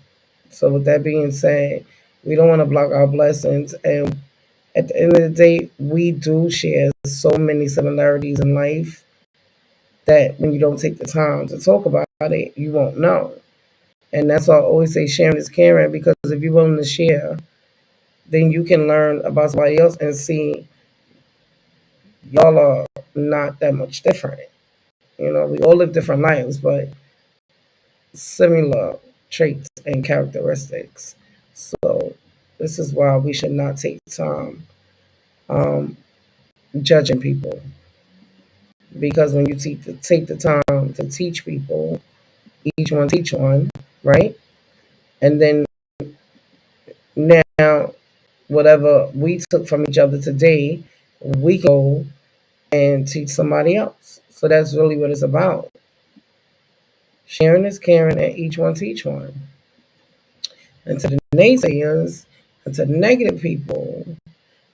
So with that being said, we don't want to block our blessings. And at the end of the day, we do share so many similarities in life that when you don't take the time to talk about it, you won't know. And that's why I always say sharing is caring, because if you're willing to share, then you can learn about somebody else and see y'all are not that much different. We all live different lives, but similar traits and characteristics. So this is why we should not take time judging people, because when you take the time to teach people, each one teach one, right? And then now, whatever we took from each other today, we go and teach somebody else. So that's really what it's about. Sharing is caring, and each one teach one. And to the naysayers, and to the negative people,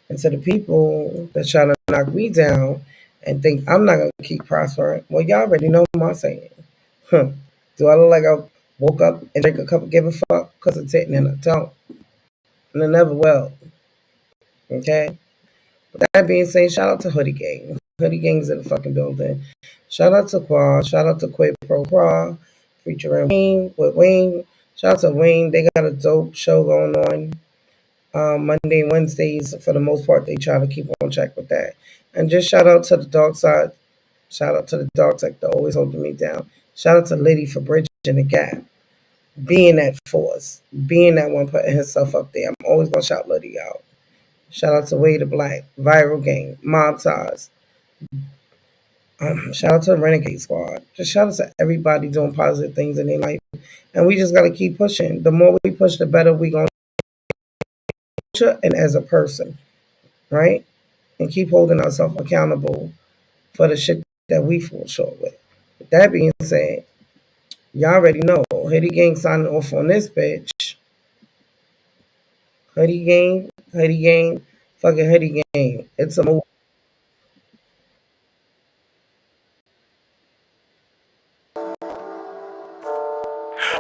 and to the people that try to knock me down and think I'm not going to keep prospering, well, y'all already know my saying. Do I look like I woke up and drink a cup of give a fuck? Because it's hitting and I don't. And I never will. Okay? But that being said, shout out to Hoodie Gang. Hoodie Gang's in the fucking building. Shout out to Quad. Shout out to Quid Pro Quad. Featuring Wayne with Wayne. Shout out to Wayne. They got a dope show going on. Monday and Wednesdays, for the most part, they try to keep on track with that. And just shout out to the dark side. Shout out to the dark sector, always holding me down. Shout out to Liddy for bridging the gap. Being that force. Being that one putting himself up there. I'm always going to shout Liddy out. Shout out to Way the Black, Viral Gang, Mob Ties. Shout out to the Renegade Squad. Just shout out to everybody doing positive things in their life. And we just got to keep pushing. The more we push, the better we going to push, and as a person, right? And keep holding ourselves accountable for the shit that we fall short with. With that being said, Y'all already know. Hoodie Gang signing off on this bitch. Hoodie Gang, fucking Hoodie Gang. It's a move.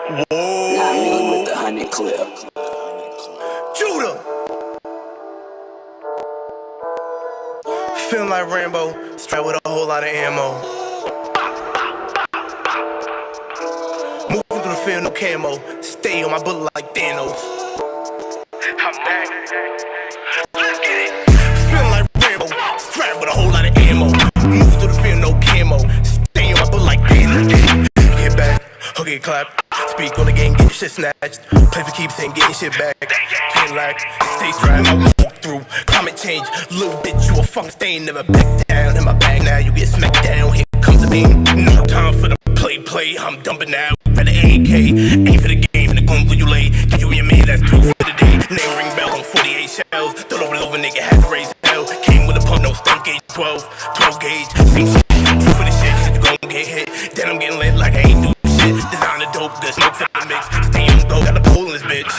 Not me with the 100 clip. Judah. Feeling like Rambo, straight with a whole lot of ammo. Moving through the field, no camo. Stay on my bullet like Thanos. I'm back. Let's get it. Feeling like Rambo, strapped with a whole lot of ammo. Moving through the field, no camo. Stay on my bullet like Thanos. Get back, hook it, clap. Speak on the game, get shit snatched. Play for keeps, ain't getting shit back. Can't lack, stay strapped. I walk through climate change. Little bitch, you a fucking stain. Never back down in my bag now. You get smacked down. Here comes the beam. No time for the play. I'm dumping now. Better AK. Aim for the game, and the gun where you lay. Get you and your man, that's through for the day. Name ring bell on 48 shells. Throw over, nigga, had to raise hell. Came with a pump, no stunt gauge 12 gauge. Same shit, you for the shit. You gon' get hit. Then I'm getting lit like I ain't do shit. Designer dope, good smoke for the mix. Stay on go, got a pole in this bitch.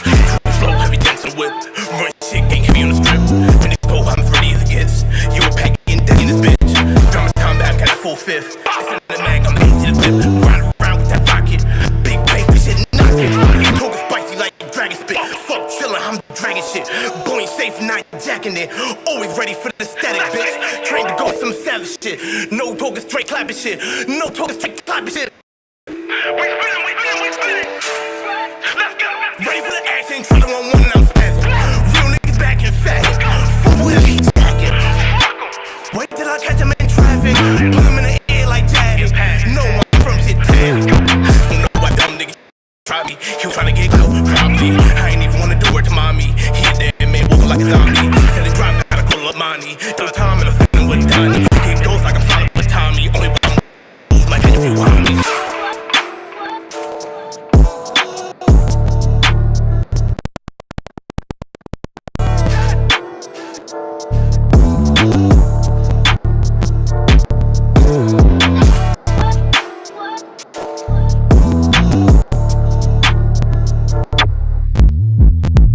Flow heavy, dense and whip. Run shit, gang heavy on the script. When it go, I'm as ready as it gets. You a pack in dead in this bitch. Drama time back, got a full fifth. It's in the mag, I'm the to the tip. Ride around with that rocket. Big baby shit, knock it. Talking spicy like dragon spit. Fuck chillin', I'm dragging shit. Going safe, not jacking it. Always ready for the static, bitch. Trained to go with some savage shit. No talking straight clapping shit. No talking straight clapping shit. We spinning. Let's go. Ready for the action, try to run one and I'm spazzing. Real niggas back and fast. Football is heat jacking. Wait till I catch him in traffic. Put him in the air like Jabbing. No one from shit tag. Don't know why dumb niggas try me. He was trying to get close.